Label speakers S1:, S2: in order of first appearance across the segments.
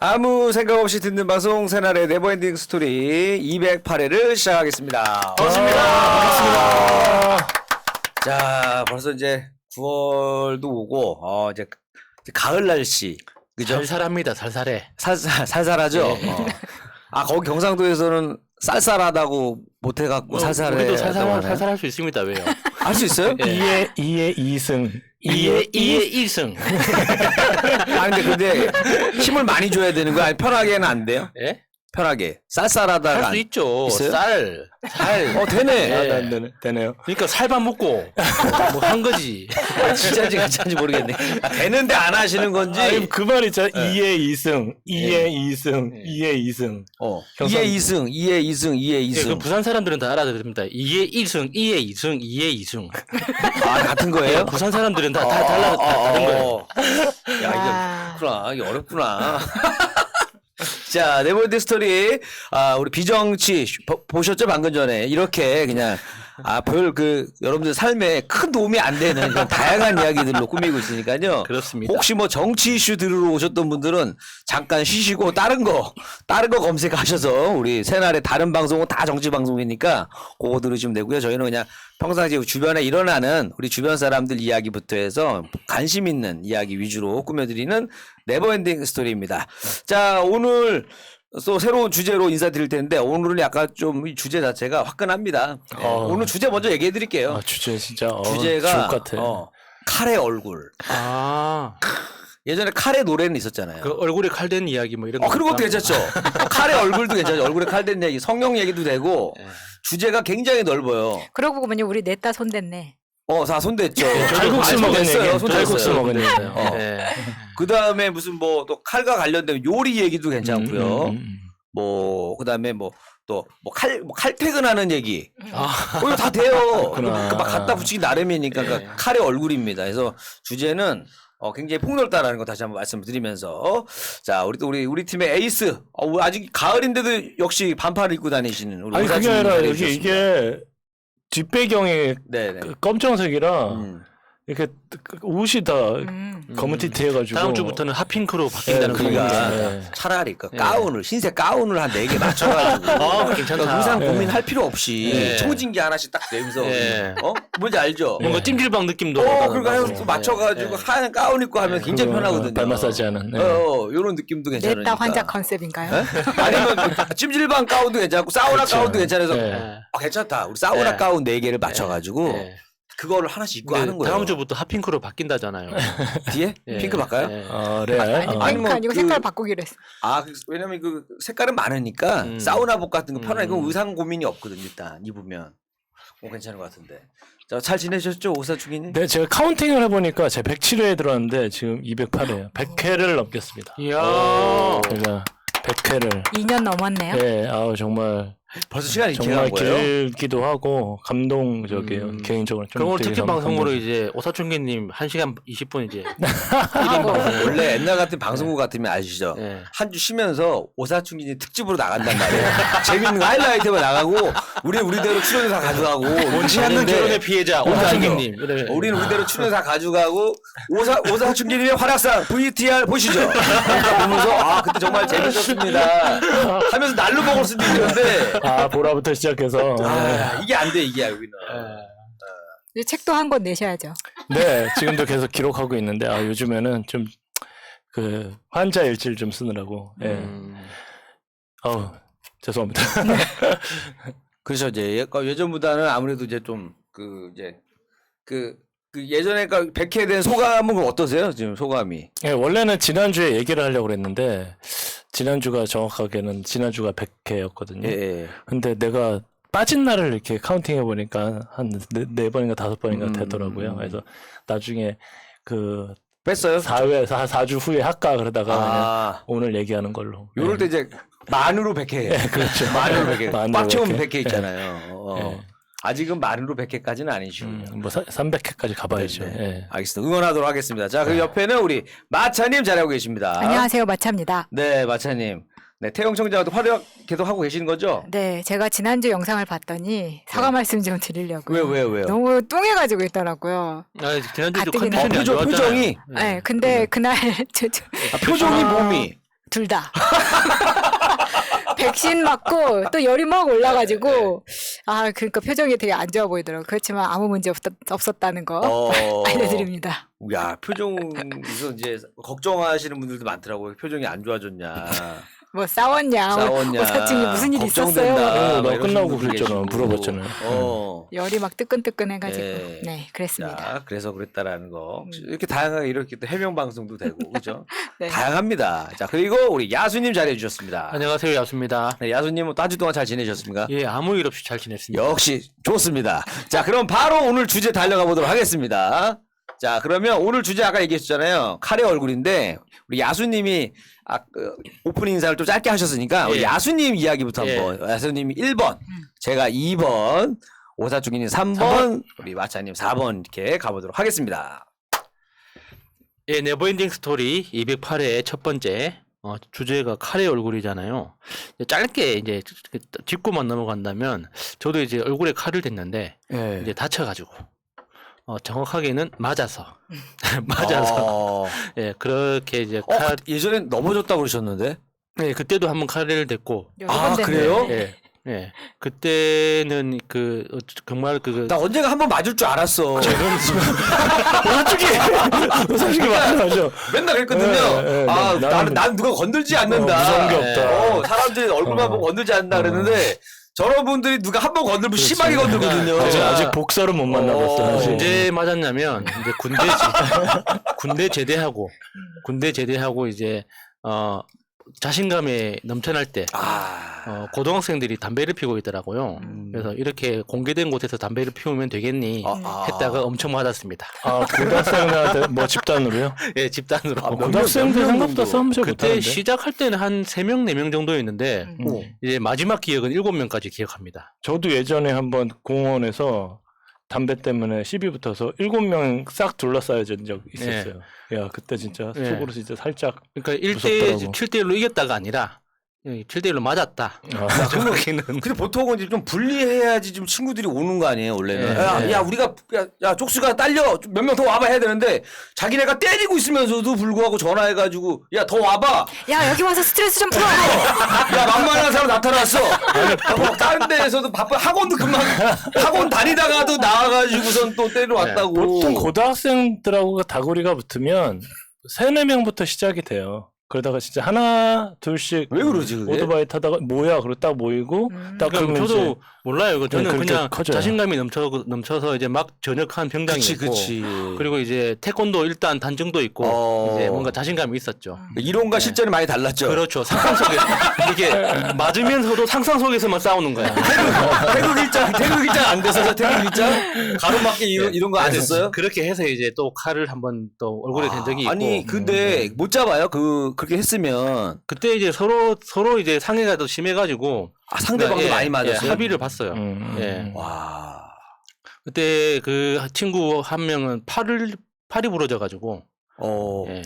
S1: 아무 생각 없이 듣는 방송 새날의 네버엔딩 스토리 208회를 시작하겠습니다. 반갑습니다. 자, 벌써 이제 9월도 오고 이제 가을 날씨. 그죠?
S2: 살살합니다. 살살해.
S1: 살살하죠.
S2: 네.
S1: 거기 경상도에서는 쌀쌀하다고 못 해갖고 살살해.
S2: 우리도 살살할 수 있습니다. 왜요?
S1: 할 수 있어요?
S2: 예.
S3: 2의 2승.
S2: 2의 1승.
S1: 근데 힘을 많이 줘야 되는 거야? 아니, 편하게는 안 돼요?
S2: 예?
S1: 편하게. 쌀쌀하다가.
S2: 할 수 있죠.
S1: 있어요?
S2: 살.
S1: 되네.
S2: 예.
S3: 되네요.
S2: 그러니까 살만 먹고 뭐 한 거지.
S1: 진짜인지 가짜인지 모르겠네. 되는데 안 하시는 건지.
S3: 아니, 그 말 있잖아. 2의 2승, 2의 2승,
S2: 예.
S3: 2의 2승.
S1: 2의 2승, 2의 2승, 2의
S2: 예,
S1: 2승.
S2: 그 부산 사람들은 다 알아야 됩니다. 2의 1승, 2의 2승, 2의 2승.
S1: 같은 거예요?
S2: 부산 사람들은 다 다른 거예요.
S1: 야, 이게 어렵구나. 자, 네버엔딩 스토리. 우리 비정치 보셨죠? 방금 전에. 이렇게 그냥 여러분들 삶에 큰 도움이 안 되는 그런 다양한 이야기들로 꾸미고 있으니까요.
S2: 그렇습니다.
S1: 혹시 뭐 정치 이슈 들으러 오셨던 분들은 잠깐 쉬시고 다른 거 검색하셔서 우리 새날의 다른 방송은 다 정치 방송이니까 그거 들으시면 되고요. 저희는 그냥 평상시에 주변에 일어나는 우리 주변 사람들 이야기부터 해서 관심 있는 이야기 위주로 꾸며드리는 네버엔딩 스토리입니다. 자, 오늘 또 새로운 주제로 인사드릴 텐데 오늘은 약간 좀 이 주제 자체가 화끈합니다. 오늘 주제 먼저 얘기해 드릴게요.
S3: 주제 진짜
S1: 주제가
S3: 주옥 같아.
S1: 칼의 얼굴. 예전에 칼의 노래는 있었잖아요.
S2: 그 얼굴에 칼 댄 이야기 뭐 이런 거.
S1: 그런 것도 괜찮죠. 칼의 얼굴도 괜찮죠. 얼굴에 칼 댄 얘기, 성형 얘기도 되고 주제가 굉장히 넓어요.
S4: 그러고 보면 우리 냈다 손댔네.
S1: 다 손댔죠.
S3: 칼국수 먹은 얘기. 칼국수 먹은 얘기.
S1: 그 다음에 무슨 뭐 또 칼과 관련된 요리 얘기도 괜찮고요. 뭐 그다음에 칼 퇴근하는 얘기. 이거 다 돼요. 막 갖다 붙이기 나름이니까 그러니까 칼의 얼굴입니다. 그래서 주제는 굉장히 폭넓다라는 거 다시 한번 말씀드리면서 자, 우리 팀의 에이스. 아직 가을인데도 역시 반팔을 입고 다니시는 우리
S3: 아니 그게
S1: 오사준님
S3: 아니라
S1: 자리해
S3: 이게 뒷배경이
S1: 네네.
S3: 검정색이라 이렇게 옷이 다 검은 티트 해가지고
S2: 다음 주부터는 핫핑크로 바뀐다는
S1: 그러니까 차라리 가운을 흰색 가운을 한 4개 맞춰가지고
S2: 괜찮다.
S1: 의상 고민할 필요 없이 청진기 하나씩 딱 내면서 뭔지 알죠?
S2: 뭔가 찜질방 느낌도
S1: 그러니까 해서 또 맞춰가지고 하얀 가운 입고 하면 굉장히 편하거든요.
S3: 발 마사지 하는.
S1: 이런 느낌도 괜찮으니까.
S4: 냈다 환자 컨셉인가요?
S1: 아니면 찜질방 가운도 괜찮고 사우나 가운도 괜찮아서 괜찮다. 우리 사우나 가운 4개를 맞춰가지고 그거를 하나씩 입고 하는 거예요.
S2: 다음 주부터 핫핑크로 바뀐다잖아요.
S1: 뒤에 핑크 바꿔요?
S3: 그래.
S4: 아니 핑크 아니고 색깔 바꾸기로 했어.
S1: 왜냐면 그 색깔은 많으니까 사우나복 같은 거 편하니까 의상 고민이 없거든요. 일단 입으면 괜찮은 것 같은데. 자, 잘 지내셨죠, 오사충이님?
S3: 네, 제가 카운팅을 해보니까 제 107회에 들어왔는데 지금 208회예요. 100회를 넘겼습니다.
S2: 이야.
S3: 제가 100회를.
S4: 2년 넘었네요.
S3: 네, 정말.
S1: 벌써 시간이
S3: 정말
S1: 지난 거예요?
S3: 길기도 하고 감동적이에요. 개인적으로 좀.
S2: 그럼 오늘
S3: 되게
S2: 특집 방송으로
S3: 감동.
S2: 이제 오사춘기님 1시간 20분 이제
S1: 원래 옛날 같은 방송국 같으면 아시죠? 한 주 쉬면서 오사충기님 특집으로 나간단 말이에요. 재밌는 거 하이라이트만 나가고 우리대로 출연사 가져가고
S2: 원치 않는 결혼의 피해자 오사춘기님.
S1: 우리는 우리대로 출연사 가져가고 오사충기님의 활약상 VTR 보시죠. 그러니까 보면서 그때 정말 재밌었습니다 하면서 날로 먹을 수도 있는데
S3: 보라부터 시작해서.
S1: 이게 안 돼, 이게 여기는.
S4: 이제 책도 한 권 내셔야죠.
S3: 네, 지금도 계속 기록하고 있는데 요즘에는 좀 환자 일지를 좀 쓰느라고. 죄송합니다.
S1: 그렇죠. 이제 예전보다는 아무래도 이제 좀 예전에 100회에 대한 소감은 어떠세요? 지금 소감이?
S3: 네, 원래는 지난주에 얘기를 하려고 그랬는데 지난주가 100회였거든요.
S1: 예.
S3: 근데 내가 빠진 날을 이렇게 카운팅 해보니까 한 4번인가 5번인가 되더라고요. 그래서 나중에
S1: 뺐어요?
S3: 4주 후에 할까 그러다가 그냥 오늘 얘기하는 걸로.
S1: 요럴 때 이제 만으로 100회.
S3: 그렇죠.
S1: 만으로 100회.
S3: 만으로
S1: 꽉 채우면
S3: 100회.
S1: 100회 있잖아요. 아직은 만으로 100회까지는 아니시고요.
S3: 뭐 300회까지 가봐야죠.
S1: 네. 알겠습니다. 응원하도록 하겠습니다. 자, 그 옆에는 우리 마차님 자리하고 계십니다.
S4: 안녕하세요, 마차입니다.
S1: 네, 마차님. 네, 태영 청자도 활약 계속 하고 계시는 거죠?
S4: 네, 제가 지난주 영상을 봤더니 사과 말씀 좀 드리려고요.
S1: 왜요?
S4: 너무 뚱해가지고 있더라고요.
S2: 지난주도
S4: 가뜩이나
S2: 컨디션이 안 좋았잖아요.
S1: 표정이.
S4: 네, 근데 그날
S1: 표정이 몸이.
S4: 둘 다. 백신 맞고 또 열이 막 올라가지고 아 그러니까 표정이 되게 안 좋아 보이더라고요. 그렇지만 아무 문제 없었다는 거 알려드립니다.
S1: 야, 표정에서 이제 걱정하시는 분들도 많더라고요. 표정이 안 좋아졌냐.
S4: 뭐 싸웠냐,
S1: 싸웠냐.
S4: 뭐 사칭이 무슨 일
S1: 걱정된다.
S4: 있었어요.
S1: 막
S3: 나
S1: 이런
S3: 끝나고
S1: 분들
S3: 그랬잖아.
S1: 계시고.
S3: 물어봤잖아요.
S4: 열이 막 뜨끈뜨끈해가지고
S1: 예.
S4: 네 그랬습니다.
S1: 자, 그래서 그랬다라는 거. 이렇게 다양하게 이렇게 또 해명 방송도 되고, 그죠?
S4: 네.
S1: 다양합니다. 자, 그리고 우리 야수님 잘해 주셨습니다.
S2: 안녕하세요, 야수입니다.
S1: 네, 야수님은 또 한 주 동안 잘 지내셨습니까?
S2: 예, 아무 일 없이 잘 지냈습니다.
S1: 역시 좋습니다. 자, 그럼 바로 오늘 주제 달려가 보도록 하겠습니다. 자, 그러면 오늘 주제 아까 얘기했잖아요. 칼의 얼굴인데 우리 야수님이 오프닝 인사를 좀 짧게 하셨으니까 우리
S2: 예.
S1: 야수님 이야기부터
S2: 예.
S1: 한번. 야수님이 1번, 제가 2번, 오사중이님 3번, 우리 마차님 4번 이렇게 가보도록 하겠습니다.
S2: 예, 네버엔딩 스토리 208회 첫 번째 주제가 칼의 얼굴이잖아요. 짧게 이제 짚고만 넘어간다면 저도 이제 얼굴에 칼을 댔는데
S1: 예.
S2: 이제 다쳐가지고 정확하게는 맞아서
S1: 어,
S2: 예 그렇게 이제 칼
S1: 예전엔 넘어졌다고 그러셨는데?
S2: 예, 그때도 한번 칼을 댔고
S4: 여러
S1: 아,
S4: 번 됐네.
S1: 그래요?
S2: 예. 예. 그때는 정말
S1: 나 언제가 한번 맞을 줄 알았어.
S3: 솔직히 맞아.
S1: 맨날 그랬거든요.
S3: 예, 예,
S1: 아,
S3: 나는
S1: 난 누가 건들지 않는다.
S3: 무서운 게 없다.
S1: 사람들이 얼굴만 보고 건들지 않는다 그랬는데 저런 분들이 누가 한 번 건들면 심하게 건들거든요.
S3: 아직 복사를 못 만나봤어. 아직.
S2: 언제 맞았냐면 이제 군대 제대하고 이제 자신감에 넘쳐날 때 고등학생들이 담배를 피우고 있더라고요. 그래서 이렇게 공개된 곳에서 담배를 피우면 되겠니 했다가 엄청 맞았습니다.
S3: 아, 고등학생한테 뭐 집단으로요?
S2: 예, 집단으로.
S3: 고등학생들 생각보다 싸움 잘
S2: 그때
S3: 못하는데.
S2: 시작할 때는 한 3명, 4명 정도였는데 이제 마지막 기억은 7명까지 기억합니다.
S3: 저도 예전에 한번 공원에서 담배 때문에 시비 붙어서 7명 싹 둘러싸여진 적 있었어요. 야, 그때 진짜
S2: 네.
S3: 속으로 진짜 살짝
S2: 그러니까
S3: 무섭더라고.
S2: 7대1로 이겼다가 아니라 7대1로 맞았다.
S3: 아,
S2: 정확히는.
S1: 근데 보통은 이제 좀 분리해야지 좀 친구들이 오는 거 아니에요, 원래는.
S2: 네.
S1: 야, 우리가, 야, 쪽수가 딸려. 몇 명 더 와봐 해야 되는데, 자기네가 때리고 있으면서도 불구하고 전화해가지고, 야, 더 와봐.
S4: 야 여기 와서 스트레스 좀 풀어.
S1: 야, 만만한 사람 나타났어. 다른 데에서도 바빠. 학원도 금방, 학원 다니다가도 나와가지고선 또 때리러 왔다고.
S3: 보통 고등학생들하고 다구리가 붙으면 3-4명부터 시작이 돼요. 그러다가 진짜 하나 둘씩
S1: 왜 그러지, 그게?
S3: 오토바이 타다가 뭐야 그러고 딱 모이고 딱
S2: 그러니까
S3: 그러면
S2: 저도
S3: 이제
S2: 몰라요. 이거 저는
S3: 그렇게
S2: 그냥
S3: 커져요.
S2: 자신감이 넘쳐서 이제 막 전역한 병장이고
S1: 그치.
S2: 그리고 이제 태권도 일단 단증도 있고 이제 뭔가 자신감이 있었죠.
S1: 이론과 실전이 많이 달랐죠.
S2: 그렇죠. 상상 속에 이게 맞으면서도 상상 속에서만 싸우는 거야.
S1: 태극 일장 안 돼서 태극 일장? 가로막기 이런 거 안 됐어요?
S2: 그렇게 해서 이제 또 칼을 한번 또 얼굴에 댄 적이 있고.
S1: 아니, 근데 못 잡아요. 그렇게 했으면.
S2: 그때 이제 서로 이제 상해가 더 심해가지고
S1: 상대방도 많이 맞았어요.
S2: 합의를 봤어요. 예.
S1: 와.
S2: 그때 그 친구 한 명은 팔이 부러져가지고. 예.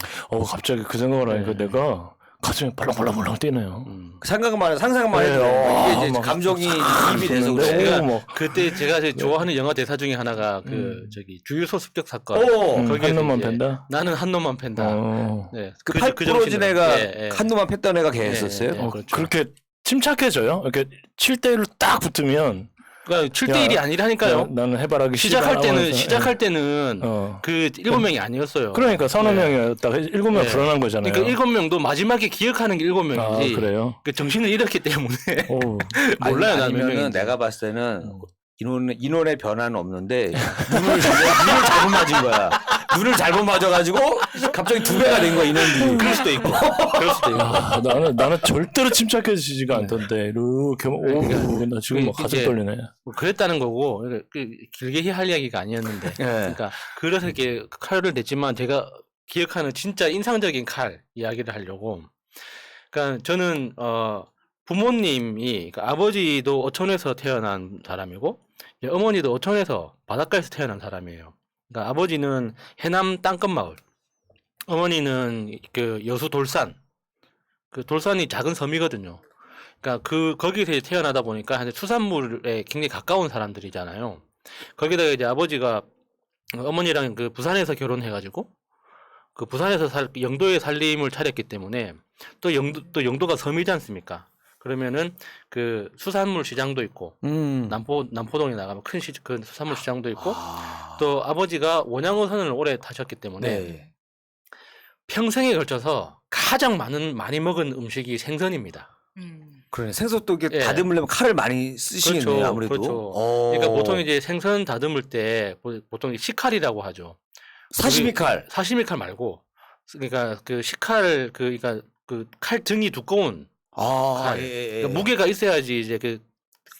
S3: 갑자기 그 생각을 하니까 내가 가슴이 벌렁벌렁 뛰네요.
S1: 상상만 해도 이게 이제 감정이 입이 돼서 그래.
S2: 제가 그때 제가 이제 좋아하는 영화 대사 중에 하나가 주유소 습격 사건. 거기에서
S3: 한 놈만
S2: 이제
S3: 팬다?
S2: 나는 한 놈만 팬다. 네.
S1: 팔 부러진 애가
S2: 예.
S1: 한 놈만 팼던 애가 걔였었어요?
S2: 예. 그렇죠.
S3: 그렇게 침착해져요? 이렇게 7대1로 딱 붙으면
S2: 그러니까 7대1이 아니라니까요.
S3: 나는 해바라기
S2: 시작할
S3: 씨발
S2: 때는 그 7명이 아니었어요.
S3: 그러니까 서너 명이었다가 7명
S2: 네.
S3: 불어난 거잖아요.
S2: 그러니까 7명도 마지막에 기억하는 게 7명이지.
S3: 아, 그래요?
S2: 그 정신을 잃었기 때문에
S3: 오.
S2: 몰라요. 나는 몇
S1: 아니면은
S2: 명인지.
S1: 내가 봤을 때는 인원의 변화는 없는데 눈을 잘못 맞은 거야. 눈을 잘못 맞아가지고 갑자기 2배가 된 거야, 인원들이.
S2: 그럴 수도 있고.
S3: 아, 나는 절대로 침착해지지가 않던데 이렇게 나 지금 막 가슴
S2: 이제
S3: 떨리네.
S2: 뭐 그랬다는 거고 길게 할 이야기가 아니었는데. 그러니까 그래서 이렇게 칼을 냈지만 제가 기억하는 진짜 인상적인 칼 이야기를 하려고. 그러니까 저는 부모님이 그러니까 아버지도 어촌에서 태어난 사람이고 어머니도 어촌에서 바닷가에서 태어난 사람이에요. 그러니까 아버지는 해남 땅끝마을, 어머니는 그 여수 돌산. 그 돌산이 작은 섬이거든요. 그러니까 거기서 태어나다 보니까 수산물에 굉장히 가까운 사람들이잖아요. 거기다가 이제 아버지가 어머니랑 그 부산에서 결혼해가지고 그 부산에서 영도에 살림을 차렸기 때문에 또 영도가 섬이지 않습니까? 그러면은 그 수산물 시장도 있고 남포동에 나가면 그 수산물 시장도 있고 또 아버지가 원양어선을 오래 타셨기 때문에
S1: 네.
S2: 평생에 걸쳐서 가장 많이 먹은 음식이 생선입니다.
S1: 그러네. 생선 또 이렇게
S2: 예.
S1: 다듬으려면 칼을 많이 쓰시겠네요.
S2: 그렇죠.
S1: 아무래도.
S2: 그렇죠.
S1: 어.
S2: 그러니까 보통 이제 생선 다듬을 때 보통 식칼이라고 하죠.
S1: 사시미 칼.
S2: 사시미 칼 말고 그러니까 그 식칼 그러니까 그 칼 등이 두꺼운 칼. 그러니까 무게가 있어야지 이제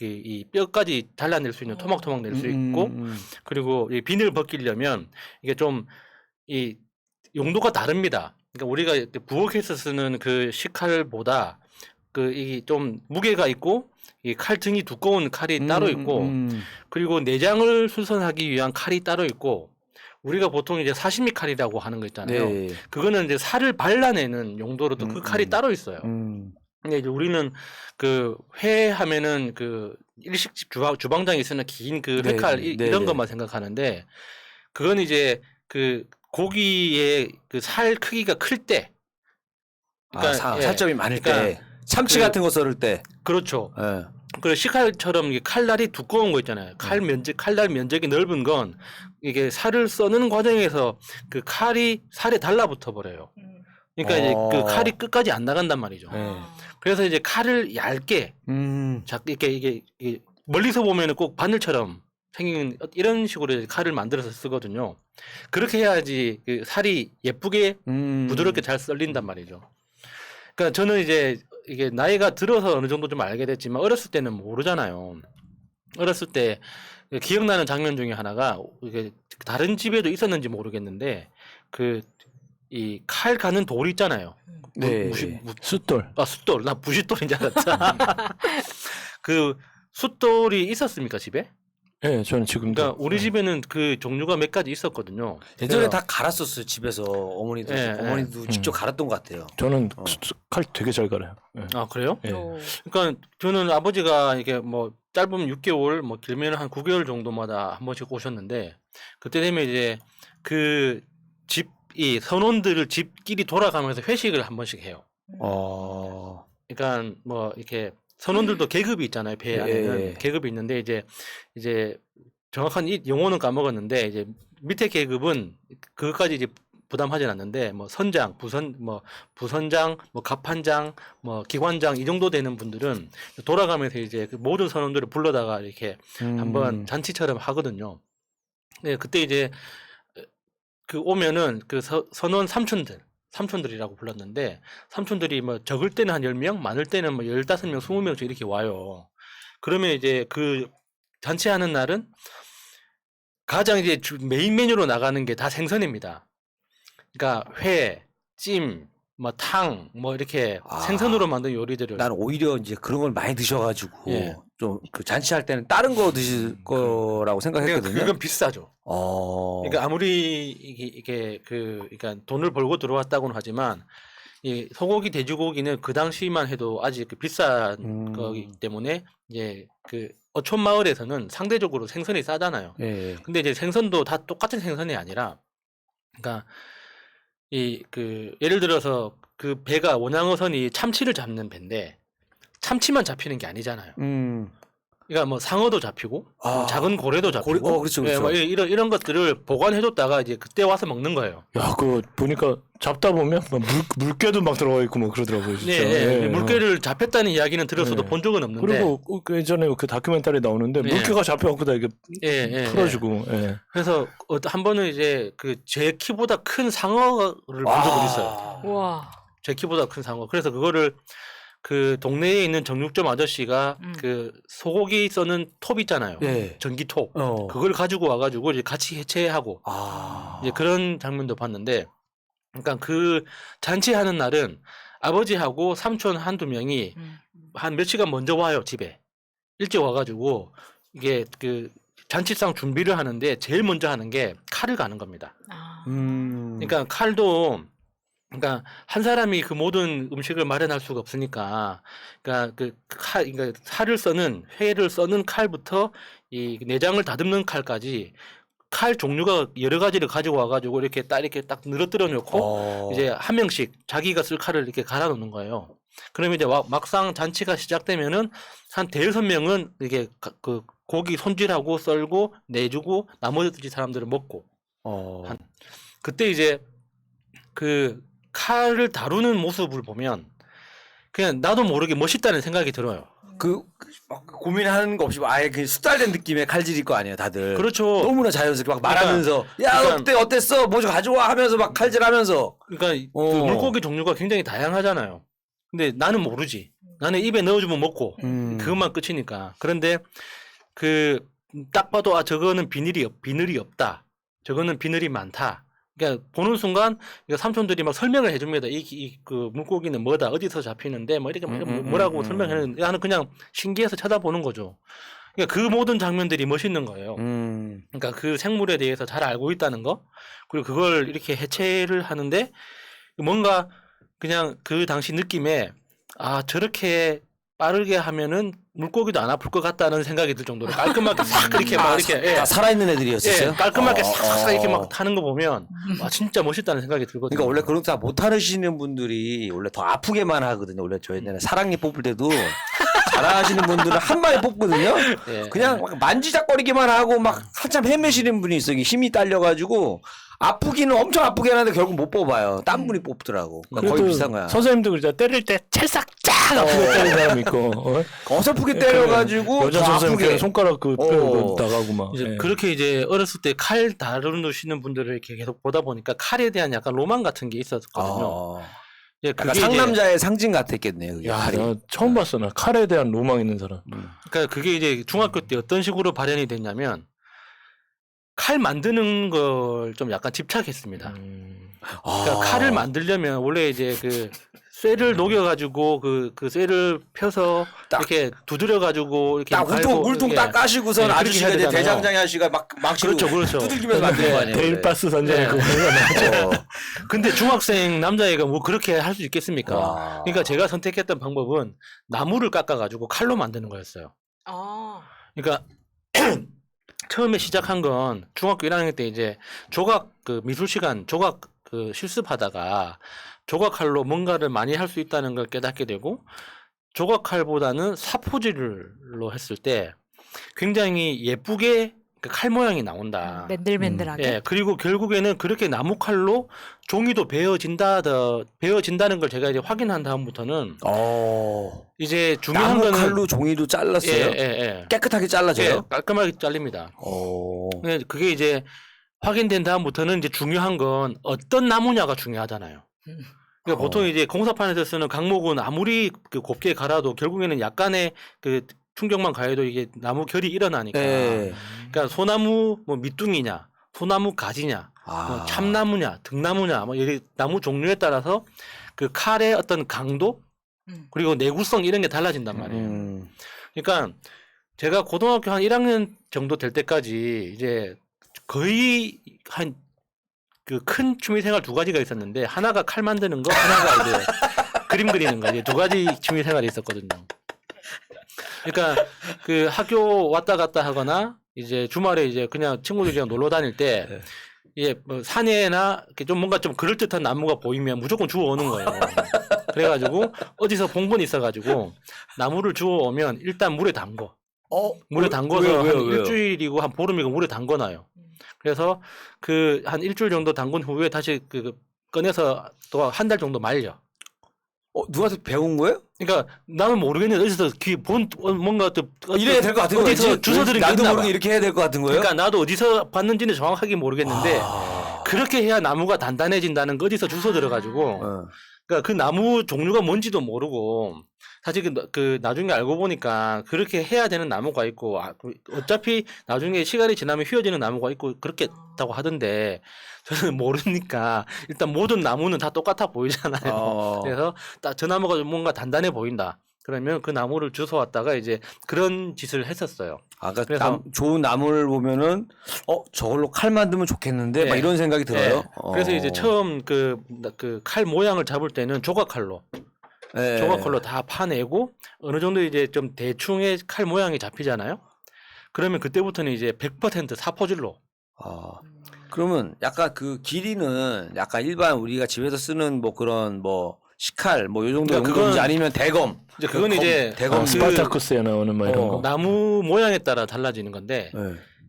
S2: 이 뼈까지 잘라낼 수 있는 토막토막 낼 수 있고 그리고 이 비늘 벗기려면 이게 좀 이 용도가 다릅니다. 그러니까 우리가 부엌에서 쓰는 그 식칼보다 이 좀 무게가 있고 이 칼 등이 두꺼운 칼이 따로 있고 그리고 내장을 수선하기 위한 칼이 따로 있고 우리가 보통 이제 사시미 칼이라고 하는 거 있잖아요.
S1: 네.
S2: 그거는 이제 살을 발라내는 용도로 또 그 칼이 따로 있어요. 근데 이제 우리는 그 회하면은 그 일식집 주방장이 쓰는 긴 그
S1: 네,
S2: 회칼
S1: 네,
S2: 이런
S1: 네.
S2: 것만 생각하는데 그건 이제 그 고기의 그 살 크기가 클 때
S1: 그러니까 살점이 많을
S2: 그러니까
S1: 때 참치
S2: 그-
S1: 같은 거 썰을 때.
S2: 그렇죠.
S1: 예.
S2: 그 식칼처럼 이게 칼날이 두꺼운 거 있잖아요. 칼날 면적이 넓은 건 이게 살을 써는 과정에서 그 칼이 살에 달라붙어 버려요. 그러니까 이제 그 칼이 끝까지 안 나간단 말이죠.
S1: 네.
S2: 그래서 이제 칼을 얇게 이게 멀리서 보면은 꼭 바늘처럼 생긴 이런 식으로 이제 칼을 만들어서 쓰거든요. 그렇게 해야지 그 살이 예쁘게 부드럽게 잘 썰린단 말이죠. 그러니까 저는 이제 이게 나이가 들어서 어느 정도 좀 알게 됐지만 어렸을 때는 모르잖아요. 어렸을 때 기억나는 장면 중에 하나가 이게 다른 집에도 있었는지 모르겠는데 그 이 칼 가는 돌 있잖아요.
S1: 네.
S3: 숫돌.
S2: 숫돌. 나 부싯돌인 줄 알았다. 그 숫돌이 있었습니까 집에?
S3: 예, 저는 지금도.
S2: 그러니까 우리 집에는 그 종류가 몇 가지 있었거든요.
S1: 예전에
S2: 그래서-
S1: 다 갈았었어요. 집에서 어머니도
S2: 예,
S1: 어머니도 직접 갈았던 것 같아요.
S3: 저는 칼 되게 잘 갈아요. 예.
S2: 아 그래요?
S3: 예.
S2: 그러니까 저는 아버지가 이게 뭐 짧으면 6개월, 뭐 길면 한 9개월 정도마다 한 번씩 오셨는데 그때 되면 이제 그 이 선원들을 집끼리 돌아가면서 회식을 한 번씩 해요. 그러니까 뭐 이렇게 선원들도 계급이 있잖아요. 배 안에는
S1: 예.
S2: 계급이 있는데 이제 정확한 이 용어는 까먹었는데 이제 밑에 계급은 그것까지 이제 부담하진 않는데 뭐 선장, 부선장, 뭐 갑판장, 뭐 기관장 이 정도 되는 분들은 돌아가면서 이제 그 모든 선원들을 불러다가 이렇게 한번 잔치처럼 하거든요. 네, 그때 이제 그 오면은 그 선원 삼촌들이라고 불렀는데 삼촌들이 뭐 적을 때는 한 10명, 많을 때는 뭐 15명, 20명씩 이렇게 와요. 그러면 이제 그 잔치하는 날은 가장 이제 메인 메뉴로 나가는 게 다 생선입니다. 그러니까 회, 찜, 뭐 탕, 뭐 이렇게 생선으로 만든 요리들을.
S1: 난 오히려 이제 그런 걸 많이 드셔가지고
S2: 예.
S1: 좀 그 잔치할 때는 다른 거 드실 거라고 생각했거든요.
S2: 그건 비싸죠. 그러니까 아무리 이게 그러니까 돈을 벌고 들어왔다고는 하지만 이 소고기, 돼지고기는 그 당시만 해도 아직 그 비싼 거기 때문에 이제 그 어촌 마을에서는 상대적으로 생선이 싸잖아요.
S1: 예.
S2: 근데 이제 생선도 다 똑같은 생선이 아니라, 그러니까 예를 들어서 그 배가 원양어선이 참치를 잡는 배인데 참치만 잡히는 게 아니잖아요. 그러니까 뭐 상어도 잡히고 작은 고래도 잡히고
S1: 그렇죠,
S2: 예,
S1: 그렇죠.
S2: 뭐 이런 것들을 보관해뒀다가 이제 그때 와서 먹는 거예요.
S3: 야, 그거 보니까 잡다 보면 막 물개도 막 들어가 있고 뭐 그러더라고요, 진짜.
S2: 네,
S3: 예.
S2: 물개를 잡혔다는 이야기는 들었어도
S3: 네.
S2: 본 적은 없는데.
S3: 그리고 그 예전에 그 다큐멘터리 나오는데
S2: 네.
S3: 물개가 잡혀갖고 다 이게
S2: 예.
S3: 풀어주고. 예.
S2: 그래서 한 번은 이제 그 제 키보다 큰 상어를 본 적은 있어요.
S4: 와.
S2: 제 키보다 큰 상어. 그래서 그거를 그 동네에 있는 정육점 아저씨가 그 소고기 써는 톱 있잖아요.
S1: 예.
S2: 전기톱. 그걸 가지고 와가지고 이제 같이 해체하고 이제 그런 장면도 봤는데, 그러니까 그 잔치하는 날은 아버지하고 삼촌 한두 명이 한 몇 시간 먼저 와요, 집에. 일찍 와가지고 이게 그 잔치상 준비를 하는데 제일 먼저 하는 게 칼을 가는 겁니다. 그러니까 칼도 그러니까 한 사람이 그 모든 음식을 마련할 수가 없으니까, 그러니까 살을 써는 회를 써는 칼부터 이 내장을 다듬는 칼까지 칼 종류가 여러 가지를 가지고 와가지고 이렇게 딱 늘어뜨려 놓고 이제 한 명씩 자기가 쓸 칼을 이렇게 갈아 놓는 거예요. 그러면 이제 막상 잔치가 시작되면은 한 대여섯 명은 이게 그 고기 손질하고 썰고 내주고 나머지 사람들은 먹고 그때 이제 그 칼을 다루는 모습을 보면 그냥 나도 모르게 멋있다는 생각이 들어요.
S1: 막 고민하는 거 없이 아예 그 숙달된 느낌의 칼질일 거 아니에요, 다들.
S2: 그렇죠.
S1: 너무나 자연스럽게 막 말하면서 야, 어땠어? 뭐 좀 가져와 하면서 막 칼질하면서.
S2: 그러니까 그 물고기 종류가 굉장히 다양하잖아요. 근데 나는 모르지. 나는 입에 넣어주면 먹고 그것만 끝이니까. 그런데 그 딱 봐도 저거는 비늘이 없다. 저거는 비늘이 많다. 그러니까 보는 순간 삼촌들이 막 설명을 해줍니다. 그 물고기는 뭐다, 어디서 잡히는데 뭐 이렇게 뭐라고 설명하는. 나는 그냥 신기해서 쳐다보는 거죠. 그러니까 그 모든 장면들이 멋있는 거예요. 그러니까 그 생물에 대해서 잘 알고 있다는 거, 그리고 그걸 이렇게 해체를 하는데 뭔가 그냥 그 당시 느낌에 저렇게 빠르게 하면은 물고기도 안 아플 것 같다는 생각이 들 정도로 깔끔하게 싹 이렇게 막 이렇게
S1: 다 살아있는 애들이었어요.
S2: 깔끔하게 싹 이렇게 막 하는 거 보면 진짜 멋있다는 생각이 들거든요.
S1: 그러니까 원래 그런 거 못하시는 분들이 원래 더 아프게만 하거든요. 원래 저희 옛날에 사랑니 뽑을 때도 잘하시는 분들은 한 방에 뽑거든요. 그냥 막 만지작거리기만 하고 막 한참 헤매시는 분이 있어요. 힘이 딸려가지고 아프기는 엄청 아프게 하는데 결국 못 뽑아요. 딴 분이 뽑더라고. 그러니까 거의 비슷한 거야.
S3: 선생님도 그러잖아. 때릴 때 찰싹 쫙 아프게 때리는 사람 있고.
S1: 어설프게 때려가지고
S3: 여자
S1: 더
S3: 선생님
S1: 아프게.
S3: 그냥 손가락 나가고 막.
S2: 이제 그렇게 이제 어렸을 때 칼 다루시는 분들을 이렇게 계속 보다 보니까 칼에 대한 약간 로망 같은 게 있었거든요.
S1: 약간
S2: 그게
S1: 상남자의 상징 같았겠네요. 그게
S3: 야,
S1: 칼이.
S3: 나 처음 봤어. 나 칼에 대한 로망 있는 사람.
S2: 그러니까 그게 이제 중학교 때 어떤 식으로 발현이 됐냐면 칼 만드는 걸 좀 약간 집착했습니다. 그러니까 칼을 만들려면 원래 이제 그 쇠를 녹여가지고 그 쇠를 펴서 이렇게 두드려가지고 이렇게
S1: 딱 물통 딱 까시고선 아저씨가 이제 대장장이 아저씨가 막
S2: 그렇죠.
S1: 두들기면서 만든 거 아니에요.
S3: 데일바스 선장이 그거 맞죠.
S2: 근데 중학생 남자애가 뭐 그렇게 할 수 있겠습니까? 그러니까 제가 선택했던 방법은 나무를 깎아가지고 칼로 만드는 거였어요. 그러니까 처음에 시작한 건 중학교 1학년 때 이제 조각 그 미술 시간 조각 그 실습하다가 조각칼로 뭔가를 많이 할 수 있다는 걸 깨닫게 되고 조각칼보다는 사포질로 했을 때 굉장히 예쁘게 그 칼 모양이 나온다.
S4: 맨들맨들하게.
S2: 예, 그리고 결국에는 그렇게 나무 칼로 종이도 베어진다는 걸 제가 이제 확인한 다음부터는 이제 중요한
S1: 나무
S2: 거는
S1: 칼로 종이도 잘랐어요. 깨끗하게 잘라져요.
S2: 깔끔하게 잘립니다. 그게 이제 확인된 다음부터는 이제 중요한 건 어떤 나무냐가 중요하잖아요. 그러니까 보통 이제 공사판에서 쓰는 강목은 아무리 그 곱게 갈아도 결국에는 약간의 그 충격만 가해도 이게 나무 결이 일어나니까. 그러니까 소나무 뭐 밑둥이냐, 소나무 가지냐, 뭐 참나무냐, 등나무냐, 뭐 이게 나무 종류에 따라서 그 칼의 어떤 강도 그리고 내구성 이런 게 달라진단 말이에요. 그러니까 제가 고등학교 한 1학년 정도 될 때까지 이제 거의 한 그 큰 취미생활 두 가지가 있었는데 하나가 칼 만드는 거, 하나가 이제 그림 그리는 거, 이제 두 가지 취미생활이 있었거든요. 그러니까 그 학교 왔다 갔다 하거나 이제 주말에 이제 그냥 친구들이랑 놀러 다닐 때 이게 뭐 산에나 이렇게 좀 뭔가 좀 그럴듯한 나무가 보이면 무조건 주워 오는 거예요. 그래가지고 어디서 본 건 있어가지고 나무를 주워 오면 일단 물에 담궈. 물에 담궈서 한 일주일이고 한 보름이고 물에 담궈놔요. 그래서 그 한 일주일 정도 담근 후에 다시 그 꺼내서 또 한 달 정도 말려.
S1: 누구한테 배운 거예요?
S2: 그러니까 나는 모르겠는데 어디서 뭔가 또
S1: 이래야 될 것 같은 거예요.
S2: 어디서 주워 들은 게
S1: 나도
S2: 있나 봐.
S1: 모르게 이렇게 해야 될 것 같은 거예요?
S2: 그러니까 나도 어디서 봤는지는 정확하게 모르겠는데 그렇게 해야 나무가 단단해진다는 거 어디서 주워 들어가지고 그러니까 그 나무 종류가 뭔지도 모르고 사실 그 나중에 알고 보니까 그렇게 해야 되는 나무가 있고 어차피 나중에 시간이 지나면 휘어지는 나무가 있고 그렇게 했다고 하던데 저는 모르니까 일단 모든 나무는 다 똑같아 보이잖아요. 그래서 딱 저 나무가 좀 뭔가 단단해 보인다. 그러면 그 나무를 주워 왔다가 이제 그런 짓을 했었어요.
S1: 그러니까 좋은 나무를 보면은 저걸로 칼 만들면 좋겠는데 막 이런 생각이 들어요.
S2: 그래서 이제 처음 그 칼 모양을 잡을 때는 조각칼로 다 파내고 어느 정도 이제 좀 대충의 칼 모양이 잡히잖아요. 그러면 그때부터는 이제 100% 사포질로
S1: 그러면 약간 그 길이는 약간 일반 우리가 집에서 쓰는 뭐 그런 뭐 식칼 뭐 요 정도
S2: 그러니까
S1: 용도인지
S2: 그건-
S1: 아니면 대검.
S2: 이제 그건
S1: 그 검,
S2: 이제
S1: 대검
S3: 아, 스파타쿠스에 나오는 뭐 이런 거.
S2: 나무 모양에 따라 달라지는 건데,
S1: 네.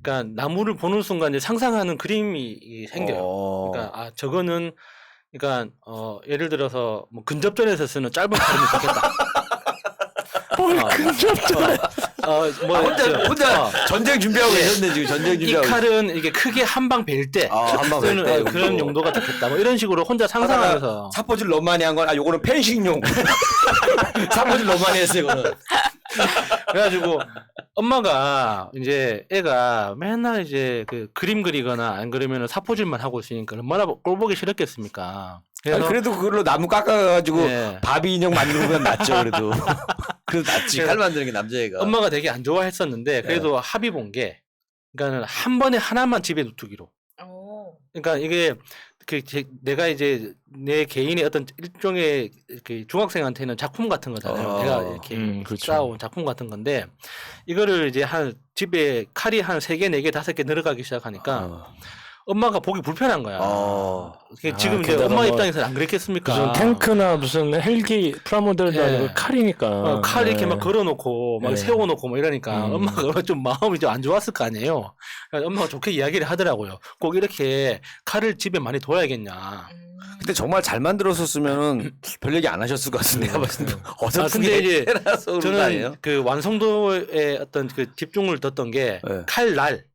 S2: 그러니까 나무를 보는 순간 이제 상상하는 그림이 생겨요. 그러니까 저거는 그러니까 예를 들어서 뭐 근접전에서 쓰는 짧은 칼이면 좋겠다. 근접전. 뭐
S1: 혼자 전쟁 준비하고 계셨네 지금 전쟁
S2: 이
S1: 준비하고.
S2: 칼은 이게 크게 한 방 벨 때
S1: 한방
S2: 쓰는
S1: 때
S2: 그런 용도가 좋겠다. 뭐 이런 식으로 혼자 상상하면서.
S1: 사포질 너무 많이 한 건 요거는 펜싱용. 사포질 너무 많이 했어요 이거는.
S2: 그래가지고 엄마가 이제 애가 맨날 이제 그 그림 그리거나 안 그러면은 사포질만 하고 있으니까 얼마나 꼴 보기 싫었겠습니까. 그래서
S1: 그래도 그걸로 나무 깎아가지고
S2: 예.
S1: 바비 인형 만드는 건 낫죠 그래도. 그래도 낫지.
S2: 그래서
S1: 칼 만드는 게 남자애가.
S2: 엄마가 되게 안 좋아했었는데 그래도 합의 본 게 그러니까는 한 번에 하나만 집에 두기로. 그러니까 이게 내가 이제 내 개인의 어떤 일종의 그 중학생한테는 작품 같은 거잖아요. 내가 이렇게
S3: 그렇죠.
S2: 쌓아온 작품 같은 건데 이거를 이제 한 집에 칼이 한 3개, 4개, 5개 늘어가기 시작하니까 엄마가 보기 불편한 거야. 지금 이제
S3: 게다가
S2: 엄마
S3: 뭐
S2: 입장에서는 안 그랬겠습니까?
S3: 무슨 탱크나 무슨 헬기 프라모델도
S2: 예.
S3: 아니고 칼이니까.
S2: 칼 이렇게
S3: 예.
S2: 막 걸어놓고 막
S3: 예.
S2: 세워놓고 뭐 이러니까 엄마가 좀 마음이 좀 안 좋았을 거 아니에요. 그러니까 엄마가 좋게 이야기를 하더라고요. 꼭 이렇게 칼을 집에 많이 둬야겠냐.
S1: 근데 정말 잘 만들었었으면은 별 얘기 안 하셨을 것 같은데 내가 봤을 때
S2: 근데 이제
S1: 해놔서 그런 거
S2: 저는
S1: 아니에요?
S2: 그 완성도에 어떤 그 집중을 뒀던 게
S1: 네.
S2: 칼날.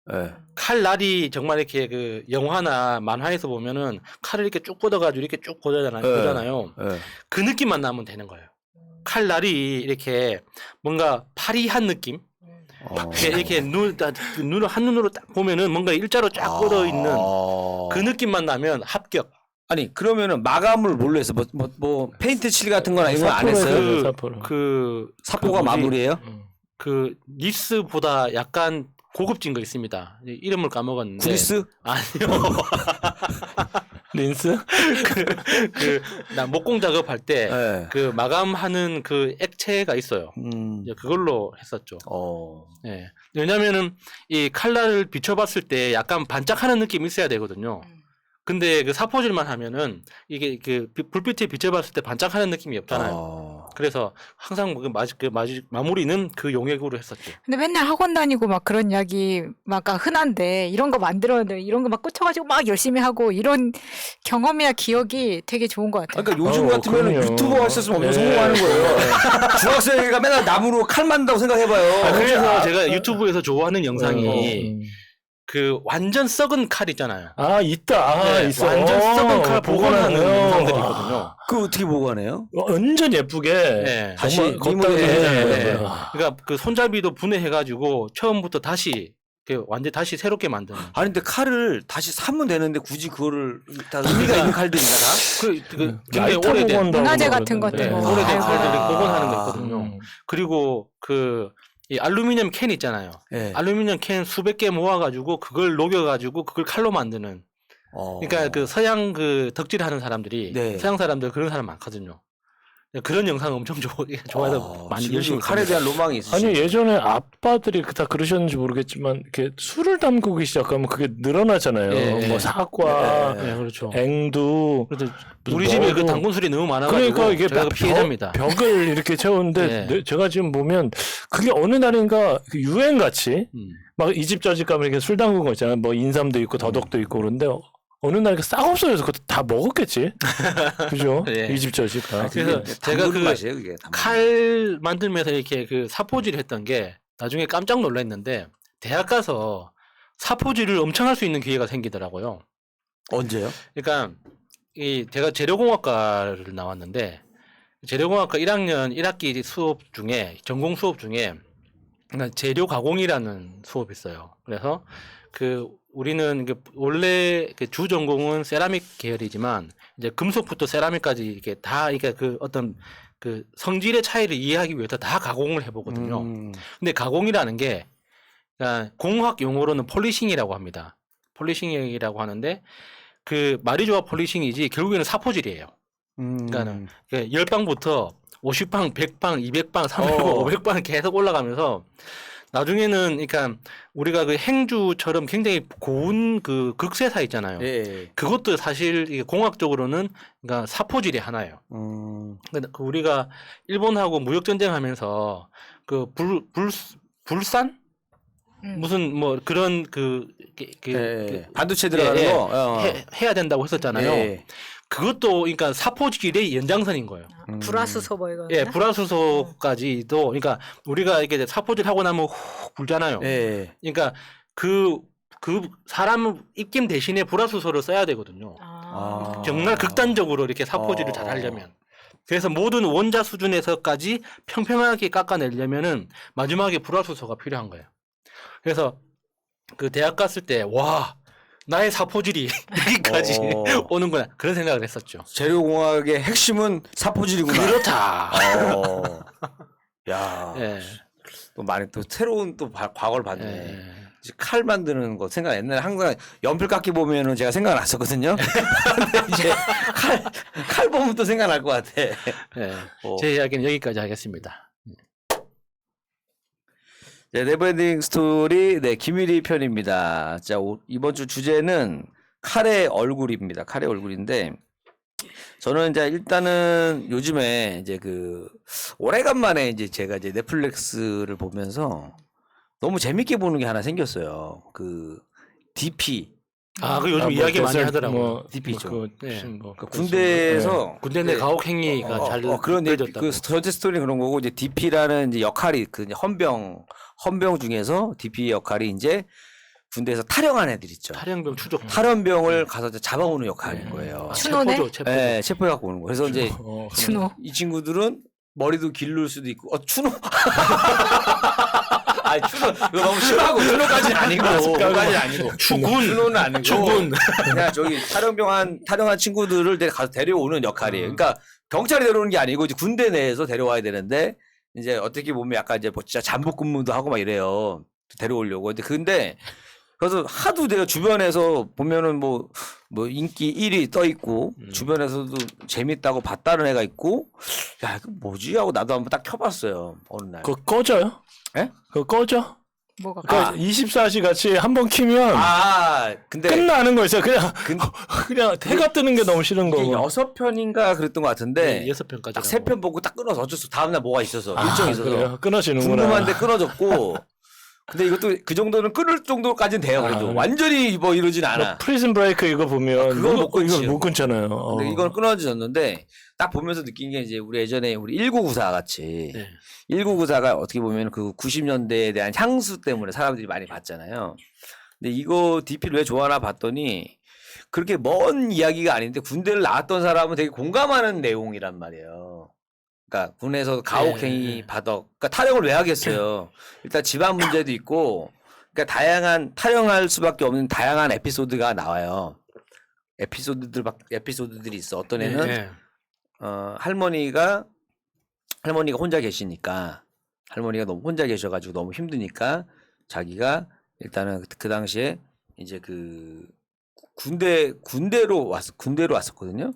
S1: 네.
S2: 칼날이 정말 이렇게 그 영화나 만화에서 보면은 칼을 이렇게 쭉 뻗어가지고 이렇게 쭉 보잖아요.
S1: 네.
S2: 그 느낌만 나면 되는 거예요. 칼날이 이렇게 뭔가 파리한 느낌? 이렇게 눈을 한눈으로 딱 보면은 뭔가 일자로 쫙 뻗어 있는 그 느낌만 나면 합격.
S1: 아니 그러면은 마감을 뭘로 했어? 뭐 페인트 칠 같은 거나 이런 거 안 했어요?
S3: 사포로.
S1: 사포가
S2: 뭐지?
S1: 마무리예요?
S2: 그 니스보다 약간 고급진 거 있습니다. 이름을 까먹었는데.
S1: 구리스?
S2: 아니요.
S3: 린스?
S2: 나 목공 작업할 때
S1: 네.
S2: 그 마감하는 그 액체가 있어요. 이제 그걸로 했었죠. 예. 왜냐면은 이 칼날을 비춰봤을 때 약간 반짝하는 느낌이 있어야 되거든요. 근데 그 사포질만 하면은 이게 그 불빛에 비춰봤을 때 반짝하는 느낌이 없잖아요. 그래서 항상 마무리는 그 용액으로 했었죠.
S4: 근데 맨날 학원 다니고 막 그런 이야기 막 흔한데 이런 거 만들었는데 이런 거 막 꽂혀가지고 막 열심히 하고 이런 경험이나 기억이 되게 좋은 것 같아요.
S1: 그러니까 요즘 같으면
S3: 그럼요.
S1: 유튜버가 했었으면 엄청
S3: 네.
S1: 성공하는 거예요. 중학생이가 맨날 나무로 칼 만든다고 생각해봐요.
S2: 그래서 제가 유튜브에서 좋아하는 영상이 그 완전 썩은 칼 있잖아요.
S3: 아 있다.
S2: 네,
S3: 있어.
S2: 완전 썩은 칼 복원하는
S3: 복원하네요.
S2: 영상들이 있거든요.
S1: 그거 어떻게 보관해요?
S3: 완전 예쁘게
S2: 네.
S1: 다시
S3: 정말
S1: 리모델
S3: 걷다가
S1: 해주잖아요.
S3: 네.
S2: 네. 그러니까 그 손잡이도 분해해가지고 처음부터 다시 완전 다시 새롭게 만드는.
S1: 아니 근데 칼을 다시 사면 되는데 굳이 그거를 다 의미가 있는 칼들인가 다?
S2: 근데
S3: 라이터
S2: 오래된
S3: 복원도
S4: 문화재
S3: 하고
S4: 같은
S3: 그러던데.
S4: 것도
S2: 네,
S4: 뭐.
S2: 오래된
S4: 아이고.
S2: 칼들을 복원하는 거
S1: 아.
S2: 있거든요. 그리고 이 알루미늄 캔 있잖아요.
S1: 네.
S2: 알루미늄 캔 수백 개 모아가지고 그걸 녹여가지고 그걸 칼로 만드는. 그러니까 그 서양 그 덕질하는 사람들이
S1: 네.
S2: 서양 사람들 그런 사람 많거든요. 그런 영상 엄청 좋아해서 많이 열심히
S1: 칼에 대한 로망이 있으시죠?
S3: 아니 예전에 아빠들이 다 그러셨는지 모르겠지만 이렇게 술을 담그기 시작하면 그게 늘어나잖아요.
S2: 예,
S3: 뭐
S2: 예.
S3: 사과,
S2: 네, 그렇죠.
S3: 앵두.
S2: 그래서
S3: 무슨
S2: 우리 집에 그
S3: 뭐고.
S2: 당근 술이 너무 많아가지고
S3: 그러니까 이게
S2: 제가
S3: 막
S2: 피해자입니다.
S3: 벽을 이렇게 채우는데
S2: 네.
S3: 제가 지금 보면 그게 어느 날인가 그 유행 같이 막 이 집 저 집 가면 이렇게 술 담그는 거 있잖아요. 뭐 인삼도 있고 더덕도 있고 그런데 어느 날 싹 없어져서 그것도 다 먹었겠지. 그죠?
S2: 예.
S3: 이 집 저 집 가.
S2: 그래서 제가 그
S1: 맛이에요, 그게.
S2: 칼 만들면서 이렇게 그 사포질을 했던 게 나중에 깜짝 놀랐는데 대학 가서 사포질을 엄청 할 수 있는 기회가 생기더라고요.
S1: 언제요?
S2: 그러니까 제가 재료공학과를 나왔는데 재료공학과 1학년 1학기 수업 중에 전공 수업 중에 그러니까 재료 가공이라는 수업이 있어요. 그래서 우리는 원래 주 전공은 세라믹 계열이지만 이제 금속부터 세라믹까지 이렇게 다 이게 그 어떤 그 성질의 차이를 이해하기 위해서 다 가공을 해보거든요. 근데 가공이라는 게 그러니까 공학 용어로는 폴리싱이라고 합니다. 폴리싱이라고 하는데 그 말이 좋아 폴리싱이지 결국에는 사포질이에요. 그러니까는 10방부터 50방, 100방, 200방, 300방, 500방 계속 올라가면서 나중에는 그러니까 우리가 그 행주처럼 굉장히 고운 그 극세사 있잖아요.
S1: 예.
S2: 그것도 사실 이게 공학적으로는 그러니까 사포질이 하나예요. 근데 그 우리가 일본하고 무역 전쟁하면서 그 불산 무슨 뭐 그런
S1: 예. 반도체 들어가는
S2: 예,
S1: 거
S2: 해야 된다고 했었잖아요.
S1: 예.
S2: 그것도 그러니까 사포질의 연장선인 거예요.
S4: 불화수소 뭐 이거.
S2: 예, 불화수소까지도 그러니까 우리가 이렇게 사포질 하고 나면 훅 불잖아요.
S1: 예.
S2: 그러니까 그 사람 입김 대신에 불화수소를 써야 되거든요. 정말 극단적으로 이렇게 사포질을 잘 하려면. 그래서 모든 원자 수준에서까지 평평하게 깎아내려면은 마지막에 불화수소가 필요한 거예요. 그래서 그 대학 갔을 때 와 나의 사포질이 여기까지 오는구나 그런 생각을 했었죠.
S1: 재료공학의 핵심은 사포질이구나.
S2: 그렇다.
S1: 야,
S2: 예.
S1: 또 많이 또 새로운 또 과거를 봤네.
S2: 예.
S1: 이제 칼 만드는 거 생각 옛날에 항상 연필 깎기 보면은 제가 생각났었거든요. 근데 이제 칼 보면 또 생각날 것 같아.
S2: 예. 제 이야기는 여기까지 하겠습니다.
S1: 네, 네버엔딩 스토리 김일희 편입니다. 자, 이번 주 주제는 칼의 얼굴입니다. 칼의 얼굴인데 저는 이제 일단은 요즘에 이제 오래간만에 이제 제가 이제 넷플릭스를 보면서 너무 재밌게 보는 게 하나 생겼어요. DP.
S2: 그 요즘 이야기 많이 하더라고요.
S3: 뭐,
S1: DP죠.
S3: 뭐
S1: 군대에서
S2: 군대 내 가혹 행위가 잘
S1: 그런
S2: 그려졌다고.
S1: 전체 스토리 그런 거고 이제 DP라는 이제 역할이 이제 헌병 중에서 DP 역할이 이제 군대에서 탈영한 애들 있죠.
S2: 탈영병 추적.
S1: 탈영병을 가서 이제 잡아오는 역할인 거예요.
S4: 추노네?
S2: 체포죠.
S1: 네, 체포해갖고 오는 거. 그래서 이제
S4: 추노.
S1: 이 친구들은 머리도 기를 수도 있고, 추노. 추노. 이거 너무 심하고, 추노까지는 아니고. 추노까지는 아니고. 추노는 아니고.
S2: 추군.
S1: 그냥 저기 탈영한 친구들을 가서 데려오는 역할이에요. 그러니까 경찰이 데려오는 게 아니고, 이제 군대 내에서 데려와야 되는데, 이제 어떻게 보면 약간 이제 뭐 진짜 잠복 근무도 하고 막 이래요. 데려오려고. 근데, 그래서 하도 내가 주변에서 보면은 뭐 인기 1위 떠 있고 주변에서도 재밌다고 봤다는 애가 있고 야 이거 뭐지 하고 나도 한번 딱 켜봤어요 어느 날.
S3: 그거 꺼져요?
S1: 예?
S3: 그거 꺼져?
S4: 뭐가?
S3: 그러니까 24시 같이 한번 키면
S1: 근데
S3: 끝나는 거 있어요. 그냥 해가 뜨는 게 너무 싫은
S1: 이게
S3: 거고.
S1: 6편인가 그랬던 것 같은데
S2: 6편까지.
S1: 딱 3편 보고 딱 끊어서 어쩔 수 다음날 뭐가 있어서 일정이 있어서
S3: 그래요? 끊어지는구나.
S1: 궁금한데 끊어졌고 근데 이것도 그 정도는 끊을 정도까지는 돼요. 그래도 완전히 뭐 이러진 않아.
S3: 프리즌 브레이크 이거 보면
S1: 그건 못 끊지요.
S3: 이거 못 끊잖아요.
S1: 근데 이건 끊어졌는데 딱 보면서 느낀 게 이제 우리 예전에 우리 1994 같이 1994가 어떻게 보면 그 90년대에 대한 향수 때문에 사람들이 많이 봤잖아요. 근데 이거 DP를 왜 좋아하나 봤더니 그렇게 먼 이야기가 아닌데 군대를 나왔던 사람은 되게 공감하는 내용이란 말이에요. 그러니까 군에서 가혹행위 바덕, 그러니까 탈영을 왜 하겠어요? 일단 집안 문제도 있고, 그러니까 탈영할 수밖에 없는 다양한 에피소드가 나와요. 에피소드들이 있어. 어떤 애는 할머니가 혼자 계시니까 할머니가 너무 혼자 계셔가지고 너무 힘드니까 자기가 일단은 그 당시에 이제 군대로 왔었거든요.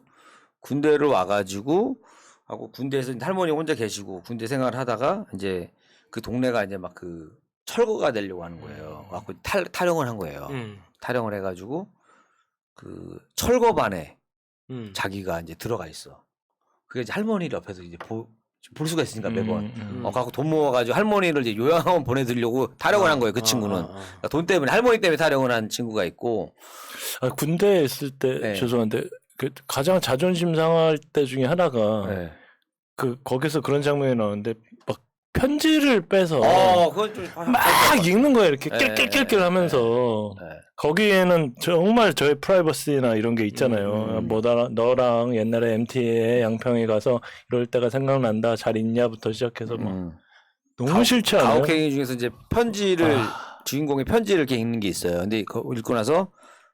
S1: 군대로 와가지고 하고 군대에서 할머니 혼자 계시고 군대 생활을 하다가 이제 그 동네가 이제 막 철거가 되려고 하는 거예요. 갖고 탈영을 한 거예요. 탈영을 해가지고 철거반에 자기가 이제 들어가 있어. 그게 이제 할머니를 옆에서 이제 볼 수가 있으니까 매번. 갖고 돈 모아가지고 할머니를 이제 요양원 보내드리려고 탈영을 한 거예요. 그 친구는. 그러니까 돈 때문에 할머니 때문에 탈영을 한 친구가 있고.
S3: 군대에 있을 때 죄송한데 가장 자존심 상할 때 중에 하나가 거기서 그런 장면이 나오는데 막 편지를 빼서
S1: 그건 좀
S3: 막 읽는 거예요. 이렇게 낄낄낄낄 하면서 거기에는 정말 저의 프라이버시나 이런 게 있잖아요. 뭐 너랑 옛날에 MT에 양평에 가서 이럴 때가 생각난다. 잘 있냐부터 시작해서 막 너무 싫지 않아요?
S1: 가혹행위 중에서 이제 주인공의 편지를 이렇게 읽는 게 있어요. 근데 그거 읽고 나서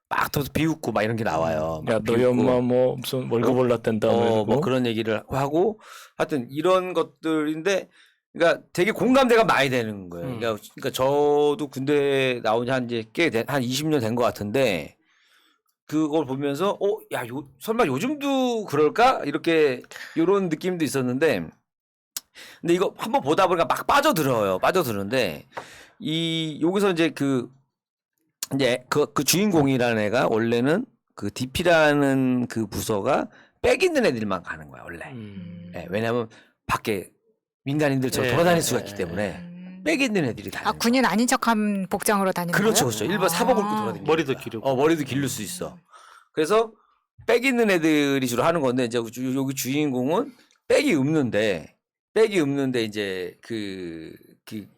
S1: 막 또 비웃고 막 이런 게 나와요.
S3: 야, 너희 엄마 뭐 무슨 월급 올랐댄다
S1: 뭐 그런 얘기를 하고 하여튼 이런 것들인데 그러니까 되게 공감대가 많이 되는 거예요. 그러니까 저도 군대 나온 지 한 20년 된 것 같은데 그걸 보면서 설마 요즘도 그럴까? 이렇게 이런 느낌도 있었는데 근데 이거 한번 보다 보니까 막 빠져들어요. 빠져드는데 여기서 이제 그 주인공이라는 애가 원래는 그 DP라는 그 부서가 빽 있는 애들만 가는 거야 원래. 예, 왜냐하면 밖에 민간인들처럼
S2: 예,
S1: 돌아다닐 수가
S2: 예,
S1: 있기
S2: 예.
S1: 때문에 빽 있는 애들이 다니는 거야.
S4: 군인 아닌 척한 복장으로 다니는
S1: 그렇죠,
S4: 거예요?
S1: 그렇죠. 일반 사복을 입고
S4: 아.
S1: 돌아다니는
S2: 머리도
S1: 거야.
S2: 기르고.
S1: 머리도 기를 수 있어. 그래서 빽 있는 애들이 주로 하는 건데 이제 여기 주인공은 빽이 없는데 이제 그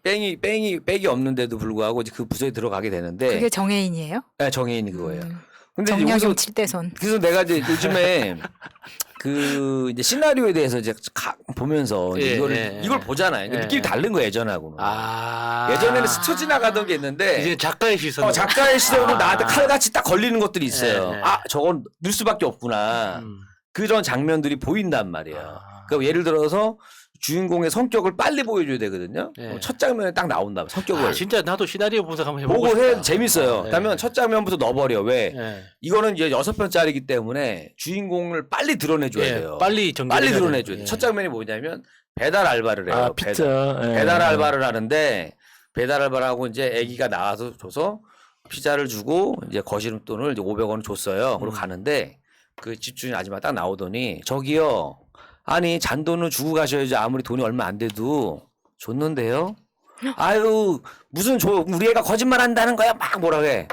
S1: 빽이 없는데도 불구하고 이제 그 부서에 들어가게 되는데
S4: 그게 정해인이에요?
S1: 네, 정해인이 그거예요. 근데 이제
S4: 정약용
S1: 여기서
S4: 7대손.
S1: 그래서 내가 이제 요즘에 그 이제 시나리오에 대해서 이제 보면서 이제 이걸 보잖아요.
S2: 예,
S1: 느낌이
S2: 예.
S1: 다른 거예요 예전하고는.
S2: 아.
S1: 예전에는 스쳐 지나가던 게 있는데
S2: 이제 작가의 시선.
S1: 작가의 시선으로 나한테 칼같이 딱 걸리는 것들이 있어요.
S2: 예, 예.
S1: 아 저건 넣을 수밖에 없구나. 그런 장면들이 보인단 말이에요.
S2: 아.
S1: 그러니까 예를 들어서 주인공의 성격을 빨리 보여줘야 되거든요.
S2: 예.
S1: 그럼 첫 장면에 딱 나온다. 성격을
S2: 아, 진짜 나도 시나리오 분석 한번 해보고
S1: 보고 해
S2: 싶다.
S1: 재밌어요.
S2: 예.
S1: 그러면 첫 장면부터 넣어버려. 왜?
S2: 예.
S1: 이거는 이제 6편짜리이기 때문에 주인공을 빨리 드러내줘야
S2: 예,
S1: 돼요.
S2: 빨리
S1: 드러내줘야 돼.
S2: 예.
S1: 첫 장면이 뭐냐면 배달 알바를 해요.
S3: 아 피자. 예.
S1: 배달 알바를 하는데 배달 알바를 하고 이제 아기가 나와서 줘서 피자를 주고 이제 거시름돈을 이제 500원을 줬어요. 그리고 가는데 그 집주인 아줌마 딱 나오더니 저기요. 아니 잔돈을 주고 가셔야지 아무리 돈이 얼마 안 돼도 줬는데요. 아유 무슨 우리 애가 거짓말 한다는 거야 막 뭐라 해.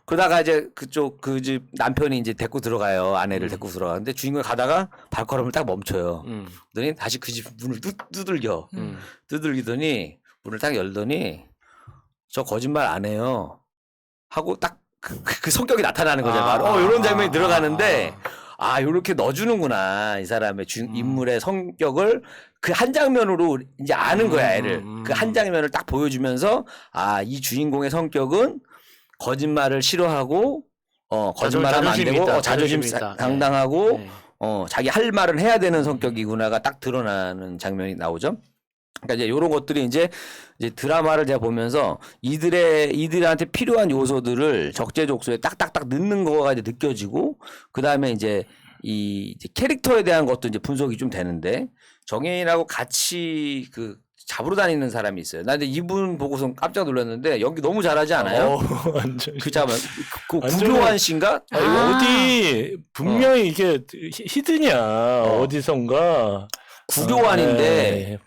S1: 그러다가 이제 그쪽 그 집 남편이 이제 데리고 들어가요. 아내를 데리고 들어가는데 주인공이 가다가 발걸음을 딱 멈춰요. 그러더니 다시 그 집 문을 두들겨. 두들기더니 문을 딱 열더니 저 거짓말 안 해요. 하고 딱 그 성격이 나타나는 거죠. 바로 이런 장면이 들어가는데 아 요렇게 넣어주는구나 이 사람의 인물의 성격을 그 한 장면으로 이제 아는 거야 애를. 그 한 장면을 딱 보여주면서 아 이 주인공의 성격은 거짓말을 싫어하고 거짓말하면 안
S2: 자존심이
S1: 되고
S2: 있다,
S1: 자존심
S2: 자존심이 있다.
S1: 당당하고
S2: 예.
S1: 자기 할 말은 해야 되는 성격이구나가 딱 드러나는 장면이 나오죠. 그러니까 이제 이런 것들이 이제 드라마를 제가 보면서 이들한테 필요한 요소들을 적재적소에 딱딱딱 넣는 거가 이제 느껴지고 그 다음에 이제 이제 캐릭터에 대한 것도 이제 분석이 좀 되는데 정혜인하고 같이 그 잡으러 다니는 사람이 있어요. 나 근데 이분 보고서 깜짝 놀랐는데 연기 너무 잘하지 않아요?
S3: 완전.
S1: 그 잠깐 그
S3: 완전-
S1: 구교환 씨인가?
S3: 아, 이거 어디 분명히 이게 히든이야 어디선가.
S1: 구교환인데
S3: 예.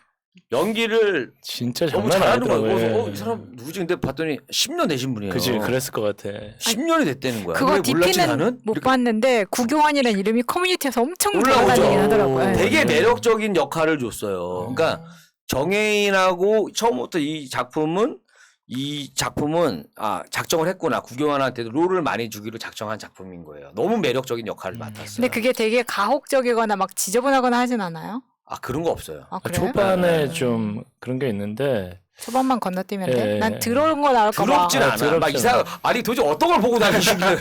S1: 연기를
S3: 진짜
S1: 너무
S3: 장난
S1: 잘하는 거야.
S3: 아니더라고요.
S1: 그래서
S3: 예.
S1: 이 사람 누구지? 근데 봤더니 10년 되신 분이에요.
S3: 그지 그랬을 것 같아.
S1: 10년이 됐다는 거야.
S4: 그거
S1: 근데 몰랐지
S4: DP는
S1: 나는?
S4: 못
S1: 이렇게
S4: 봤는데 구교환이라는 이름이 커뮤니티에서 엄청
S1: 올라오죠.
S4: 돌아다니긴 하더라고요. 예.
S1: 되게 매력적인 역할을 줬어요. 그러니까 정혜인하고 처음부터 이 작품은 작정을 했구나. 구교환한테도 롤을 많이 주기로 작정한 작품인 거예요. 너무 매력적인 역할을 맡았어요.
S4: 근데 그게 되게 가혹적이거나 막 지저분하거나 하진 않아요?
S1: 아 그런 거 없어요.
S4: 아,
S3: 아,
S4: 그래요?
S3: 초반에 좀 그런 게 있는데
S4: 초반만 건너뛰면
S3: 예.
S4: 돼? 난 들어온 거 나올까 봐.
S1: 더럽진 않아.
S3: 더럽지
S1: 막 이상. 아니 도대체 어떤 걸 보고 다니시길래?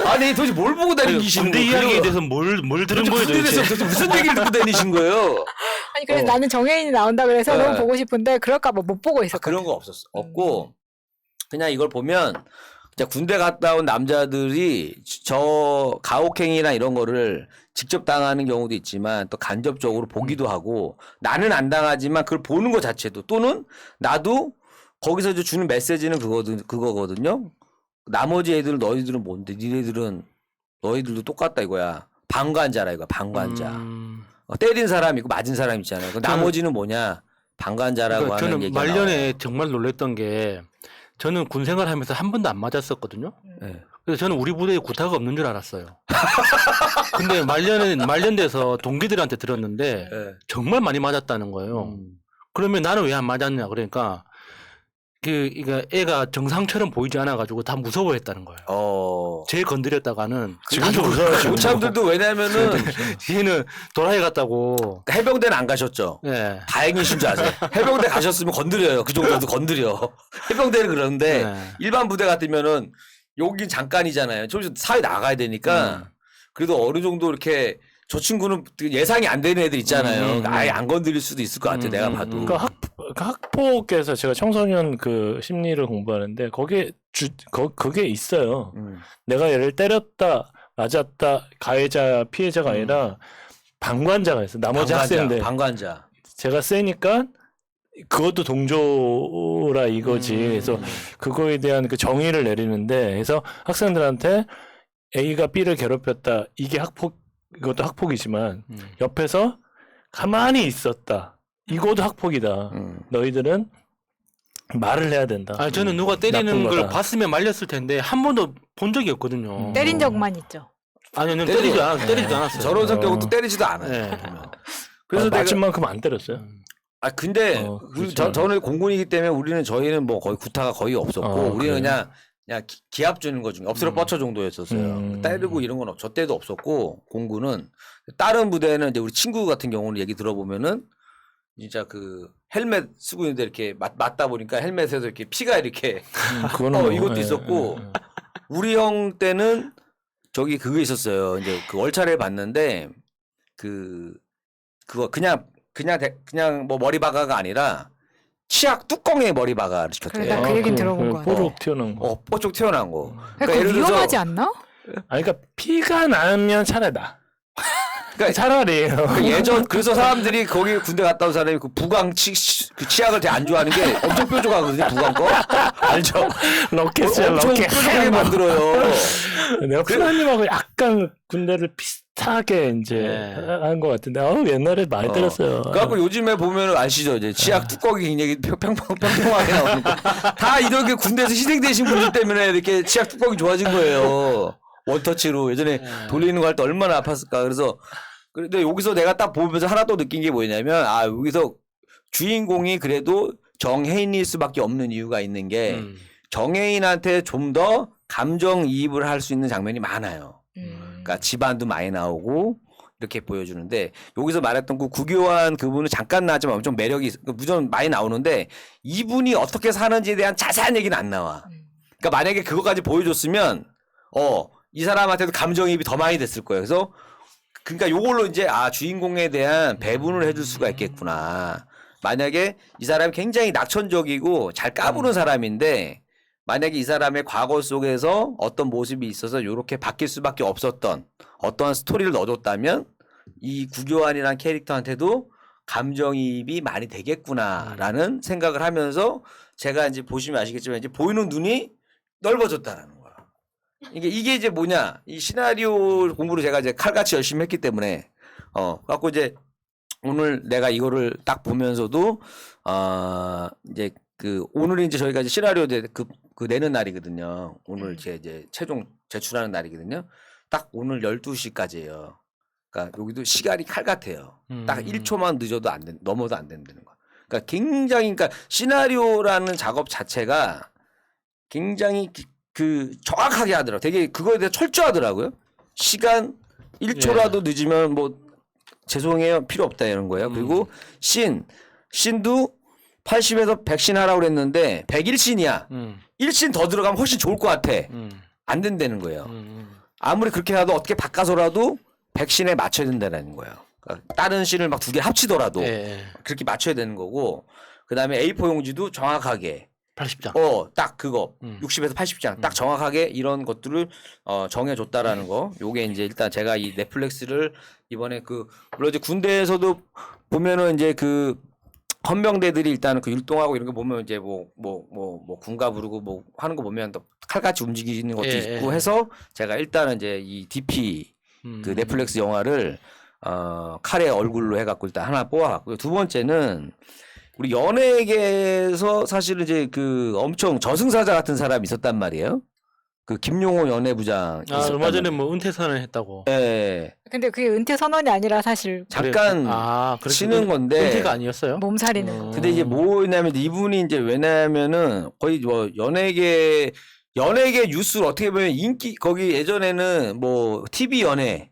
S1: 아니 도대체 뭘 보고 다니시는
S2: 군대
S1: 거예요?
S2: 이야기에 대해서 뭘 들은 거예요
S1: 군대 대해서
S2: 도대체?
S1: 도대체 무슨 얘기를 듣고 다니신 거예요?
S4: 아니 그래서 나는 정혜인이 나온다 그래서
S1: 네.
S4: 너무 보고 싶은데 그럴까 봐 못 보고
S1: 아,
S4: 있었거든.
S1: 그런 거 없고 그냥 이걸 보면 진짜 군대 갔다 온 남자들이 저 가혹행위나 이런 거를 직접 당하는 경우도 있지만 또 간접적으로 보기도 하고 나는 안 당하지만 그걸 보는 것 자체도 또는 나도 거기서 이제 주는 메시지는 그거거든요. 나머지 애들 너희들은 뭔데? 너희들도 똑같다 이거야. 방관자라 이거야. 방관자. 때린 사람 있고 맞은 사람 있잖아요. 그 나머지는 뭐냐? 방관자라고
S2: 그러니까
S1: 하는
S2: 저는
S1: 얘기가
S2: 말년에
S1: 나와요.
S2: 정말 놀랬던 게 저는 군 생활하면서 한 번도 안 맞았었거든요.
S1: 네.
S2: 그래서 저는 우리 부대에 구타가 없는 줄 알았어요. 근데 말년돼서 동기들한테 들었는데
S1: 네.
S2: 정말 많이 맞았다는 거예요. 그러면 나는 왜 안 맞았냐? 그러니까 그러니까 애가 정상처럼 보이지 않아가지고 다 무서워했다는 거예요. 쟤 건드렸다가는
S3: 지금도 무서워하시고.
S1: 고참들도 왜냐면은
S2: 얘는 도라이 같다고.
S1: 해병대는 안 가셨죠.
S2: 예.
S1: 다행이신 줄 아세요? 해병대 가셨으면 건드려요. 그 정도도 건드려. 해병대는 그러는데
S2: 네.
S1: 일반 부대 같으면은 여긴 잠깐이잖아요. 좀 있으면 사회 나가야 되니까 그래도 어느 정도 이렇게 저 친구는 예상이 안 되는 애들 있잖아요. 그러니까 아예 안 건드릴 수도 있을 것 같아. 내가 봐도.
S3: 그러니까 학폭에서 제가 청소년 그 심리를 공부하는데 거기에 그게 있어요. 내가 얘를 때렸다, 맞았다, 가해자, 피해자가 아니라 방관자가 있어. 나머지 학생들.
S1: 방관자.
S3: 제가 세니까 그것도 동조라 이거지. 그래서 그거에 대한 그 정의를 내리는데, 그래서 학생들한테 A가 B를 괴롭혔다. 이게 이것도 학폭이지만 옆에서 가만히 있었다. 이것도 학폭이다. 너희들은 말을 해야 된다.
S2: 아니 저는 누가 때리는
S3: 나쁜
S2: 걸
S3: 거다.
S2: 봤으면 말렸을 텐데 한 번도 본 적이 없거든요.
S4: 때린 적만 있죠.
S2: 아니요,
S1: 때리지
S2: 때리지도 않았어요.
S1: 저런 성격은 또 때리지도 않아요.
S2: 네.
S1: 보면.
S3: 그래서
S1: 그래서 내가
S3: 맞은 만큼 안 때렸어요.
S1: 근데
S3: 그렇죠.
S1: 저는 공군이기 때문에 저희는 뭐 거의 구타가 거의 없었고 우리는
S3: 그래요?
S1: 그냥 기합 주는 거 중에 엎드려 뻗쳐 정도였었어요. 때리고 이런 건 저 때도 없었고 공군은 다른 부대는 이제 우리 친구 같은 경우는 얘기 들어보면은 진짜 그 헬멧 쓰고 있는데 이렇게 맞다 보니까 헬멧에서 이렇게 피가 이렇게
S3: 그거는 뭐,
S1: 이것도
S3: 예,
S1: 있었고 우리 형 때는 저기 그거 있었어요. 이제 그 월차를 봤는데 그거 그냥 뭐 머리 박아가 아니라 치약 뚜껑에 머리 박아를 시켰대요.
S4: 그래, 나그 얘긴 들어본 것 같아.
S3: 뽀록 튀어나온 거.
S1: 뽀쪽 튀어나온 거.
S4: 그러니까 위험하지 않나?
S3: 그러니까 피가 나면 차라리 나.
S1: 그러니까
S3: 차라리.
S1: 그래서 사람들이 거기 군대 갔다 온 사람이 그 부강 그 치약을 되게 안 좋아하는 게 엄청 뾰족하거든요. 부강 거 알죠?
S3: 로켓이야
S1: 엄청
S3: 로켓.
S1: 뾰족하게 만들어요.
S3: 내가 프라님하고 약간 군대를 비슷하게 이제
S2: 네.
S3: 한 것 같은데 옛날에 많이 때렸어요.
S1: 그래갖고 요즘에 보면은 아시죠? 이제 치약 뚜껑이 굉장히 평평하게 나오니까 다 이렇게 군대에서 희생되신 분들 때문에 이렇게 치약 뚜껑이 좋아진 거예요. 원터치로 예전에 돌리는 거 할 때 얼마나 아팠을까. 그래서 근데 여기서 내가 딱 보면서 하나 또 느낀 게 뭐냐면 여기서 주인공이 그래도 정혜인일 수밖에 없는 이유가 있는 게 정혜인한테 좀 더 감정이입을 할 수 있는 장면이 많아요. 그러니까 집안도 많이 나오고 이렇게 보여주는데 여기서 말했던 그 구교환 그분은 잠깐 나왔지만 엄청 매력이 무조건 많이 나오는데 이분이 어떻게 사는지에 대한 자세한 얘기는 안 나와. 그러니까 만약에 그거까지 보여줬으면 이 사람한테도 감정이입이 더 많이 됐을 거예요. 그래서 그러니까 요걸로 이제 주인공에 대한 배분을 해줄 수가 있겠구나. 만약에 이 사람이 굉장히 낙천적이고 잘 까부는 사람인데 만약에 이 사람의 과거 속에서 어떤 모습이 있어서 이렇게 바뀔 수밖에 없었던 어떠한 스토리를 넣어줬다면 이 구교환이라는 캐릭터한테도 감정이입이 많이 되겠구나라는 생각을 하면서 제가 이제 보시면 아시겠지만 이제 보이는 눈이 넓어졌다라는 거야. 이게 이제 뭐냐 이 시나리오 공부를 제가 이제 칼같이 열심히 했기 때문에 갖고 이제 오늘 내가 이거를 딱 보면서도 이제 오늘이 이제 저희가 이제 시나리오 그 내는 날이거든요. 오늘 이제 최종 제출하는 날이거든요. 딱 오늘 12시까지예요. 그러니까 여기도 시간이 칼 같아요. 딱 1초만 늦어도 넘어도 안 된다는 거. 그러니까 굉장히 그러니까 시나리오라는 작업 자체가 굉장히 정확하게 하더라고요. 되게 그거에 대해 철저하더라고요. 시간 1초라도 늦으면 뭐 죄송해요. 필요 없다 이런 거예요. 그리고 씬도 80에서 100씬 하라고 그랬는데 101씬이야. 1씬 더 들어가면 훨씬 좋을 것 같아. 안 된다는 거예요. 아무리 그렇게 해도 어떻게 바꿔서라도 100씬에 맞춰야 된다는 거예요. 그러니까 다른 씬을 막 두 개 합치더라도 그렇게 맞춰야 되는 거고 그다음에 A4 용지도 정확하게
S2: 80장.
S1: 딱 그거 60에서 80장 딱 정확하게 이런 것들을 정해줬다라는 거. 요게 이제 일단 제가 이 넷플릭스를 이번에 물론 이제 군대에서도 보면은 이제 헌병대들이 일단은 율동하고 이런 거 보면 이제 뭐 군가 부르고 뭐 하는 거 보면 또 칼같이 움직이는 것도 있고 해서 제가 일단은 이제 이 DP 넷플릭스 영화를 칼의 얼굴로 해갖고 일단 하나 뽑아갖고요. 두 번째는 우리 연예계에서 사실은 이제 엄청 저승사자 같은 사람이 있었단 말이에요. 김용호 연예부장.
S2: 얼마 전에 뭐 은퇴 선언을 했다고.
S1: 네.
S4: 근데 그게 은퇴 선언이 아니라 사실
S1: 잠깐 쉬는 건데.
S2: 은퇴가 아니었어요?
S4: 몸살이는.
S1: 근데 이제 뭐냐면 이분이 이제 왜냐면은 거의 뭐 연예계 뉴스를 어떻게 보면 거기 예전에는 뭐 TV 연예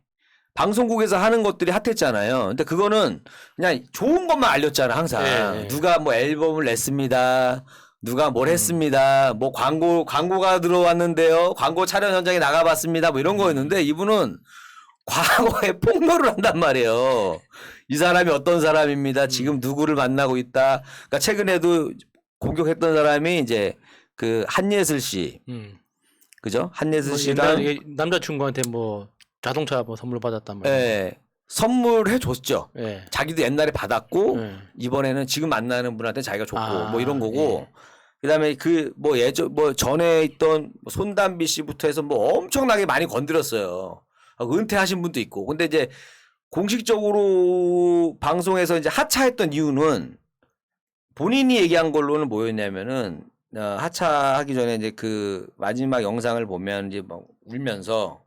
S1: 방송국에서 하는 것들이 핫했잖아요. 근데 그거는 그냥 좋은 것만 알렸잖아, 항상. 누가 뭐 앨범을 냈습니다. 누가 뭘 했습니다. 뭐 광고가 들어왔는데요. 광고 촬영 현장에 나가봤습니다. 뭐 이런 거였는데 이분은 과거에 폭로를 한단 말이에요. 이 사람이 어떤 사람입니다. 지금 누구를 만나고 있다. 그러니까 최근에도 공격했던 사람이 이제 한예슬 씨. 그죠? 한예슬 씨랑
S2: 남자친구한테 뭐 자동차 뭐 선물 받았단 말이에요.
S1: 네. 선물해 줬죠.
S2: 예.
S1: 자기도 옛날에 받았고
S2: 예.
S1: 이번에는 지금 만나는 분한테 자기가 줬고
S2: 아,
S1: 뭐 이런 거고.
S2: 예.
S1: 그다음에 그 뭐 전에 있던 손담비 씨부터 해서 뭐 엄청나게 많이 건드렸어요. 은퇴하신 분도 있고. 근데 이제 공식적으로 방송에서 이제 하차했던 이유는 본인이 얘기한 걸로는 뭐였냐면은 하차하기 전에 이제 그 마지막 영상을 보면 이제 막 울면서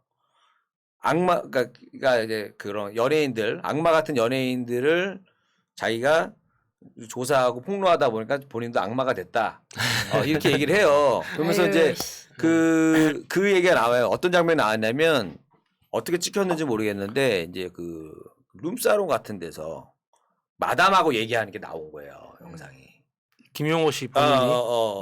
S1: 그러니까 이제 그런 연예인들, 악마 같은 연예인들을 자기가 조사하고 폭로하다 보니까 본인도 악마가 됐다. 이렇게 얘기를 해요. 그러면서
S4: 아유,
S1: 이제 그 얘기가 나와요. 어떤 장면이 나왔냐면 어떻게 찍혔는지 모르겠는데 이제 그 룸사롱 같은 데서 마담하고 얘기하는 게 나온 거예요. 영상이.
S2: 김용호 씨 본인이.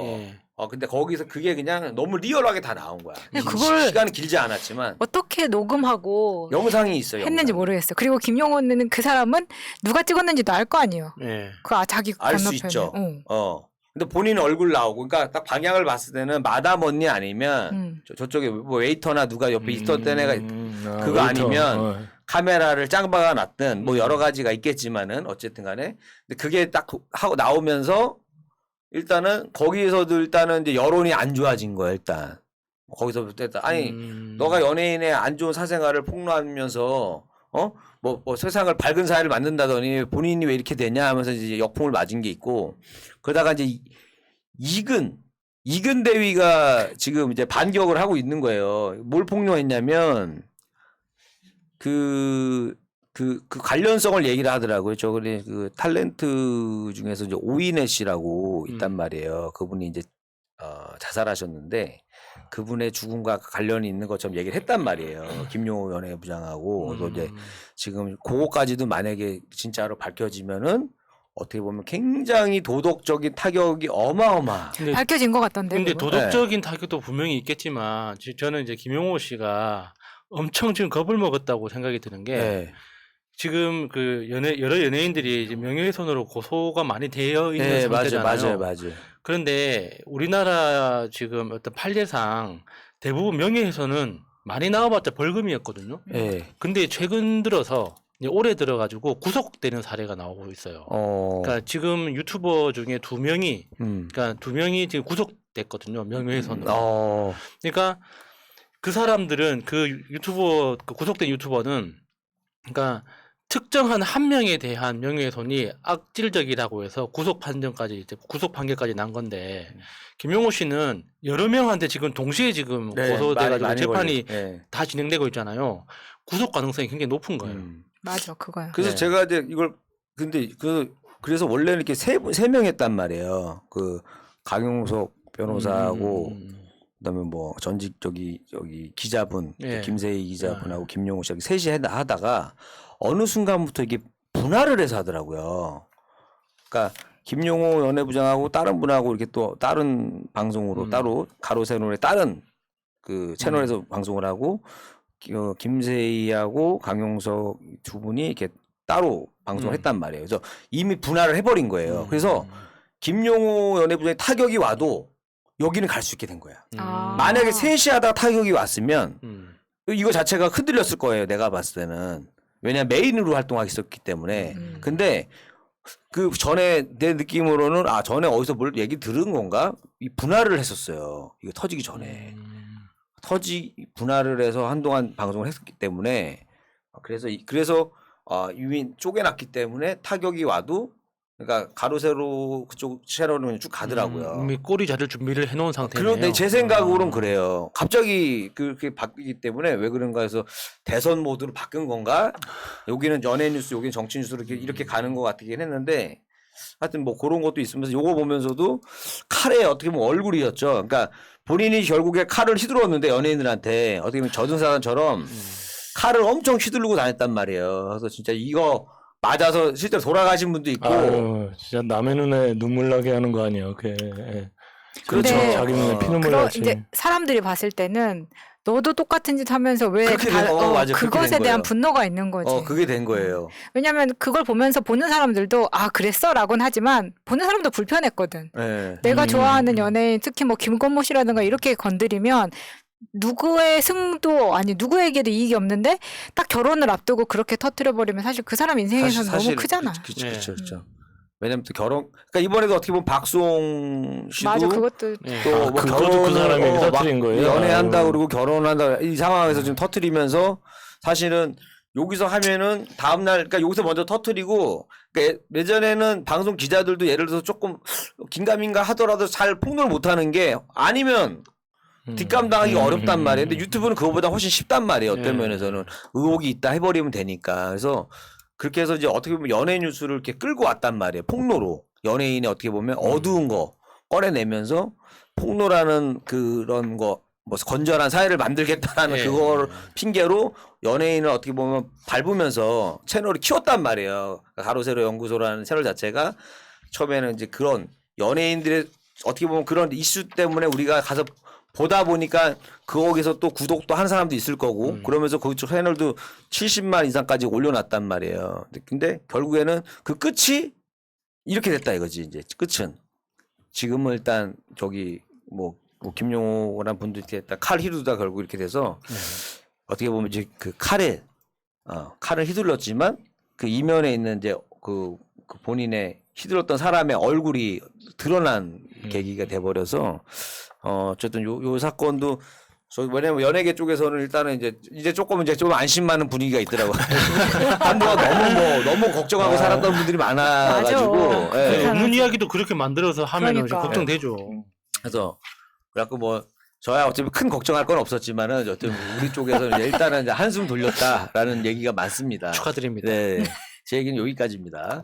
S2: 예.
S1: 근데 거기서 그게 그냥 너무 리얼하게 다 나온 거야.
S4: 근데 그걸
S1: 시간은 길지 않았지만
S4: 어떻게 녹음하고
S1: 영상이 있어요.
S4: 했는지
S1: 영상이.
S4: 모르겠어요. 그리고 김용호는 그 사람은 누가 찍었는지도 알 거 아니에요.
S2: 예.
S4: 자기
S1: 알 수
S4: 건너편에.
S1: 있죠.
S4: 어.
S1: 근데 본인 얼굴 나오고, 그러니까 딱 방향을 봤을 때는 마담 언니 아니면 저쪽에 뭐 웨이터나 누가 옆에 있었던 애가 그거 아니면 카메라를 짱박아 놨든 뭐 여러 가지가 있겠지만은 어쨌든 간에 근데 그게 딱 하고 나오면서 일단은 거기에서도 일단은 이제 여론이 안 좋아진 거야 일단 거기서부터 일단 아니 너가 연예인의 안 좋은 사생활을 폭로하면서 뭐 세상을 밝은 사회를 만든다더니 본인이 왜 이렇게 되냐 하면서 이제 역풍을 맞은 게 있고 그러다가 이제 이근 대위가 지금 이제 반격을 하고 있는 거예요. 뭘 폭로했냐면 그 관련성을 얘기를 하더라고요. 그 탤런트 중에서 이제 오이네 씨라고 있단 말이에요. 그분이 이제 자살하셨는데 그분의 죽음과 관련이 있는 것처럼 얘기를 했단 말이에요. 김용호 연예부장하고. 그래서 이제 지금 그거까지도 만약에 진짜로 밝혀지면은 어떻게 보면 굉장히 도덕적인 타격이 어마어마.
S4: 밝혀진 것 같던데.
S2: 근데
S4: 그거?
S2: 도덕적인 타격도 분명히 있겠지만 저는 이제 김용호 씨가 엄청 지금 겁을 먹었다고 생각이 드는 게
S1: 네.
S2: 지금 그 여러 연예인들이 이제 명예훼손으로 고소가 많이 되어 있는 상태잖아요.
S1: 맞아요.
S2: 그런데 우리나라 지금 어떤 판례상 대부분 명예훼손은 많이 나와봤자 벌금이었거든요.
S1: 네.
S2: 근데 최근 들어서 이제 올해 들어가지고 구속되는 사례가 나오고 있어요. 그러니까 지금 유튜버 중에 2명이, 그러니까 2명이 지금 구속됐거든요. 명예훼손으로. 그러니까 그 사람들은 그 구속된 유튜버는, 그러니까 특정한 한 명에 대한 명예훼손이 악질적이라고 해서 구속 판결까지 난 건데 김용호 씨는 여러 명한테 지금 동시에 지금 고소돼가지고 재판이 다 진행되고 있잖아요. 구속 가능성이 굉장히 높은 거예요.
S4: 맞아, 그거요.
S1: 그래서 제가 이제 이걸 근데 그래서 원래는 이렇게 세 명 했단 말이에요. 그 강용석 변호사하고 그다음에 뭐 전직 여기 기자분 김세희 기자분하고 김용호 씨 이렇게 셋이 하다가 어느 순간부터 이게 분할을 해서 하더라고요. 그러니까 김용호 연예부장하고 다른 분하고 이렇게 또 다른 방송으로 따로 가로 세로의 다른 그 채널에서 방송을 하고 김세희하고 강용석 2분이 이렇게 따로 방송을 했단 말이에요. 그래서 이미 분할을 해버린 거예요. 그래서 김용호 연예부장의 타격이 와도 여기는 갈 수 있게 된 거야. 만약에 셋이 하다가 타격이 왔으면 이거 자체가 흔들렸을 거예요. 내가 봤을 때는. 왜냐하면 메인으로 활동하기 있었기 때문에. 근데 그 전에 내 느낌으로는 전에 어디서 뭘 얘기 들은 건가? 이 분할을 했었어요. 이거 터지기 전에. 분할을 해서 한동안 방송을 했었기 때문에 그래서 이미 쪼개놨기 때문에 타격이 와도 그러니까 가로 세로 그쪽 채널은 쭉 가더라고요.
S2: 이미 꼬리 자를 준비를 해놓은 상태네요.
S1: 그런데 제 생각으로는 그래요. 갑자기 그렇게 바뀌기 때문에 왜 그런가 해서 대선 모드로 바꾼 건가? 여기는 연예 뉴스, 여기는 정치 뉴스로 이렇게 가는 것 같긴 했는데 하여튼 뭐 그런 것도 있으면서 요거 보면서도 칼에 어떻게 보면 얼굴이었죠. 그러니까 본인이 결국에 칼을 휘둘렀는데 연예인들한테 어떻게 보면 저승사자처럼 칼을 엄청 휘두르고 다녔단 말이에요. 그래서 진짜 이거 맞아서 실제로 돌아가신 분도 있고.
S3: 진짜 남의 눈에 눈물 나게 하는 거 아니에요.
S1: 그렇죠.
S3: 자기 눈에 피눈물 나지.
S4: 이제 사람들이 봤을 때는 너도 똑같은 짓 하면서 왜
S1: 맞아,
S4: 그것에 대한 분노가 있는 거지.
S1: 그게 된 거예요.
S4: 왜냐하면 그걸 보면서 보는 사람들도 그랬어라고는 하지만 보는 사람도 불편했거든.
S1: 네.
S4: 내가 좋아하는 연예인 특히 뭐 김건모 씨라든가 이렇게 건드리면 누구의 승도 아니 누구에게도 이익이 없는데 딱 결혼을 앞두고 그렇게 터뜨려 버리면 사실 그 사람 인생에서는 너무 크잖아.
S1: 그렇죠. 왜냐면 또 그러니까 이번에도 어떻게 보면 박수홍 씨도
S4: 맞아, 그것도
S2: 네.
S1: 또 뭐
S3: 그것도 그 사람이 터뜨린 거예요.
S1: 연애한다 그러고 결혼한다 이 상황에서 지금 터뜨리면서 사실은 여기서 하면은 다음날 그러니까 여기서 먼저 터뜨리고 그러니까 예전에는 방송 기자들도 예를 들어서 조금 긴가민가 하더라도 잘 폭로를 못하는 게 아니면 뒷감당하기 어렵단 말이에요. 근데 유튜브는 그거보다 훨씬 쉽단 말이에요. 어떤 면에서는 의혹이 있다 해버리면 되니까. 그래서 그렇게 해서 이제 어떻게 보면 연예 뉴스를 이렇게 끌고 왔단 말이에요. 폭로로 연예인의 어떻게 보면 어두운 거 꺼내내면서 폭로라는 그런 거 뭐 건전한 사회를 만들겠다라는 그걸 핑계로 연예인을 어떻게 보면 밟으면서 채널을 키웠단 말이에요. 가로세로 연구소라는 채널 자체가 처음에는 이제 그런 연예인들의 어떻게 보면 그런 이슈 때문에 우리가 가서 보다 보니까 거기서 또 구독도 하는 사람도 있을 거고 그러면서 그 채널도 70만 이상까지 올려놨단 말이에요. 근데 결국에는 그 끝이 이렇게 됐다 이거지. 이제 끝은 지금은 일단 저기 뭐 김용호라는 분도 이렇게 했다. 칼 휘두르다 결국 이렇게 돼서 어떻게 보면 이제 그 칼을 휘둘렀지만 그 이면에 있는 이제 그 본인의 휘둘렀던 사람의 얼굴이 드러난 계기가 돼버려서 어쨌든 요 사건도 왜냐면 연예계 쪽에서는 일단은 이제 조금 좀 안심하는 분위기가 있더라고요. 한동안 너무 걱정하고 살았던 분들이 많아가지고
S4: 예.
S2: 없는 이야기도 그렇게 만들어서 하면
S4: 그러니까.
S2: 걱정되죠.
S1: 그래서 그래갖고 뭐 저야 어차피 큰 걱정할 건 없었지만은 어쨌든 우리 쪽에서는 일단은 이제 한숨 돌렸다라는 얘기가 많습니다.
S2: 축하드립니다.
S1: 네, 제 얘기는 여기까지입니다.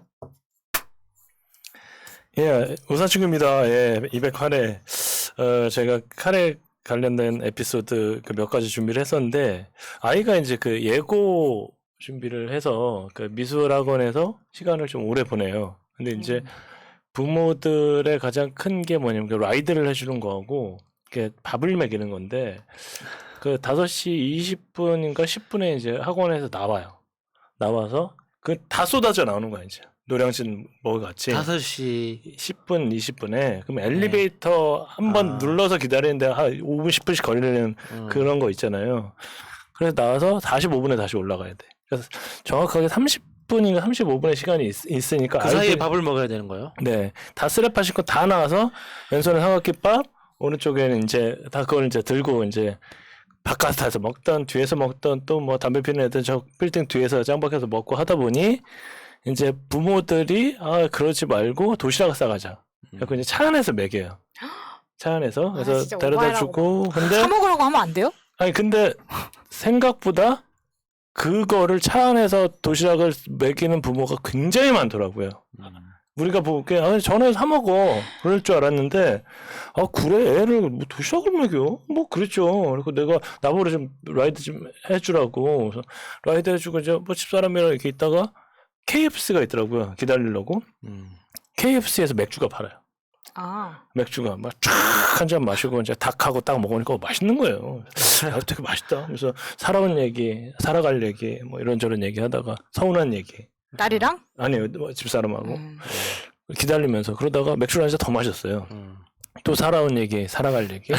S3: 예, 우사친구입니다. 예, 208회. 제가 카레 관련된 에피소드 그 몇 가지 준비를 했었는데, 아이가 이제 그 예고 준비를 해서 그 미술학원에서 시간을 좀 오래 보내요. 근데 이제 부모들의 가장 큰 게 뭐냐면 그 라이드를 해주는 거하고, 이렇게 밥을 먹이는 건데, 그 5시 20분인가 10분에 이제 학원에서 나와요. 나와서 그 다 쏟아져 나오는 거야, 이제. 노량진 뭐 같이
S2: 5시
S3: 10분, 20분에 그럼 엘리베이터 한 번 눌러서 기다리는데 한 5분, 10분씩 걸리는 그런 거 있잖아요. 그래서 나와서 45분에 다시 올라가야 돼. 그래서 정확하게 30분인가 35분의 시간이 있으니까
S2: 그 사이에 밥을 먹어야 되는 거예요?
S3: 네, 다 쓰레빠 싣고 다 나와서 왼손에 삼각김밥, 오른쪽에는 이제 다 그걸 이제 들고 이제 바깥에서 먹던 뒤에서 먹던 또 뭐 담배 피는 애들 저 빌딩 뒤에서 짱박해서 먹고 하다 보니 이제 부모들이 그러지 말고 도시락을 싸가자. 그래서 이제 차 안에서 먹여요. 차 안에서 그래서
S4: 진짜
S3: 데려다
S4: 오바라고.
S3: 주고 근데
S4: 사 먹으라고 하면 안 돼요?
S3: 아니 근데 생각보다 그거를 차 안에서 도시락을 먹이는 부모가 굉장히 많더라고요. 우리가 보게 전에 사 먹어 그럴 줄 알았는데 그래 애를 뭐 도시락을 먹여 뭐 그랬죠. 그리고 내가 나보고 좀 라이드 좀 해주라고 그래서 라이드 해주고 이제 뭐 집사람이랑 이렇게 있다가 KFC가 있더라고요. 기다리려고 KFC에서 맥주가 팔아요. 맥주가 막 쫙 한 잔 마시고 이제 닭하고 딱 먹으니까 맛있는 거예요. 되게 맛있다. 그래서 살아온 얘기, 살아갈 얘기, 뭐 이런저런 얘기하다가 서운한 얘기.
S4: 딸이랑?
S3: 아니요, 집사람하고 기다리면서 그러다가 맥주를 한 잔 더 마셨어요. 또 살아온 얘기, 살아갈 얘기,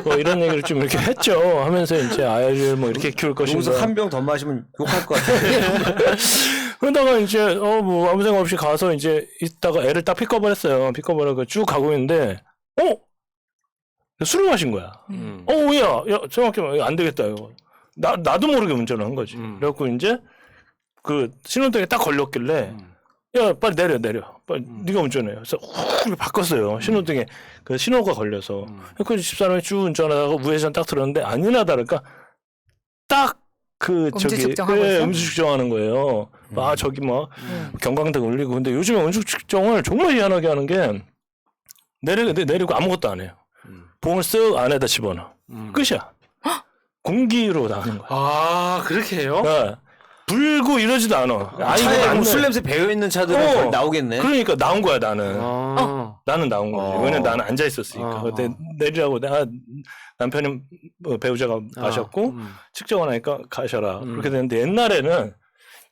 S3: 뭐 이런 얘기를 좀 이렇게 했죠. 하면서 이제 아이를 뭐 이렇게 키울 것인가.
S1: 여기서 한 병 더 마시면 욕할 것 같아요.
S3: 그러다가 이제 뭐 아무 생각 없이 가서 이제 있다가 애를 딱 픽업을 했어요. 픽업을 하고 쭉 가고 있는데 술을 마신 거야. 야 정확히 안 되겠다 이거. 나도 모르게 운전을 한 거지. 그래갖고 이제 그 신호등에 딱 걸렸길래 야 빨리 내려 빨리 네가 운전해. 그래서 훅 바꿨어요. 신호등에 그 신호가 걸려서. 그 집사람이 쭉 운전하다가 우회전 딱 들었는데 아니나 다를까 딱 그
S4: 음주
S3: 저기
S4: 측정하고 있어?
S3: 음주 측정하는 거예요. 저기 뭐 경광등 울리고 근데 요즘에 음주 측정을 정말 희한하게 하는 게 내리고 아무것도 안 해요. 봉을 쓱 안에다 집어넣어. 끝이야. 공기로 나가는 거야.
S2: 그렇게 해요?
S3: 네. 불고 이러지도 않아.
S1: 차에 뭐 술 냄새 배어 있는 차들은 거의 나오겠네.
S3: 그러니까 나온 거야 나는. 나는 나온 거지. 왜냐면 나는 앉아 있었으니까. 그때 내리라고 내가 남편이 배우자가 마셨고 측정을 하니까 가셔라. 그렇게 됐는데 옛날에는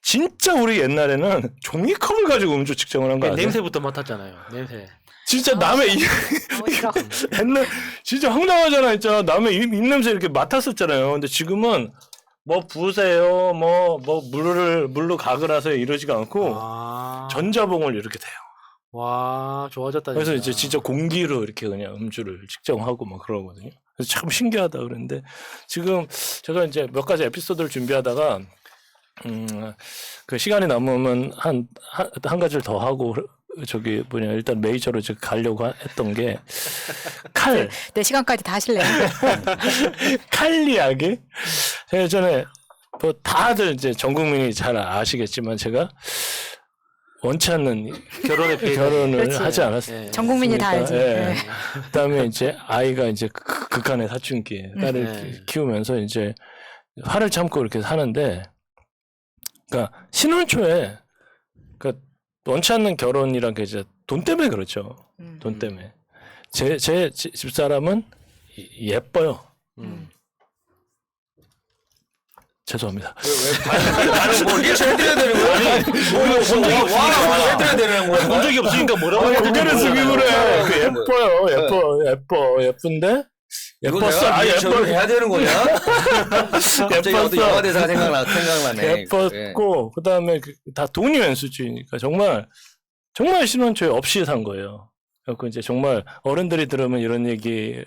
S3: 진짜 우리 옛날에는 종이컵을 가지고 음주 측정을 한 거 아니야?
S2: 냄새부터 맡았잖아요. 냄새.
S3: 진짜 남의
S4: 어지러워.
S3: 옛날 진짜 황당하잖아. 진짜 남의 입냄새 이렇게 맡았었잖아요. 근데 지금은 뭐 부으세요, 뭐 물로 가글 하세요 이러지가 않고 전자봉을 이렇게 돼요.
S2: 와, 좋아졌다.
S3: 그래서 이제 진짜 공기로 이렇게 그냥 음주를 측정하고 막 그러거든요. 그래서 참 신기하다 그랬는데 지금 제가 이제 몇 가지 에피소드를 준비하다가 그 시간이 남으면 한 가지를 더 하고 저기 일단 메이저로 이제 가려고 했던 게 칼.
S4: 내 시간까지 다 하실래요?
S3: 칼 이야기. 제가 예전에 뭐 다들 이제 전 국민이 잘 아시겠지만 제가 원치 않는 결혼을
S4: 그렇지.
S3: 하지 않았어요.
S2: 예.
S4: 전 국민이 다 알지. 네.
S3: 그다음에 이제 아이가 이제 극한의 사춘기에 딸을 키우면서 이제 화를 참고 이렇게 사는데, 그러니까 신혼 초에 그러니까 원치 않는 결혼이란 게 이제 돈 때문에 그렇죠. 돈 때문에. 제 집사람은 예뻐요. 죄송합니다.
S1: 나는 뭐 리액션 해드려야 되는 거야? 아니, 본 적이 없으니까 해드려야 되는 거야?
S2: 본 적이 없으니까 뭐라고
S3: 고개를 숙이고 그래. 예뻐요. 예쁜데?
S1: 예뻤어. 리액션을 해야 되는 거냐? 갑자기 어떤 영화 대사가 생각나네.
S3: 예뻤고 그다음에 다 돈이 왼수주의니까 정말 신혼초에 없이 산 거예요. 그래서 이제 정말 어른들이 들으면 이런 얘기가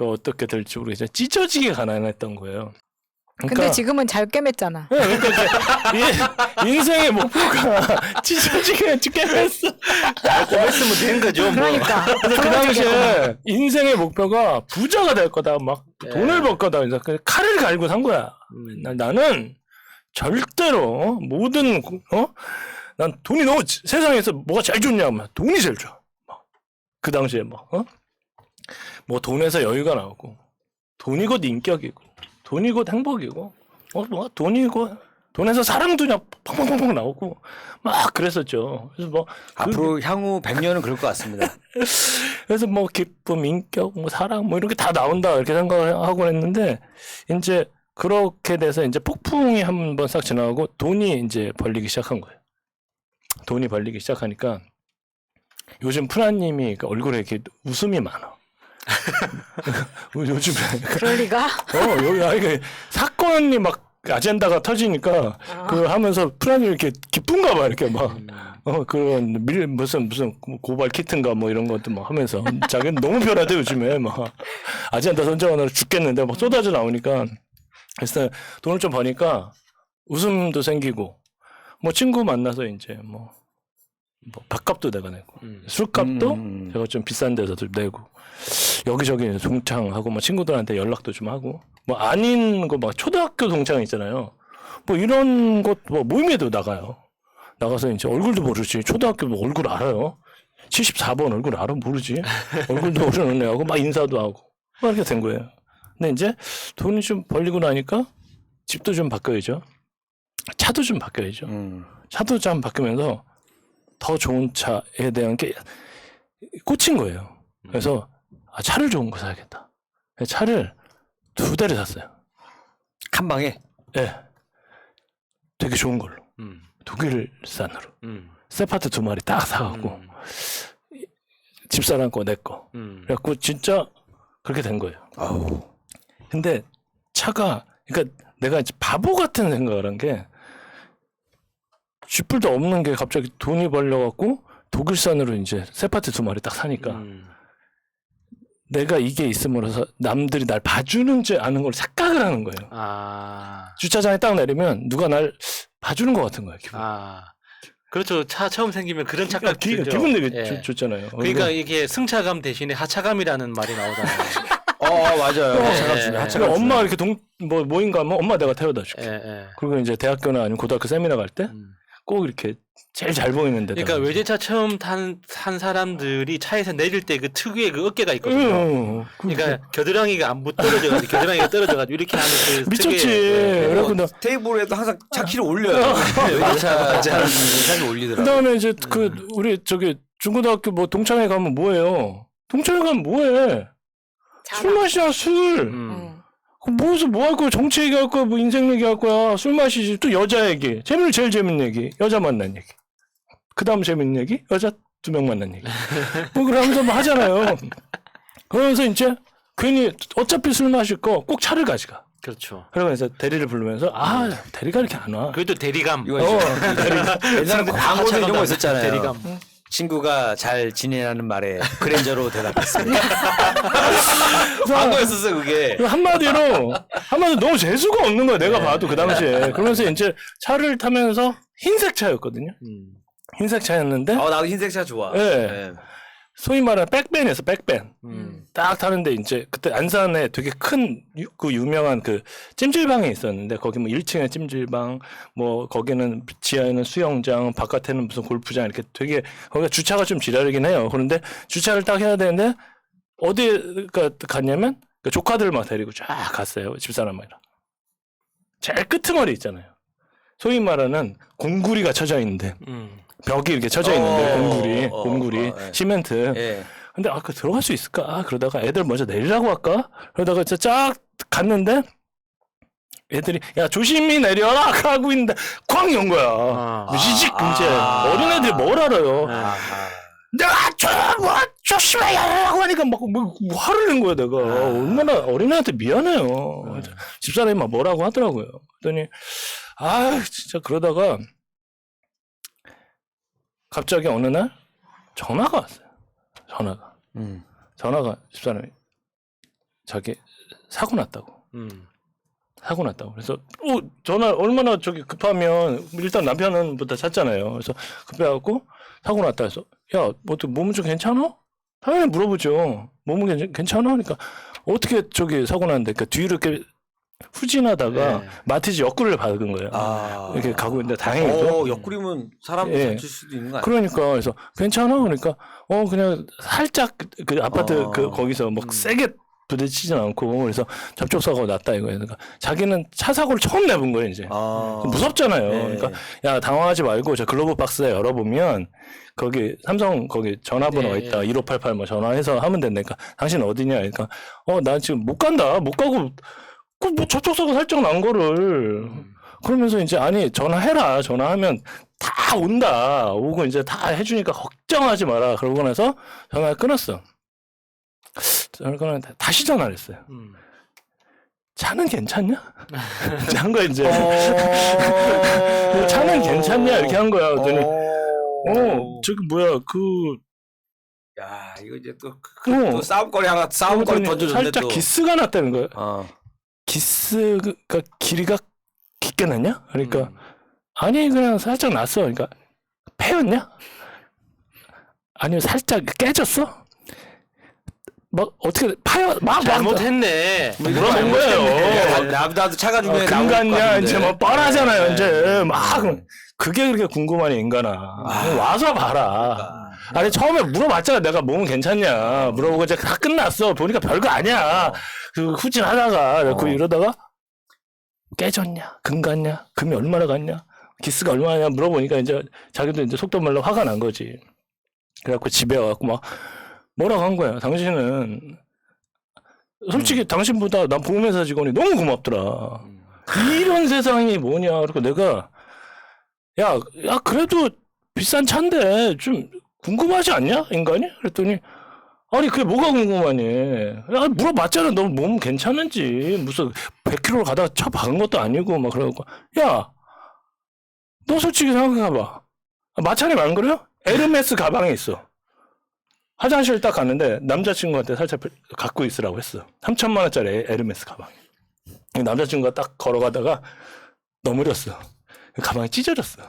S3: 어떻게 될지 모르겠지만 찢어지게 가난했던 거예요.
S4: 근데 지금은 잘 꿰맸잖아.
S3: 그러니까 이제 인생의 목표가 찢어지게 깨맸어.
S2: 했으면 된 거죠. 뭐.
S4: 그러니까.
S3: 그래서 그 당시에 인생의 목표가 부자가 될 거다. 막 돈을 벌 거다. 그래서 칼을 갈고 산 거야. 나는 절대로 모든 난 돈이 너무 세상에서 뭐가 제일 좋냐면 돈이 제일 좋아. 그 당시에 뭐 돈에서 여유가 나오고 돈이 곧 인격이고 돈이 곧 행복이고 뭐 돈이 곧 돈에서 사랑도 그냥 펑펑펑펑 나오고 막 그랬었죠. 그래서 뭐
S1: 앞으로 향후 100년은 그럴 것 같습니다.
S3: 그래서 뭐 기쁨, 인격, 뭐 사랑 뭐 이런 게 다 나온다 이렇게 생각을 하고 했는데 이제 그렇게 돼서 이제 폭풍이 한번 싹 지나가고 돈이 이제 벌리기 시작한 거예요. 돈이 벌리기 시작하니까 요즘 프라님이 얼굴에 이렇게 웃음이 많아. 요즘에
S4: 그럴 리가?
S3: 여기 사건이 막 아젠다가 터지니까 그 하면서 프라님 이렇게 기쁜가 봐 이렇게 막 그런 무슨 고발 키트인가 뭐 이런 것도 막 하면서 자기는 너무 편하대 요즘에 막 아젠다 선정하느라 죽겠는데 막 쏟아져 나오니까 그래서 돈을 좀 버니까 웃음도 생기고 뭐 친구 만나서 이제 뭐 밥값도 내가 내고 술값도 제가 좀 비싼 데서도 내고 여기저기 동창하고 뭐 친구들한테 연락도 좀 하고 뭐 아닌 거 막 초등학교 동창 있잖아요. 뭐 이런 것 뭐 모임에도 나가요. 나가서 이제 얼굴도 모르지. 초등학교 뭐 얼굴 알아요. 74번 얼굴 알아? 모르지. 얼굴도 모르는 애하고 막 인사도 하고 막 이렇게 된 거예요. 근데 이제 돈이 좀 벌리고 나니까 집도 좀 바꿔야죠. 차도 좀 바꿔야죠. 차도 좀 바뀌면서 더 좋은 차에 대한 게 꽂힌 거예요. 그래서 차를 좋은 거 사야겠다. 차를 2대를 샀어요.
S1: 한 방에?
S3: 네. 되게 좋은 걸로. 독일산으로. 세파트 2마리 딱 사갖고 집사람 거 내 거. 그래갖고 진짜 그렇게 된 거예요.
S1: 아우.
S3: 근데 차가 그러니까 내가 이제 바보 같은 생각을 한 게 쥐뿔도 없는 게 갑자기 돈이 벌려갖고 독일산으로 이제 세파트 2마리 딱 사니까 내가 이게 있음으로써 남들이 날 봐주는지 아는 걸 착각을 하는 거예요. 주차장에 딱 내리면 누가 날 봐주는 것 같은 거예요. 기분.
S2: 그렇죠. 차 처음 생기면 그런 착각 들죠.
S3: 기분 되게 좋잖아요.
S2: 그러니까 이게 승차감 대신에 하차감이라는 말이 나오잖아요.
S1: 맞아요.
S3: 그러니까 엄마 이렇게 모임 가면 엄마 내가 태워다 줄게. 그리고 이제 대학교나 아니면 고등학교 세미나 갈 때 꼭 이렇게 제일 잘 보이는 데.
S2: 그러니까 외제차 처음 탄 사람들이 차에서 내릴 때 그 특유의 그 어깨가 있거든요. 그러니까 겨드랑이가 안 떨어져가지고 겨드랑이가 떨어져가지고 이렇게 하는 그
S3: 미쳤지.
S1: 그래서 테이블에도 항상 차 키를 올려요. 외제차 차를 올리더라고요.
S3: 그다음에 이제 우리 저기 중고등학교 뭐 동창회 가면 뭐해요? 동창회 가면 뭐해? 술 마시냐 술. 무슨 뭐 할 거야? 정치 얘기할 거야? 뭐 인생 얘기할 거야? 술 마시지. 또 여자 얘기. 제일 재밌는 얘기. 여자 만난 얘기. 그 다음 재밌는 얘기? 여자 두 명 만난 얘기. 뭐 그러면서 뭐 하잖아요. 그러면서 이제 괜히 어차피 술 마실 거 꼭 차를 가져가.
S2: 그렇죠.
S3: 그러면서 대리를 부르면서 대리가 이렇게 안 와.
S2: 그것도 대리감.
S1: 이거 옛날에 광고도 이런 거 있었잖아요.
S2: 대리감.
S1: 친구가 잘 지내라는 말에 그랜저로 대답했습니다. 광고였었어 그게.
S3: 한마디로 너무 재수가 없는 거야. 내가 봐도 그 당시에. 그러면서 이제 차를 타면서 흰색 차였거든요. 흰색 차였는데
S1: 나도 흰색 차 좋아.
S3: 네.
S1: 네.
S3: 소위 말하는 백밴이었어. 백밴. 딱 타는데 이제 그때 안산에 되게 큰 그 유명한 그 찜질방이 있었는데 거기 뭐 1층에 찜질방 뭐 거기는 지하에는 수영장 바깥에는 무슨 골프장 이렇게 되게 거기가 주차가 좀 지랄이긴 해요. 그런데 주차를 딱 해야 되는데 어디 갔냐면 그 조카들 막 데리고 쫙 갔어요. 집사람이랑. 제일 끄트머리 있잖아요. 소위 말하는 공구리가 쳐져 있는데 벽이 이렇게 쳐져 있는데 공구리 시멘트.
S1: 예.
S3: 근데 그 들어갈 수 있을까? 그러다가 애들 먼저 내리라고 할까? 그러다가 진짜 쫙 갔는데 애들이 야 조심히 내려라 하고 있는데 쾅 연 거야. 시직 이제 어린애들이 뭘 알아요? 내가 조심해야 하고 하니까 막 화를 낸 거야 내가. 얼마나 어린애한테 미안해요. 집사람이 막 뭐라고 하더라고요. 그랬더니 진짜 그러다가 갑자기 어느 날 전화가 왔어요. 전화가 집사람이 자기 사고 났다고. 사고 났다고. 그래서 전화 얼마나 급하면 일단 남편은부터 찾잖아요. 그래서 급해갖고 사고 났다 해서 야, 몸은 좀 괜찮아? 당연히 물어보죠. 몸은 괜찮아? 그러니까 어떻게 사고 났는데 그 뒤로 이렇게 후진하다가 마티즈 옆구리를 박은 거예요. 이렇게 가고 있는데 다행히도.
S1: 옆구리면 사람 다칠 수도 있는 거 아니야?
S3: 그러니까 그래서 괜찮아? 그러니까 그냥 살짝 그 아파트 거기서 뭐 세게 부딪히진 않고 그래서 접촉사고가 났다 이거예요. 그러니까 자기는 차 사고를 처음 내본 거예요 이제. 무섭잖아요. 그러니까 야 당황하지 말고 저 글로브 박스에 열어보면 거기 삼성 거기 전화번호가 있다. 1588 뭐 전화해서 하면 된다니까. 당신 어디냐? 그러니까 나 지금 못 간다. 못 가고 뭐 접촉사고 살짝 난 거를 그러면서 이제 아니 전화해라. 전화하면 다 온다. 오고 이제 다 해주니까 걱정하지 마라. 그러고 나서 전화를 끊었어. 전화를 끊었는데 다시 전화를 했어요. 차는 괜찮냐? 한 거야 이제. 차는 괜찮냐 이렇게 한 거야. 그랬더니 저기 뭐야
S1: 야 이거 이제 또 싸움거리 던져줬네.
S3: 살짝
S1: 또.
S3: 기스가 났다는 거야. 기스가 길이가 깊게 났냐? 그러니까 아니 그냥 살짝 났어. 그러니까 패였냐? 아니면 살짝 깨졌어? 막 어떻게
S2: 잘못했네.
S3: 물어본 거예요.
S1: 나도 차가 중에
S3: 금갔냐? 이제 뭐 뻔하잖아요. 이제 막 그게 그렇게 궁금하니 인간아. 와서 봐라. 아니 처음에 물어봤잖아. 내가 몸은 괜찮냐? 물어보고 이제 다 끝났어. 보니까 별거 아니야. 그 후진하다가 이러다가 깨졌냐? 금 갔냐? 금이 얼마나 갔냐? 기스가 얼마냐? 물어보니까 이제 자기도 이제 속도 말로 화가 난 거지. 그래갖고 집에 와갖고 막 뭐라고 한 거야. 당신은 솔직히 당신보다 난 보험회사 직원이 너무 고맙더라. 이런 세상이 뭐냐. 그러니까 내가 야 그래도 비싼 차인데 좀 궁금하지 않냐? 인간이? 그랬더니 아니 그게 뭐가 궁금하니? 물어봤잖아. 너 몸 괜찮은지. 무슨 100km 가다가 차 박은 것도 아니고 막 그러고 야 너 솔직히 생각해봐. 마찰이 안 그래요? 에르메스 가방에 있어. 화장실 딱 갔는데 남자친구한테 살짝 갖고 있으라고 했어. 3,000만 원짜리 에르메스 가방. 남자친구가 딱 걸어가다가 넘어졌어. 가방이 찢어졌어.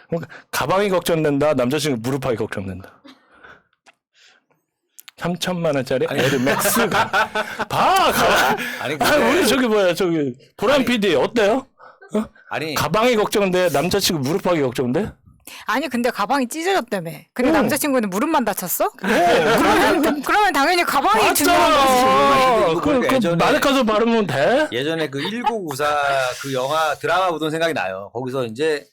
S3: 그러니까 가방이 걱정된다. 남자친구 무릎하기 걱정된다. 3,000만 원짜리 에르메스 가방. 봐 가방. 우리 저기 보람 PD 어때요?
S1: 아니
S3: 가방이 걱정돼. 남자친구 무릎하기 걱정돼?
S4: 아니 근데 가방이 찢어졌다며. 근데 남자친구는 무릎만 다쳤어? 그러면 당연히 가방이 중요한 거지.
S1: 이거 보니까 예전에
S3: 마데카소 바르면 돼?
S1: 예전에 그 1994 그 영화 드라마 보던 생각이 나요. 거기서 이제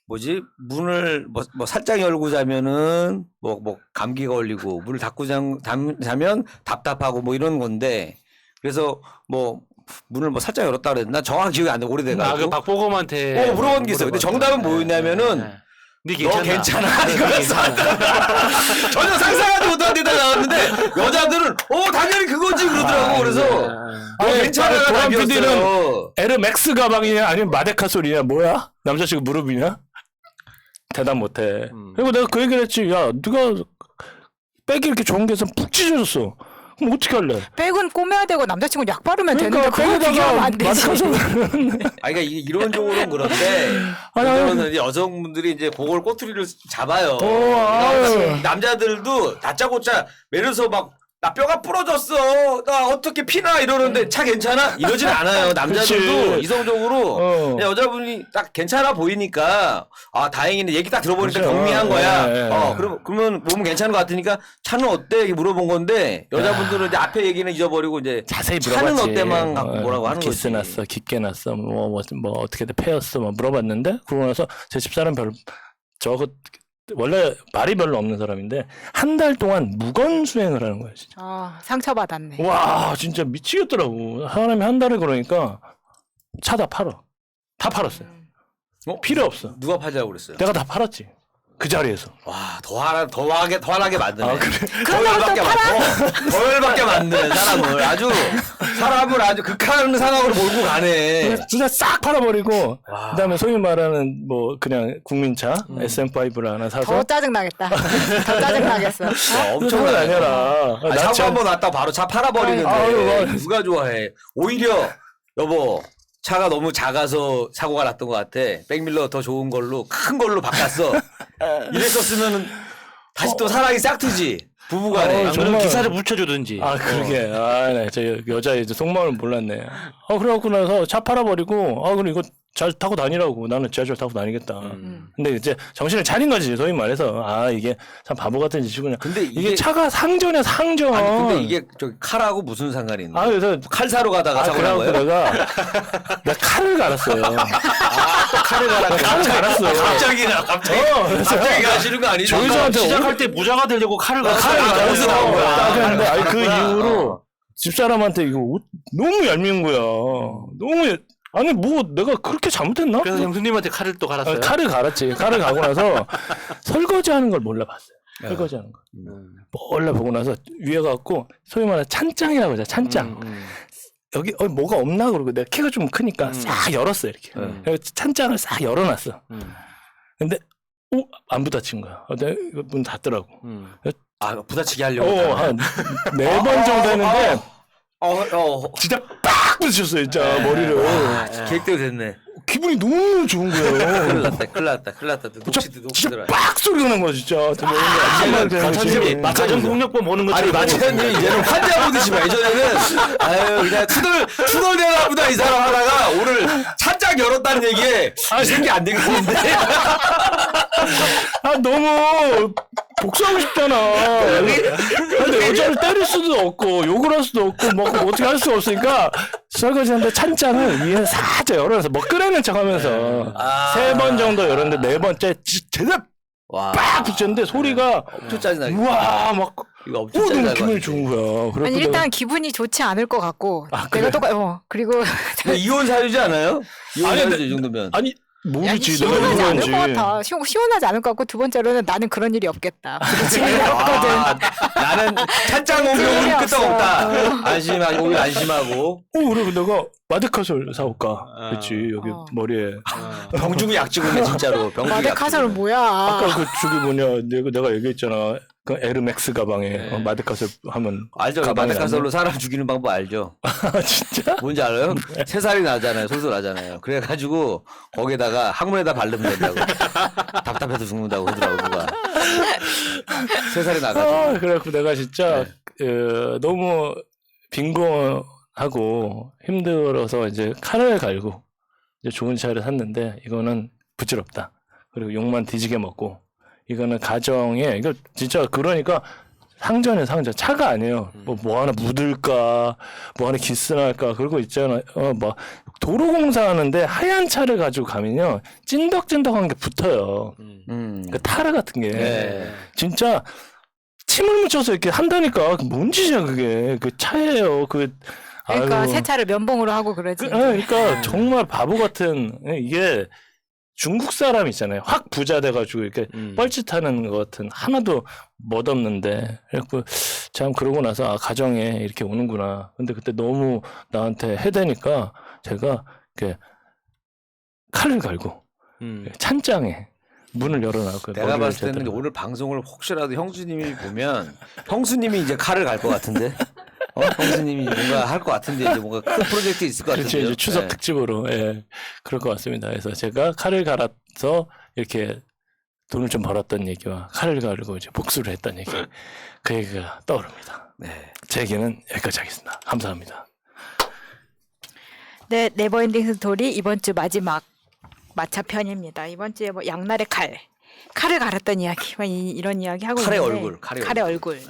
S1: 뭐지 문을 뭐 살짝 열고 자면은 뭐 감기가 걸리고 문을 닫고 자면 답답하고 뭐 이런 건데 그래서 뭐 문을 뭐 살짝 열었다 그랬나 정확히 기억이 안 나. 오래돼가지고.
S2: 그 박보검한테
S1: 물어본 게 있어. 근데 정답은 뭐였냐면은 너 괜찮아 이거였어. 전혀 상상하지 못한 데다 나왔는데 여자들은 당연히 그거지 그러더라고. 그래서 너 괜찮아가
S3: 도란 PD는
S1: 답이었어요.
S3: 에르맥스 가방이냐 아니면 마데카 소리냐 뭐야? 남자친구 무릎이냐? 대답 못해. 그리고 내가 그 얘기를 했지. 야 누가 백이 이렇게 좋은 게 있으면 푹 찢어졌어. 그럼 어떻게 할래?
S4: 백은 꼬매야 되고 남자친구는 약 바르면
S3: 그러니까
S4: 되는데 그거 비교하면 안 되지.
S3: 마데카 소리.
S1: 그러니까 이게 이론적으로는 그런데 이거는 이제 여성분들이 이제 그걸 꼬투리를 잡아요.
S3: 아유.
S1: 남자들도 다짜고짜 매려서 막 나 뼈가 부러졌어. 나 어떻게 피나 이러는데 차 괜찮아? 이러진 않아요. 남자들도
S3: 그치.
S1: 이성적으로 그냥 여자분이 딱 괜찮아 보이니까 다행이네. 얘기 딱 들어보니까
S3: 그렇죠.
S1: 경미한 거야.
S3: 예, 예.
S1: 그러면 몸은 괜찮은 것 같으니까 차는 어때? 이렇게 물어본 건데 여자분들은 이제 앞에 얘기는 잊어버리고 이제
S3: 자세히
S1: 차는
S3: 물어봤지.
S1: 어때만 갖고 뭐라고 하는
S3: 기스
S1: 거지.
S3: 났어, 깊게 났어, 뭐 어떻게 돼, 패였어, 뭐 물어봤는데 그러고 나서 제 집사람 저거 원래 말이 별로 없는 사람인데 한 달 동안 무건 수행을 하는 거야 진짜.
S4: 상처받았네.
S3: 와 진짜 미치겠더라고. 사람이 한 달을 그러니까 차 다 팔아. 다 팔았어요. 필요 없어.
S1: 누가 팔자고 그랬어요?
S3: 내가 다 팔았지. 그 자리에서.
S1: 와, 더 화나게 만드네.
S3: 아, 그래?
S1: 더 열받게 만드는 사람을 사람을 아주 극한 상황으로 몰고 가네.
S3: 진짜 싹 팔아버리고
S1: 와.
S3: 그다음에 소위 말하는 뭐 그냥 국민차 SM5를 하나 사서
S4: 더 짜증나겠다. 더 짜증나겠어.
S3: 엄청 아니라
S1: 사고 한번 왔다 바로 차 팔아버리는데
S3: 아유,
S1: 누가 좋아해? 오히려 여보 차가 너무 작아서 사고가 났던 것 같아. 백밀러 더 좋은 걸로 큰 걸로 바꿨어. 이랬었으면 다시 또 사랑이 싹트지. 부부간에.
S3: 어,
S2: 안 그러면
S3: 정말-
S2: 기사를 붙여주든지.
S3: 아 그러게 저 여자 이제 속마음을 몰랐네. 그래갖고 나서 차 팔아버리고 그럼 이거 잘 타고 다니라고. 나는 지하철 타고 다니겠다. 근데 이제 정신을 차린 거지 소위 말해서. 이게 참 바보 같은 짓이구나.
S1: 근데
S3: 이게 차가 상전이야 상전.
S1: 아니 근데 이게 저 칼하고 무슨 상관이 있나?
S3: 그래서
S1: 칼 사러 가다가 사고 난
S3: 그래갖고
S1: 거예요?
S3: 내가 칼을 갈았어요.
S1: 또 칼을 갈았네.
S3: 칼을 갈았어.
S1: 갑자기
S3: 그래서
S1: 갑자기 가시는 거 아니죠?
S3: 조이서한테
S2: 시작할 때 무자가 되려고 칼을
S1: 칼을
S2: 갈았어.
S1: 어디서 나온 거야?
S3: 근데 그
S1: 그렇구나.
S3: 이후로 집사람한테 이거 너무 얄미운 거야. 너무 아니 뭐 내가 그렇게 잘못했나?
S2: 그래서 형수님한테 칼을 또 갈았어요.
S3: 칼을 갈았지. 칼을 가고 나서 설거지하는 걸 몰라봤어요. 설거지하는 거. 몰라 보고 나서 위에 갖고 소위 말하는 찬장이라고 하죠. 찬장. 여기 뭐가 없나 그러고 내가 키가 좀 크니까 싹 열었어 이렇게. 그래서 찬장을 싹 열어놨어. 근데 안 부딪힌 거야. 내가 이거 문 닫더라고.
S1: 부딪히게 하려고.
S3: 한 4번 정도 했는데 진짜 빡 부딪혔어요 진짜 머리를.
S1: 계획대로 됐네.
S3: 기분이 너무 좋은 거예요.
S1: 큰일 났다. 녹취도
S3: 진짜
S1: 들어요.
S3: 빡 소리가 난 거야 진짜.
S2: 마찬가지 가정폭력법 보는
S1: 아니
S2: 것처럼.
S1: 마찬가지 이제는 환자 보듯이 봐. 예전에는 그냥 투덜대나 보다 이 사람 하다가 오늘 찬장 열었다는 얘기에 생기 안 되겠는데.
S3: 너무 복수하고 싶잖아. 근데 여자를 때릴 수도 없고 욕을 할 수도 없고 뭐 어떻게 할 수가 없으니까 설거지하는데 찬장을 위에 살짝 열어서 뭐 끓여낸 척하면서 3번 정도 열었는데 4번째 제대로
S1: 와,
S3: 빡 붙였는데 소리가
S1: 엄청 짜증나게.
S3: 우와 막
S1: 이거 엄청
S3: 너무
S1: 짜증나게.
S3: 기분이 좋은 거야. 그래서
S4: 아니 일단 기분이 좋지 않을 것 같고
S3: 그래?
S4: 내가 그리고
S1: 이혼 사유지 않아요? 이혼
S3: 아니,
S1: 사유지
S3: 근데-
S1: 이 정도면.
S3: 아니 모르지 내가
S4: 시원하지 않을
S3: 그런지.
S4: 것 같아. 시원하지 않을 것 같고 두 번째로는 나는 그런 일이 없겠다. 부딪히는 일이 없거든.
S1: 나는 찬장 오면
S4: 일이
S1: 끄떡
S4: 없어.
S1: 없다. 안심하고 오히려 안심하고.
S3: 그래 내가 마데카솔 사올까 그랬지 여기 머리에.
S1: 병 주고 약 주고 있네 진짜로. 병 주고 약
S4: 마데카솔은
S1: 주고.
S4: 뭐야?
S3: 아까 그 저기 뭐냐 내가 얘기했잖아. 그 에르맥스 가방에 마데카솔 하면
S1: 알죠?
S3: 가방에
S1: 마데카솔로 사람 죽이는 방법 알죠?
S3: 진짜?
S1: 뭔지 알아요? 새살이 나잖아요. 솔솔 나잖아요. 그래가지고 거기에다가 항문에다 바르면 된다고. 답답해서 죽는다고 그러더라고 누가. 새살이 나가지고.
S3: 그래갖고 내가 진짜 너무 빈곤하고 힘들어서 이제 칼을 갈고 이제 좋은 차를 샀는데 이거는 부질없다. 그리고 욕만 뒤지게 먹고 이거는 가정에 이거 진짜 그러니까 상전이에요 상전. 차가 아니에요. 뭐 하나 묻을까 뭐 하나 기스날까 그러고 있잖아. 막 도로공사 하는데 하얀 차를 가지고 가면요 찐덕찐덕한 게 붙어요. 그 타르 같은 게
S1: 네.
S3: 진짜 침을 묻혀서 이렇게 한다니까. 뭔 짓이야 그게. 그 차예요.
S4: 그러니까
S3: 아이고.
S4: 세차를 면봉으로 하고 그러지.
S3: 그러니까 정말 바보 같은 이게 중국 사람 있잖아요. 확 부자 돼가지고 이렇게 뻘짓하는 것 같은 하나도 멋없는데 그래갖고 참 그러고 나서 아, 가정에 이렇게 오는구나. 근데 그때 너무 나한테 해대니까 제가 이렇게 칼을 갈고 찬장에 문을 열어놔고
S1: 내가 봤을 때는 오늘 방송을 혹시라도 형수님이 보면 형수님이 이제 칼을 갈 것 같은데. 형수님이 뭔가 할 것 같은데 이제 뭔가 큰 프로젝트 있을 것 같은데.
S3: 그렇죠. 이제 추석 특집으로 그럴 것 같습니다. 그래서 제가 칼을 갈아서 이렇게 돈을 좀 벌었던 얘기와 칼을 갈고 이제 복수를 했던 얘기 그 얘기가 떠오릅니다.
S1: 네.
S3: 제 얘기는 여기까지 하겠습니다. 감사합니다.
S4: 네, 네버엔딩 스토리 이번 주 마지막 마차 편입니다. 이번 주에 뭐 양날의 칼을 갈았던 이야기, 이런 이야기 하고
S1: 칼의
S4: 있는데
S1: 얼굴,
S4: 칼의 얼굴.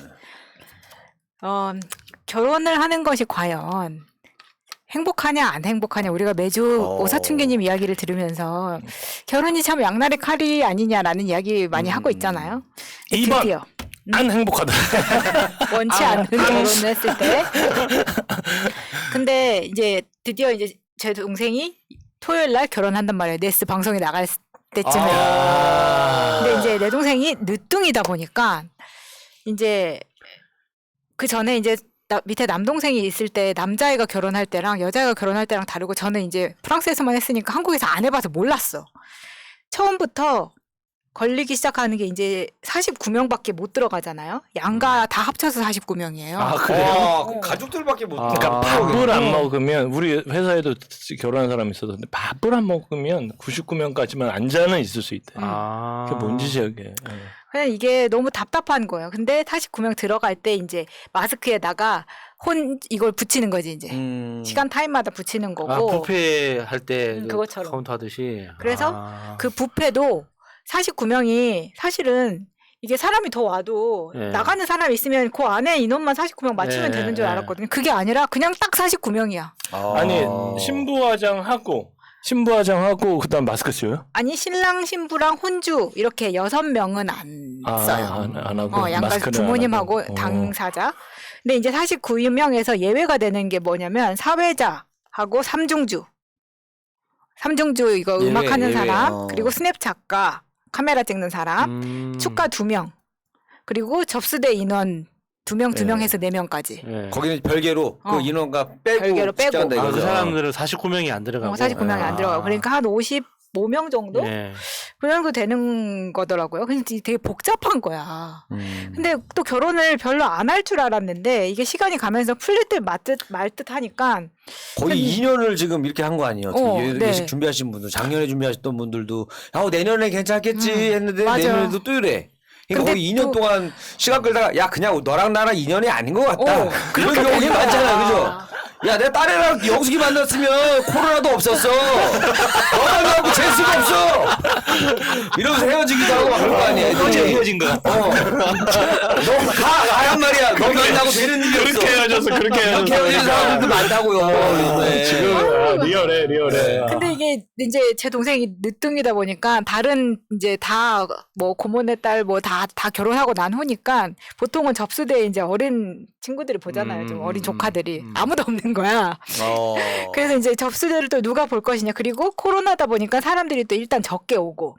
S4: 결혼을 하는 것이 과연 행복하냐 안 행복하냐 우리가 매주 오사춘기님 이야기를 들으면서 결혼이 참 양날의 칼이 아니냐라는 이야기 많이 하고 있잖아요.
S3: 2번
S4: 드디어
S3: 안 행복하다.
S4: 원치 않는 결혼을 했을 때. 근데 이제 드디어 이제 제 동생이 토요일 날 결혼한단 말이에요. 네스 방송이 나갈 때쯤에. 근데 이제 내 동생이 늦둥이다 보니까 이제 그 전에 이제 밑에 남동생이 있을 때 남자애가 결혼할 때랑 여자애가 결혼할 때랑 다르고 저는 이제 프랑스에서만 했으니까 한국에서 안 해봐서 몰랐어. 처음부터 걸리기 시작하는 게 이제 49명밖에 못 들어가잖아요. 양가 다 합쳐서 49명이에요.
S3: 아 그래요?
S1: 그럼 가족들밖에 못.
S3: 그러니까 밥을 안 먹으면 우리 회사에도 결혼한 사람이 있어서 근데 밥을 안 먹으면 99명까지만 앉아는 있을 수 있대. 그게 뭔 짓이야 그게.
S4: 그냥 이게 너무 답답한 거예요. 근데 49명 들어갈 때 이제 마스크에다가 이걸 붙이는 거지 이제. 시간 타임마다 붙이는 거고.
S2: 뷔페 할 때
S4: 그것처럼.
S2: 카운트 하듯이.
S4: 그래서 그 뷔페도 49명이 사실은 이게 사람이 더 와도 나가는 사람이 있으면 그 안에 인원만 49명 맞추면 되는 줄 알았거든요. 그게 아니라 그냥 딱 49명이야.
S3: 아니 신부화장하고 그다음 마스크 써요?
S4: 아니 신랑 신부랑 혼주 이렇게 6명은 안 써요.
S3: 안 하고
S4: 양가
S3: 마스크를
S4: 부모님하고
S3: 안 하고.
S4: 당사자. 근데 이제 49명에서 예외가 되는 게 뭐냐면 사회자하고 삼중주 이거
S1: 예외,
S4: 음악하는
S1: 예외.
S4: 사람 그리고 스냅 작가 카메라 찍는 사람 축가 2명 그리고 접수대 인원 2명 해서 4명까지.
S1: 거기는 별개로 그 인원과
S4: 별개로 빼고.
S1: 측정한다
S2: 그
S1: 이거죠.
S2: 사람들은 49명이 안 들어가고.
S4: 49명이 안 들어가고 그러니까 한 55명 정도? 그 정도 되는 거더라고요. 근데 되게 복잡한 거야. 근데 또 결혼을 별로 안 할 줄 알았는데 이게 시간이 가면서 풀릴 듯 말 듯 하니까
S1: 거의 2년을 지금 이렇게 한 거 아니에요?
S4: 네.
S1: 예식 준비하신 분들, 작년에 준비하셨던 분들도 내년에 괜찮겠지 했는데
S4: 맞아.
S1: 내년에도 또 이래. 그러니까
S4: 근데
S1: 거의 2년 동안 시간 끌다가 야 그냥 너랑 나랑 인연이 아닌 것 같다. 이런
S4: 그렇게
S1: 경우가
S4: 된 거야.
S1: 많잖아요, 그죠? 야, 내 딸이랑 영숙이 만났으면 코로나도 없었어. 너랑 나하고 재수가 없어. 이러면서 헤어지기도 하고 막 그런 거 아니야.
S2: 어제 헤어진 거 같아.
S1: 너 가란 말이야. 너 만나고 되는 일이 없어.
S3: 그렇게 헤어져서
S1: 이렇게 헤어지는 사람들도 많다고요. 네.
S3: 지금 리얼해.
S4: 근데 이게 이제 제 동생이 늦둥이다 보니까 다른 이제 다 뭐 고모네 딸 뭐 다 결혼하고 난 후니까 보통은 접수대에 이제 어린 친구들이 보잖아요. 좀 어린 조카들이 아무도 없는 거야. 그래서 이제 접수대를 또 누가 볼 것이냐. 그리고 코로나다 보니까 사람들이 또 일단 적게 오고.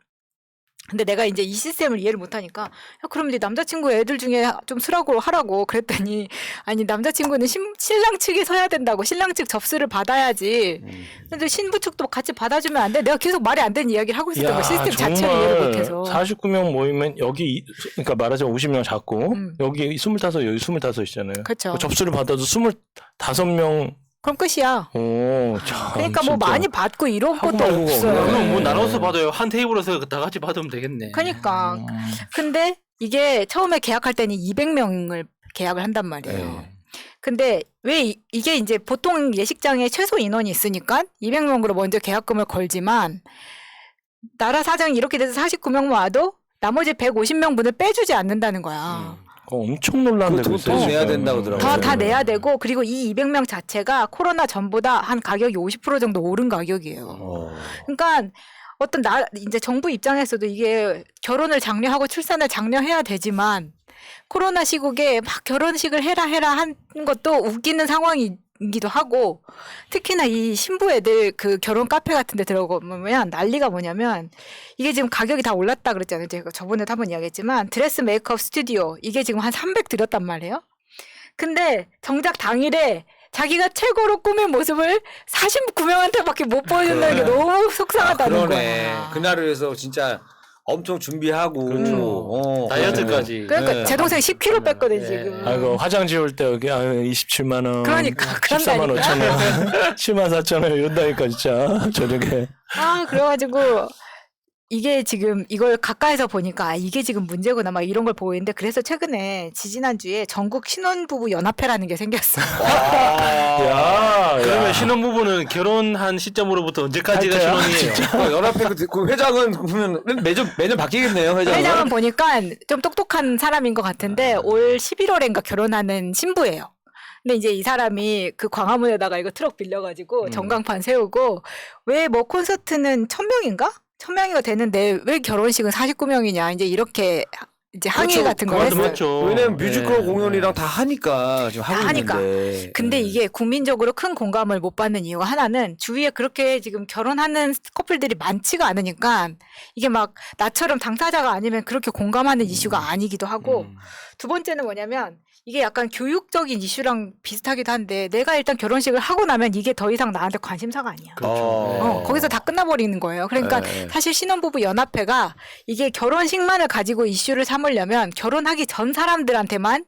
S4: 근데 내가 이제 이 시스템을 이해를 못하니까 야, 그럼 네 남자친구 애들 중에 좀 쓰라고 하라고 그랬더니 아니 남자친구는 신랑 측이 서야 된다고 신랑 측 접수를 받아야지. 근데 신부 측도 같이 받아주면 안 돼. 내가 계속 말이 안 되는 이야기를 하고 있었던 거야. 시스템 자체를 이해를 못해서.
S3: 49명 모이면 여기 그러니까 말하자면 50명 잡고 여기 25 여기 25이잖아요.
S4: 그렇죠.
S3: 접수를 받아도 25명.
S4: 그럼 끝이야.
S3: 참,
S4: 그러니까 뭐
S3: 진짜.
S4: 많이 받고 이런 것도
S3: 하고
S4: 없어요.
S2: 그럼 뭐 나눠서 받아요. 한 테이블에서 다 같이 받으면 되겠네.
S4: 그러니까. 근데 이게 처음에 계약할 때는 200명을 계약을 한단 말이에요. 근데 왜 이게 이제 보통 예식장에 최소 인원이 있으니까 200명으로 먼저 계약금을 걸지만 나라 사정이 이렇게 돼서 49명만 와도 나머지 150명 분을 빼주지 않는다는 거야.
S3: 엄청 놀랐는데
S1: 돈 내야 된다고 하더라고요.
S4: 다 내야 되고 그리고 이 200명 자체가 코로나 전보다 한 가격이 50% 정도 오른 가격이에요. 그러니까 어떤 이제 정부 입장에서도 이게 결혼을 장려하고 출산을 장려해야 되지만 코로나 시국에 막 결혼식을 해라 한 것도 웃기는 상황이 기도 하고 특히나 이 신부 애들 그 결혼 카페 같은 데 들어가면 난리가 뭐냐면 이게 지금 가격이 다 올랐다 그랬잖아요. 제가 저번에도 한번 이야기했지만 드레스 메이크업 스튜디오 이게 지금 한 300 들였단 말이에요. 근데 정작 당일에 자기가 최고로 꾸민 모습을 49명한테밖에 못 보여준다는 게 너무 속상하다는
S1: 그러네.
S4: 거야.
S1: 그날을 위해서 진짜 엄청 준비하고
S2: 그렇죠. 다이어트까지.
S4: 그러니까
S1: 네.
S4: 제 동생 10kg 뺐거든
S2: 네.
S4: 지금.
S3: 아이고 화장 지울 때 여기 27만 원.
S4: 그러니까,
S3: 14만 5천 원. 7만 4천 원 이런다니까 진짜 저녁에.
S4: 아 그래가지고 이게 지금 이걸 가까이서 보니까 아, 이게 지금 문제구나 막 이런 걸 보이는데 그래서 최근에 지지난주에 전국 신혼부부 연합회라는 게 생겼어.
S3: 야,
S2: 그러면 신혼부부는 결혼한 시점으로부터 언제까지가 신혼이에요?
S1: 연합회 그 회장은 그러면 매년 바뀌겠네요.
S4: 회장은 보니까 좀 똑똑한 사람인 것 같은데 올 11월엔가 결혼하는 신부예요. 근데 이제 이 사람이 그 광화문에다가 이거 트럭 빌려가지고 전광판 세우고 왜 뭐 콘서트는 1000명인가? 1000명이가 되는데 왜 결혼식은 49명이냐 이제 이렇게 이제 항의 같은 걸 했어요.
S2: 그렇죠.
S1: 왜냐면 뮤지컬
S2: 네.
S1: 공연이랑 다 하니까 지금 하고
S4: 다 하니까.
S1: 있는데.
S4: 근데 이게 국민적으로 큰 공감을 못 받는 이유가 하나는 주위에 그렇게 지금 결혼하는 커플들이 많지가 않으니까 이게 막 나처럼 당사자가 아니면 그렇게 공감하는 이슈가 아니기도 하고 두 번째는 뭐냐면 이게 약간 교육적인 이슈랑 비슷하기도 한데 내가 일단 결혼식을 하고 나면 이게 더 이상 나한테 관심사가 아니야.
S2: 그렇죠.
S4: 거기서 다 끝나버리는 거예요. 그러니까
S1: 네.
S4: 사실 신혼부부 연합회가 이게 결혼식만을 가지고 이슈를 삼으려면 결혼하기 전 사람들한테만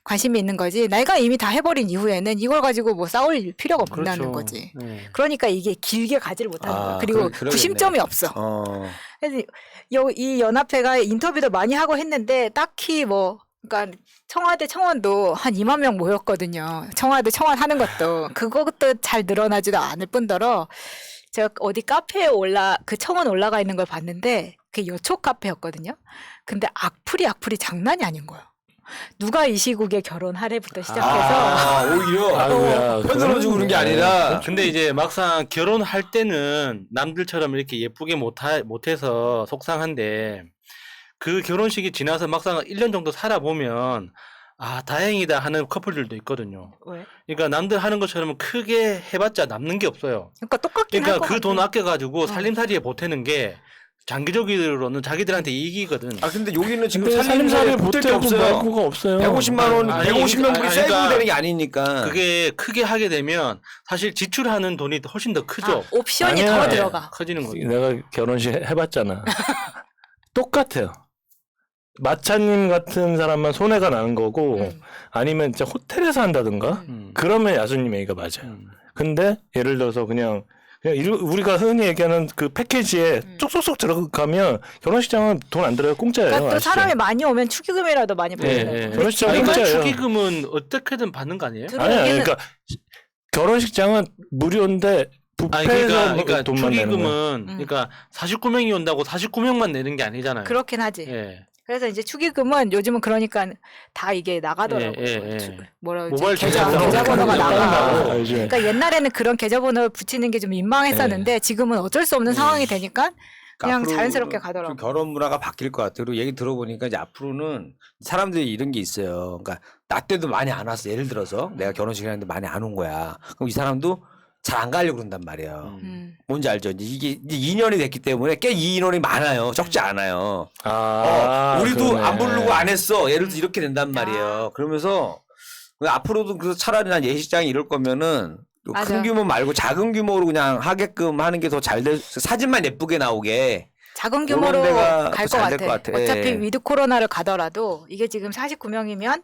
S4: 관심이 있는 거지. 내가 이미 다 해버린 이후에는 이걸 가지고 뭐 싸울 필요가 없다는
S2: 그렇죠.
S4: 거지.
S2: 네.
S4: 그러니까 이게 길게 가지를 못하는 거야. 그리고
S1: 그러겠네.
S4: 구심점이 없어. 그래서 이 연합회가 인터뷰도 많이 하고 했는데 딱히 뭐 그러니까 청와대 청원도 한 2만 명 모였거든요. 청와대 청원 하는 것도 그것도 잘 늘어나지도 않을 뿐더러 제가 어디 카페에 그 청원 올라가 있는 걸 봤는데 그게 여초 카페였거든요. 근데 악플이 장난이 아닌 거예요. 누가 이 시국에 결혼하래부터 시작해서
S1: 오히려
S3: 아이고야,
S1: 편들어주고 그런 게 아니라
S2: 근데 이제 막상 결혼할 때는 남들처럼 이렇게 예쁘게 못해서 속상한데 그 결혼식이 지나서 막상 1년 정도 살아보면 아 다행이다 하는 커플들도 있거든요.
S4: 왜?
S2: 그러니까 남들 하는 것처럼 크게 해봤자 남는 게 없어요.
S4: 그러니까 똑같긴
S2: 그러니까
S4: 할것
S2: 그 돈
S4: 같아요.
S2: 아껴가지고 살림살이에 보태는 게 장기적으로는 자기들한테 이익이거든.
S1: 근데 여기는 지금
S3: 근데
S1: 살림살이에
S3: 살림살이를
S1: 붙을 게
S3: 못하고
S1: 없어요.
S3: 말고가 없어요.
S1: 150만 원,
S2: 아니,
S1: 150명 분이
S2: 아니,
S1: 세이브
S2: 그러니까
S1: 되는 게 아니니까.
S2: 그게 크게 하게 되면 사실 지출하는 돈이 훨씬 더 크죠.
S4: 옵션이
S3: 아니야.
S4: 더
S3: 네.
S4: 들어가.
S2: 커지는 거예요.
S3: 내가 결혼식 해봤잖아. 똑같아요. 마차님 같은 사람만 손해가 나는 거고 아니면 진짜 호텔에서 한다든가 그러면 야수님 얘기가 맞아요. 근데 예를 들어서 그냥 우리가 흔히 얘기하는 그 패키지에 쏙쏙쏙 들어가면 결혼식장은 돈 안 들어요. 공짜예요.
S4: 그러니까 또
S3: 아시죠?
S4: 사람이 많이 오면 축의금이라도 많이 받는
S2: 예, 예.
S3: 결혼식장
S2: 아니, 그러니까
S3: 공짜예요.
S2: 축의금은 어떻게든 받는 거 아니에요?
S3: 아니야, 그러니까 결혼식장은 무료인데
S2: 아니
S3: 뷔페에서
S2: 그러니까
S3: 돈만 내는 거야.
S2: 축의금은 그러니까 49명이 온다고 49명만 내는 게 아니잖아요.
S4: 그렇긴 하지.
S2: 예.
S4: 그래서 이제 축의금은 요즘은 그러니까 다 이게 나가더라고요.
S2: 예.
S4: 뭐라 그러지?
S2: 모바일
S4: 계좌번호가 나가.
S3: 요즘에.
S4: 그러니까 옛날에는 그런 계좌번호를 붙이는 게 좀 민망했었는데 지금은 어쩔 수 없는 상황이 되니까 그냥
S1: 앞으로는
S4: 자연스럽게
S1: 좀
S4: 가더라고.
S1: 결혼 문화가 바뀔 것 같아요. 그리고 얘기 들어보니까 이제 앞으로는 사람들이 이런 게 있어요. 그러니까 나 때도 많이 안 왔어. 예를 들어서 내가 결혼식 하는데 많이 안 온 거야. 그럼 이 사람도 잘 안 가려고 그런단 말이에요. 뭔지 알죠? 이제 2년이 됐기 때문에 꽤 이 인원이 많아요. 적지 않아요. 우리도
S3: 그러네.
S1: 안 부르고 안 했어. 예를 들어서 이렇게 된단 말이에요. 그러면서 앞으로도 그 차라리 난 예식장이 이럴 거면은
S4: 맞아.
S1: 큰 규모 말고 작은 규모로 그냥 하게끔 하는 게 더 잘 될, 사진만 예쁘게 나오게.
S4: 작은
S1: 그런
S4: 규모로
S1: 데가
S4: 갈 것
S1: 잘될
S4: 같아.
S1: 것 같아.
S4: 어차피
S1: 예.
S4: 위드 코로나를 가더라도 이게 지금 49명이면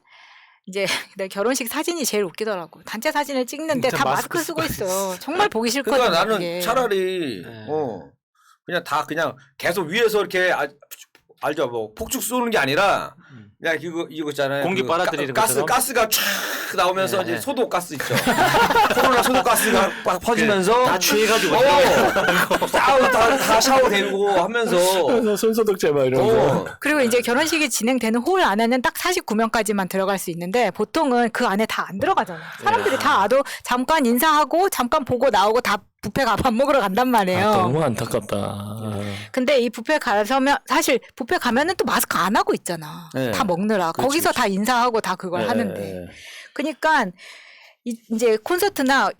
S4: 이제 내 결혼식 사진이 제일 웃기더라고. 단체 사진을 찍는데
S2: 진짜
S4: 다 마스크 쓰고 있어. 정말 보기 싫거든.
S1: 그러니까 나는
S4: 그게.
S1: 차라리 그냥 다 그냥 계속 위에서 이렇게 알죠? 뭐 폭죽 쏘는 게 아니라 그냥 이거 있잖아요.
S2: 공기
S1: 그
S2: 빨아들이는 것처럼?
S1: 가스가 쫙 나오면서
S2: 네,
S1: 이제
S2: 네.
S1: 소독 가스 있죠. 코로나 소독 가스가 막 퍼지면서
S2: 다 취해가지고
S1: 다 샤워되고 하면서
S3: 손소독제 막 이런 거.
S4: 그리고 이제 결혼식이 진행되는 홀 안에는 딱 49명까지만 들어갈 수 있는데 보통은 그 안에 다 안 들어가잖아. 사람들이 다 와도 잠깐 인사하고 잠깐 보고 나오고 다 뷔페 밥 먹으러 간단 말이에요.
S3: 너무 안타깝다.
S4: 근데 이 뷔페 가서면 사실 뷔페 가면은 또 마스크 안 하고 있잖아.
S1: 네.
S4: 다 먹느라.
S1: 그렇지,
S4: 거기서
S1: 그렇지.
S4: 다 인사하고 다 그걸 하는데. 그러니까 이제 콘서트나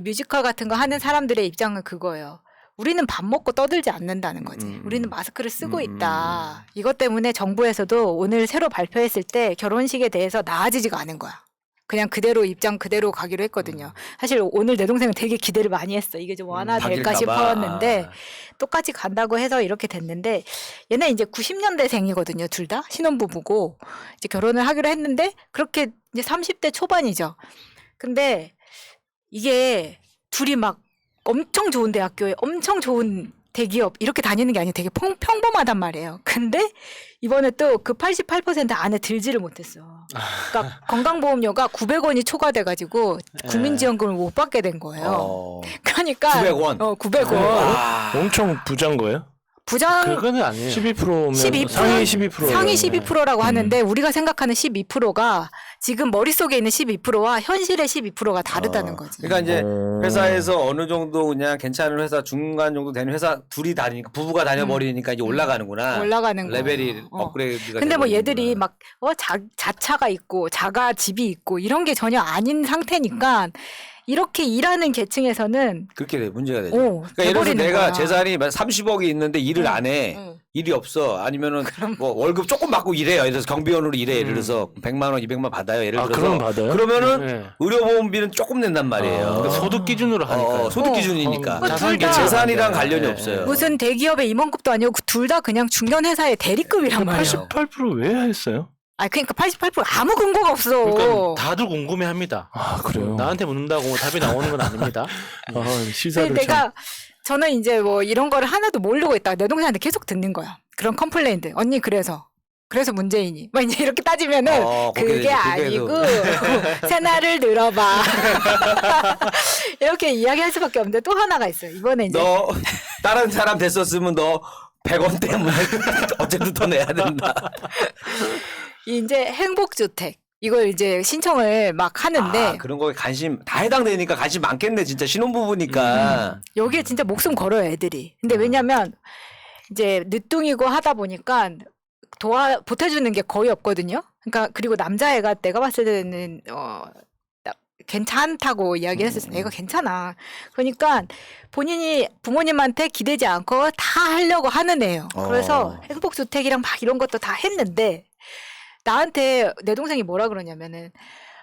S4: 뮤지컬 같은 거 하는 사람들의 입장은 그거예요. 우리는 밥 먹고 떠들지 않는다는 거지. 우리는 마스크를 쓰고 있다. 이것 때문에 정부에서도 오늘 새로 발표했을 때 결혼식에 대해서 나아지지가 않은 거야. 그냥 그대로 입장 그대로 가기로 했거든요. 사실 오늘 내 동생은 되게 기대를 많이 했어. 이게 좀 완화될까
S1: 바뀔까 봐.
S4: 싶었는데 똑같이 간다고 해서 이렇게 됐는데 얘네 이제 90년대생이거든요. 둘 다 신혼부부고 이제 결혼을 하기로 했는데 그렇게 이제 30대 초반이죠. 근데 이게 둘이 막 엄청 좋은 대학교에 엄청 좋은 대기업 이렇게 다니는 게 아니고 되게 평범하단 말이에요. 근데 이번에 또 그 88% 안에 들지를 못했어. 그러니까 건강보험료가 900원이 초과돼가지고 국민지원금을 못 받게 된 거예요. 그러니까
S1: 900원.
S4: 900원.
S3: 엄청 부자인 거예요?
S4: 부장
S2: 그거는 아니에요.
S3: 12%면
S4: 12%?
S3: 상위 12%.
S4: 상위 12%라고 하는데 우리가 생각하는 12%가 지금 머릿속에 있는 12%와 현실의 12%가 다르다는 거지.
S1: 그러니까 이제 회사에서 어느 정도 그냥 괜찮은 회사 중간 정도 되는 회사 둘이 다니니까 부부가 다녀버리니까 이제 올라가는구나.
S4: 올라가는 거.
S1: 레벨이 업그레이드가.
S4: 근데 뭐
S1: 되고
S4: 얘들이
S1: 있는구나.
S4: 막 자차가 있고 자가 집이 있고 이런 게 전혀 아닌 상태니까 이렇게 일하는 계층에서는
S1: 그렇게 문제가 되죠.
S4: 돼버리는
S1: 그러니까 예를 들어서 내가
S4: 거야.
S1: 재산이 30억이 있는데 일을 안 해.
S4: 응.
S1: 일이 없어. 아니면은 뭐 월급 조금 받고 일해요. 예를 들어서 경비원으로 일해. 예를 들어서 100만 원, 200만 받아요. 예를
S3: 아,
S1: 들어서.
S3: 그럼 받아요?
S1: 그러면은
S2: 네.
S1: 의료보험비는 조금 낸단 말이에요.
S3: 아.
S2: 그러니까 소득 기준으로 하니까.
S1: 소득 기준이니까.
S4: 어,
S2: 자산
S4: 둘 다.
S1: 재산이랑 관련이 없어요.
S4: 무슨 대기업의 임원급도 아니고 둘 다 그냥 중견 회사의 대리급이란 말이야.
S3: 88%왜 했어요?
S4: 아 그러니까 88% 아무 근거가 없어.
S2: 그러니까 다들 궁금해합니다.
S3: 아, 그래요?
S2: 나한테 묻는다고 답이 나오는 건 아닙니다.
S3: 아, 시사를
S4: 근데
S3: 참.
S4: 내가 저는 이제 뭐 이런 거를 하나도 모르고 있다가 내 동생한테 계속 듣는 거야. 그런 컴플레인들. 언니 그래서 문재인이 막 이제 이렇게 따지면은
S1: 그렇게
S4: 그게
S1: 되지.
S4: 아니고 새날을 들어봐. 이렇게 이야기할 수밖에 없는데 또 하나가 있어요. 이번에 이제
S1: 너 다른 사람 됐었으면 너 100원 때문에 어쨌든 더 내야 된다.
S4: 이제 행복주택 이걸 이제 신청을 막 하는데
S1: 그런 거에 관심 다 해당되니까 관심 많겠네. 진짜 신혼부부니까.
S4: 여기에 진짜 목숨 걸어요 애들이. 근데 왜냐면 이제 늦둥이고 하다 보니까 보태주는 게 거의 없거든요. 그러니까 그리고 남자애가 내가 봤을 때는 괜찮다고 이야기했을 때 애가 괜찮아. 그러니까 본인이 부모님한테 기대지 않고 다 하려고 하는 애예요. 그래서 행복주택이랑 막 이런 것도 다 했는데 나한테 내 동생이 뭐라 그러냐면은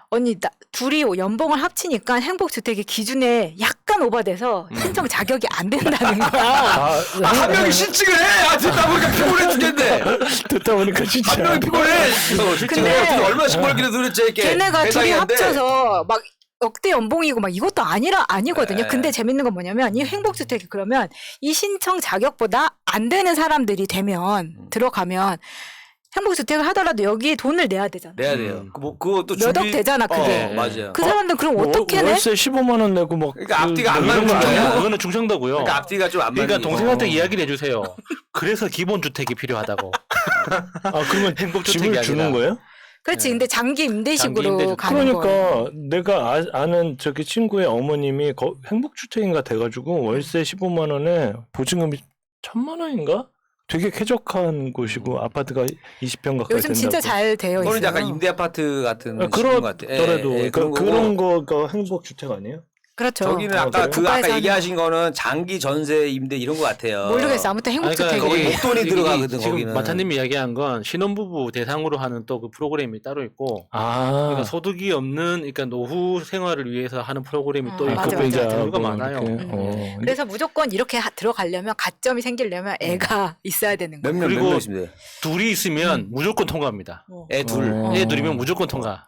S4: 언니 둘이 연봉을 합치니까 행복주택의 기준에 약간 오버돼서 신청 자격이 안 된다는 거야.
S1: 한 명이 신청을 해. 듣다 보니까 피곤해 죽겠네.
S3: 듣다 보니까 진짜.
S1: 한 명이 피곤해. 신청을 해. 어떻게 얼마나 시골길래 도대체 이렇게.
S4: 걔네가 둘이
S1: 배당이 안 돼?
S4: 합쳐서 막 억대 연봉이고 막 이것도 아니거든요.
S1: 네.
S4: 근데 재밌는 건 뭐냐면 이 행복주택이 그러면 이 신청 자격보다 안 되는 사람들이 되면 들어가면 행복주택을 하더라도 여기에 돈을 내야 되잖아.
S1: 내야 돼요. 그것도
S4: 몇 억 되잖아, 그게.
S1: 맞아요.
S4: 그 사람들 그럼 어떻게 내?
S3: 월세 15만 원 내고 막.
S1: 그러니까 앞뒤가 안
S3: 이런
S1: 맞는
S3: 거
S1: 거야.
S3: 아니야?
S2: 그거는 중성도고요.
S1: 그러니까 앞뒤가 좀 안 맞는
S2: 그러니까
S1: 거.
S2: 동생한테 이야기를 해주세요. 그래서 기본 주택이 필요하다고.
S3: 아, 그러면
S2: 행복주택이
S3: 집을
S2: 아니라.
S3: 주는 거예요?
S4: 그렇지. 근데 장기 임대식으로
S2: 장기 임대주택.
S4: 가는 거예요.
S3: 그러니까 내가 아는 저기 친구의 어머님이 행복주택인가 돼가지고 월세 15만 원에 보증금이 1,000만 원인가? 되게 쾌적한 곳이고 아파트가 20평 가까이
S4: 요즘
S3: 된다고.
S4: 진짜 잘 되어 있어요.
S1: 그거는 약간 임대 아파트 같은
S3: 아,
S1: 식인 것 같아.
S3: 그렇더라도
S1: 그런 거고.
S3: 그런 거가 행복주택 아니에요?
S4: 그렇죠.
S1: 저기는
S3: 아,
S1: 아까
S3: 그래요?
S1: 아까
S4: 국가에서
S1: 얘기하신 거는 장기 전세 임대 이런 것 같아요.
S4: 모르겠어. 아무튼 행복주택이.
S1: 거기 목돈이
S2: 이게
S1: 들어가거든,
S2: 지금
S1: 거기는.
S2: 마타님이 이야기한 건 신혼부부 대상으로 하는 또 그 프로그램이 따로 있고 그러니까 소득이 없는 그러니까 노후 생활을 위해서 하는 프로그램이 또
S4: 맞아,
S2: 있고
S4: 맞아.
S2: 종류가 많아요.
S4: 그래서 무조건 이렇게 들어가려면 가점이 생기려면 애가 있어야 되는 거예요.
S1: 몇
S2: 그리고
S1: 명 있습니다.
S2: 둘이 있으면 무조건 통과합니다.
S1: 애 둘.
S2: 애 둘이면 무조건 통과.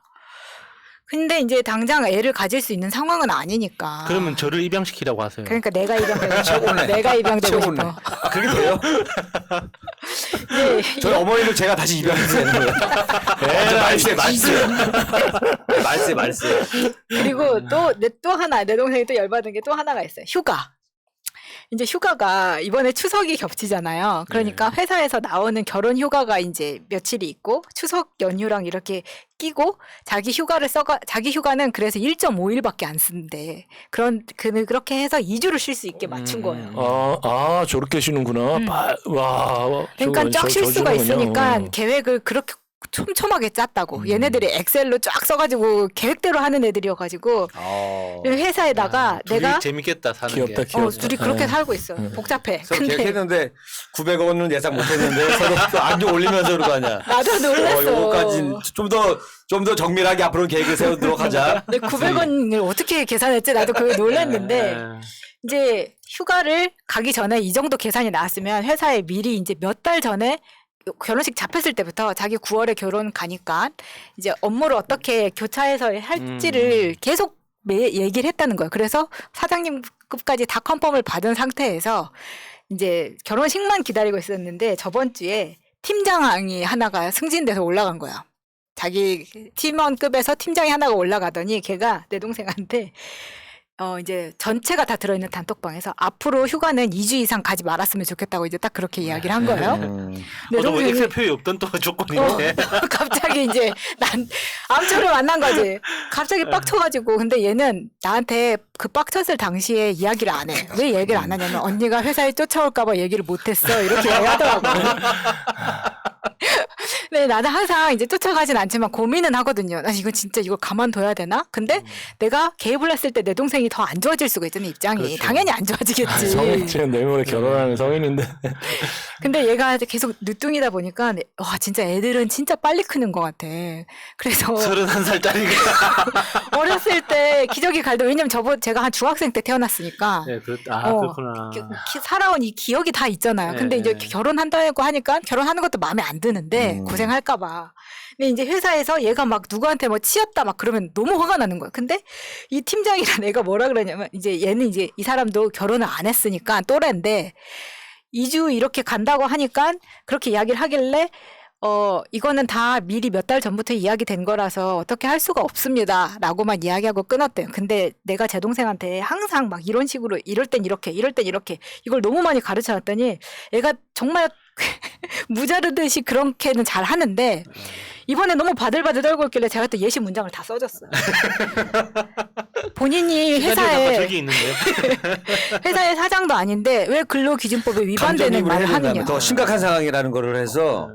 S4: 근데 이제 당장 애를 가질 수 있는 상황은 아니니까.
S2: 그러면 저를 입양시키라고 하세요.
S4: 그러니까 내가 입양되고
S1: 최고네.
S4: 내가 입양되고
S1: 최고네.
S4: 싶어.
S1: 아, 그게 돼요?
S4: 네,
S1: 저희 어머니를 제가 다시 입양해야 되는 거예요. 말세.
S4: 그리고 또 하나 내 동생이 또 열받은 게 또 하나가 있어요. 휴가. 이제 휴가가 이번에 추석이 겹치잖아요. 그러니까 회사에서 나오는 결혼 휴가가 이제 며칠이 있고 추석 연휴랑 이렇게 끼고 자기 휴가는 그래서 1.5일밖에 안 쓰는데 그렇게 해서 2주를 쉴 수 있게 맞춘 거예요.
S3: 저렇게 쉬는구나. 와,
S4: 그러니까 쫙 쉴 수가 있으니까 계획을 그렇게 촘촘하게 짰다고. 얘네들이 엑셀로 쫙 써가지고 계획대로 하는 애들이어가지고 회사에다가
S2: 둘이
S4: 내가
S2: 재밌겠다 사는
S3: 귀엽다,
S2: 게.
S3: 귀엽다.
S4: 둘이 그렇게 살고 있어. 복잡해.
S1: 서로
S4: 근데
S1: 계획했는데 900원은 예상 못했는데 서로 또 안주 올리면서 그러냐.
S4: 나도 놀랐어.
S1: 요거까지 좀 더 정밀하게 앞으로 계획을 세우도록 하자.
S4: 근데 900원을 어떻게 계산했지? 나도 그게 놀랐는데 이제 휴가를 가기 전에 이 정도 계산이 나왔으면 회사에 미리 이제 몇 달 전에 결혼식 잡혔을 때부터 자기 9월에 결혼 가니까 이제 업무를 어떻게 교차해서 할지를 계속 얘기를 했다는 거예요. 그래서 사장님급까지 다 컨펌을 받은 상태에서 이제 결혼식만 기다리고 있었는데 저번 주에 팀장이 하나가 승진돼서 올라간 거야. 자기 팀원급에서 팀장이 하나가 올라가더니 걔가 내 동생한테 이제 전체가 다 들어있는 단톡방에서 앞으로 휴가는 2주 이상 가지 말았으면 좋겠다고 이제 딱 그렇게 이야기를 한 거예요. 내
S2: 뭐
S4: 동생이
S2: 엑셀 표에 없던 또 조건인데.
S4: 갑자기 이제 난 암초를 만난 거지. 갑자기 빡쳐가지고 근데 얘는 나한테 그 빡쳤을 당시에 이야기를 안 해. 왜 얘기를 안 하냐면 언니가 회사에 쫓아올까봐 얘기를 못했어 이렇게 얘기하더라고. 네, 나는 항상 이제 쫓아가진 않지만 고민은 하거든요. 나 이거 진짜 이걸 가만둬야 되나? 근데 내가 개입을 했을 때 내 동생이 더 안 좋아질 수가 있잖아, 입장이.
S2: 그렇죠.
S4: 당연히 안 좋아지겠지.
S3: 성인 지금 내일 모레 결혼하는 성인인데.
S4: 근데 얘가 계속 늦둥이다 보니까 와 진짜 애들은 진짜 빨리 크는 것 같아. 그래서
S2: 31살짜리가.
S4: 어렸을 때 기저귀 갈도 왜냐면 제가 한 중학생 때 태어났으니까
S2: 네, 그렇구나.
S4: 살아온 이 기억이 다 있잖아요. 근데
S2: 네.
S4: 이제 결혼한다고 하니까 결혼하는 것도 마음에 안 드는데 고생할까봐. 근데 이제 회사에서 얘가 막 누구한테 뭐 치였다 막 그러면 너무 화가 나는 거야. 근데 이 팀장이랑 내가 뭐라 그러냐면 이제 얘는 이제 이 사람도 결혼을 안 했으니까 또래인데 2주 이렇게 간다고 하니까 그렇게 이야기를 하길래 이거는 다 미리 몇 달 전부터 이야기된 거라서 어떻게 할 수가 없습니다. 라고만 이야기하고 끊었대요. 근데 내가 제 동생한테 항상 막 이런 식으로 이럴 땐 이렇게, 이럴 땐 이렇게 이걸 너무 많이 가르쳐 놨더니 애가 정말 무자르듯이 그렇게는 잘 하는데 이번에 너무 바들바들 떨고 있길래 제가 또 예시 문장을 다 써줬어요. 본인이 회사에
S2: 저기 있는데.
S4: 회사의 사장도 아닌데 왜 근로기준법에 위반되는 말을 하느냐.
S1: 더 심각한 상황이라는 거를 해서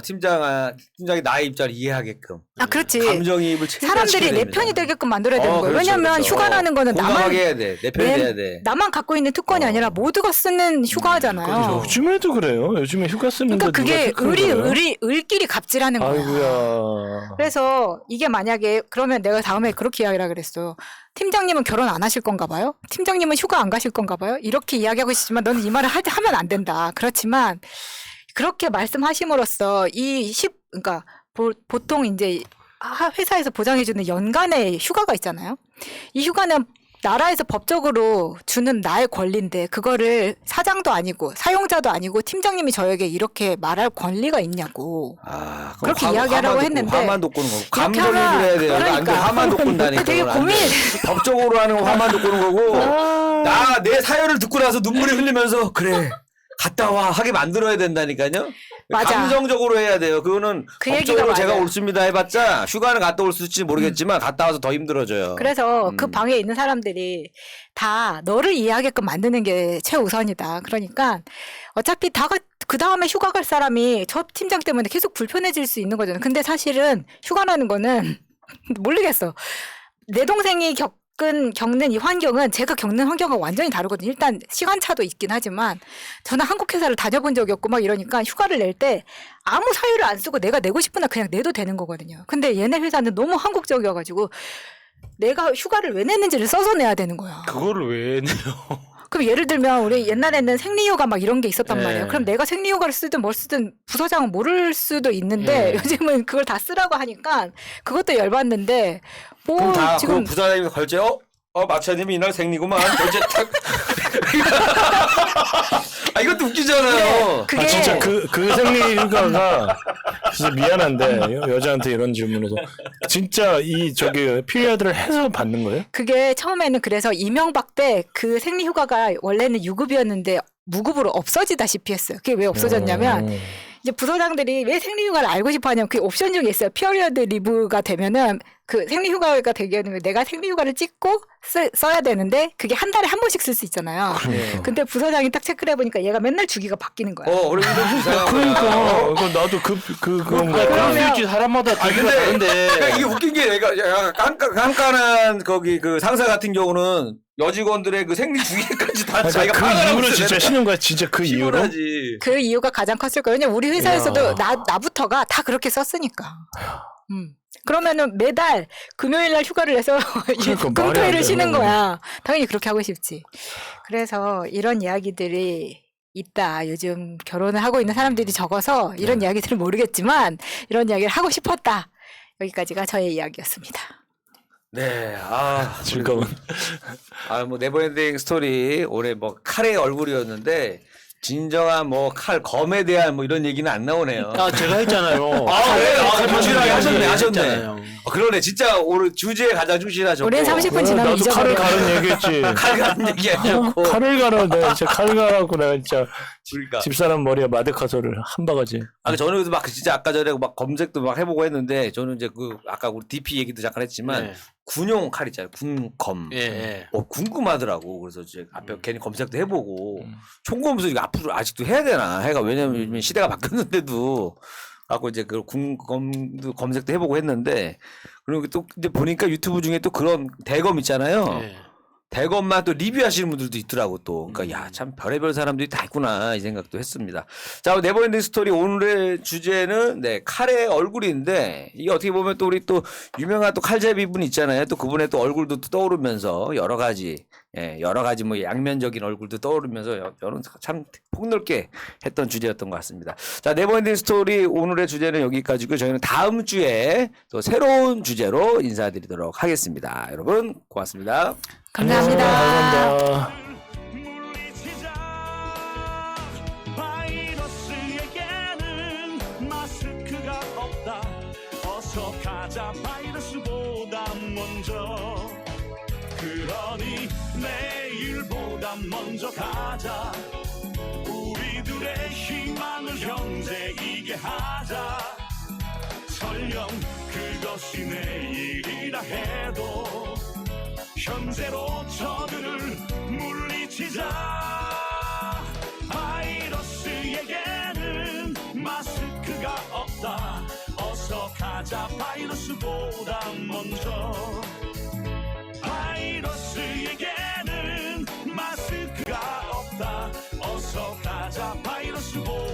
S1: 팀장이 나의 입장을 이해하게끔.
S4: 아, 그렇지.
S1: 감정이입을
S4: 사람들이 내 편이 되게끔 만들어야 되는 거예요.
S1: 그렇죠,
S4: 왜냐면
S1: 그렇죠.
S4: 휴가라는 거는
S1: 공감하게 해야 돼. 내 편이 돼야 돼.
S4: 나만 갖고 있는 특권이 아니라 모두가 쓰는 휴가잖아요.
S3: 요즘에도 그래요. 요즘에 휴가 쓰는데
S4: 그러니까 그게 을끼리 갑질하는 거야.
S3: 아이고야.
S4: 그래서 이게 만약에 그러면 내가 다음에 그렇게 이야기를 그랬어. 팀장님은 결혼 안 하실 건가 봐요? 팀장님은 휴가 안 가실 건가 봐요? 이렇게 이야기하고 있지만 너는 이 말을 하면 안 된다. 그렇지만 그렇게 말씀하심으로써 그러니까 보통 이제 회사에서 보장해주는 연간의 휴가가 있잖아요. 이 휴가는 나라에서 법적으로 주는 나의 권리인데 그거를 사장도 아니고 사용자도 아니고 팀장님이 저에게 이렇게 말할 권리가 있냐고. 그렇게 이야기하라고 했는데
S1: 화만 돋구는 거고
S4: 이렇게
S1: 감정이입을
S4: 하면
S1: 해야 돼요.
S4: 그러니까.
S1: 안 돼. 화만 돋군다니까.
S4: 되게
S1: 그건 안 돼.
S4: 고민.
S1: 법적으로 하는 건 화만 돋구는 거고 나 내 사연을 듣고 나서 눈물이 흘리면서 그래 갔다 와 하게 만들어야 된다니까요.
S4: 맞아.
S1: 감정적으로 해야 돼요. 그거는
S4: 그 얘기가
S1: 법적으로 제가
S4: 맞아요.
S1: 옳습니다 해봤자 휴가는 갔다 올 수 있을지 모르겠지만 갔다 와서 더 힘들어져요.
S4: 그래서 그 방에 있는 사람들이 다 너를 이해하게끔 만드는 게 최우선이다. 그러니까 어차피 그 다음에 휴가 갈 사람이 저 팀장 때문에 계속 불편해질 수 있는 거잖아요. 근데 사실은 휴가라는 거는 모르겠어. 내 동생이 겪는 이 환경은 제가 겪는 환경과 완전히 다르거든요. 일단 시간차도 있긴 하지만 저는 한국 회사를 다녀본 적이 없고 막 이러니까 휴가를 낼 때 아무 사유를 안 쓰고 내가 내고 싶은 날 그냥 내도 되는 거거든요. 근데 얘네 회사는 너무 한국적이어가지고 내가 휴가를 왜 냈는지를 써서 내야 되는 거야.
S2: 그거를 왜 내요?
S4: 그럼 예를 들면 우리 옛날에는 생리휴가 막 이런 게 있었단
S2: 네.
S4: 말이에요. 그럼 내가 생리휴가를 쓰든 뭘 쓰든 부서장은 모를 수도 있는데
S2: 네.
S4: 요즘은 그걸 다 쓰라고 하니까 그것도 열받는데
S1: 그럼 다
S4: 지금
S1: 그 부사장님이 걸제 마차님이 이날 생리구만 걸제 탁. 이것도 웃기잖아요.
S4: 그게
S3: 진짜 그 생리 휴가가 진짜 미안한데 여자한테 이런 질문해서 진짜 피리어드를 해서 받는 거예요?
S4: 그게 처음에는 그래서 이명박 때 그 생리휴가가 원래는 유급이었는데 무급으로 없어지다시피 했어요. 그게 왜 없어졌냐면 이제 부서장들이 왜 생리휴가를 알고 싶어 하냐면 그 옵션 중에 있어요. 피리어드 리브가 되면은 그 생리휴가가 되기에는 내가 생리휴가를 찍고 써야 되는데 그게 한 달에 한 번씩 쓸 수 있잖아요. 근데 부서장이 딱 체크를 해보니까 얘가 맨날 주기가 바뀌는 거야.
S1: 그리고 이런 이상한
S3: 그러니까 그건 나도 그건
S2: 그럴
S4: 그러면-
S2: 수 있지. 사람마다 되게 다른데.
S1: 그러니까 이게 웃긴 게 내가 깐깐한 거기 그 상사 같은 경우는 여직원들의 그 생리 주기까지 다 자기가
S3: 그
S1: 파악을
S3: 이후로
S1: 하고
S3: 진짜
S1: 있어요.
S3: 쉬는 거야. 진짜 그 이후로.
S1: 피곤하지.
S4: 그 이유가 가장 컸을 거예요. 왜냐면 우리 회사에서도
S3: 이야.
S4: 나부터가 다 그렇게 썼으니까. 그러면은 매달 금요일 날 휴가를 내서
S3: 그러니까 말이 안
S4: 금토일을
S3: 돼.
S4: 쉬는 거야. 당연히 그렇게 하고 싶지. 그래서 이런 이야기들이 있다. 요즘 결혼을 하고 있는 사람들이 적어서 이런 이야기들은 모르겠지만 이런 이야기를 하고 싶었다. 여기까지가 저의 이야기였습니다.
S1: 네,
S3: 즐거운.
S1: 뭐 네버엔딩 스토리 올해 뭐 칼의 얼굴이었는데 진정한 뭐 칼 검에 대한 뭐 이런 얘기는 안 나오네요.
S2: 제가 했잖아요.
S1: 그래? 충실하게 하셨네.
S2: 했잖아요.
S1: 그러네. 진짜 오늘 주제에 가장 충실하셨고.
S4: 우리는 30분 지나면
S3: 나도 칼을
S4: 잊어버려.
S3: 가는 얘기했지.
S1: 칼 가는 얘기 하셨고.
S3: 칼을 갈아. 내가 진짜 칼 갈아갖고 내가 진짜
S1: 그러니까.
S3: 집사람 머리에 마데카소를 한 바가지.
S1: 저는 그래서 막 진짜 아까 전에 막 검색도 막 해보고 했는데 저는 이제 그 아까 우리 DP 얘기도 잠깐 했지만
S2: 네.
S1: 군용 칼 있잖아요. 군검.
S2: 예.
S1: 궁금하더라고. 그래서 이제 앞에 괜히 검색도 해보고 총검수 이거 앞으로 아직도 해야 되나 해가 왜냐면 요즘 시대가 바뀌었는데도 갖고 이제 그 군검도 검색도 해보고 했는데 그리고 또 근데 보니까 유튜브 중에 또 그런 대검 있잖아요.
S2: 예.
S1: 대검만 또 리뷰하시는 분들도 있더라고 또. 그러니까 야 참 별의별 사람들이 다 있구나 이 생각도 했습니다. 자 네버엔딩 스토리 오늘의 주제는 칼의 얼굴인데 이게 어떻게 보면 또 우리 또 유명한 또 칼제비 분 있잖아요. 또 그분의 또 얼굴도 또 떠오르면서 여러 가지 뭐 양면적인 얼굴도 떠오르면서 여러 참 폭넓게 했던 주제였던 것 같습니다. 자 네버엔딩 스토리 오늘의 주제는 여기까지고 저희는 다음 주에 또 새로운 주제로 인사드리도록 하겠습니다. 여러분 고맙습니다.
S4: 감사합니다.
S3: 감사합니다.
S5: 물리치자 바이러스에게는 마스크가 없다 어서 가자 바이러스보다 먼저 그러니 내일보다 먼저 가자 우리들의 희망을 형제이게 하자 설령 그것이 내일이라 해도 현재로 저들을 물리치자 바이러스에게는 마스크가 없다 어서 가자 바이러스보다 먼저 바이러스에게는 마스크가 없다 어서 가자 바이러스보다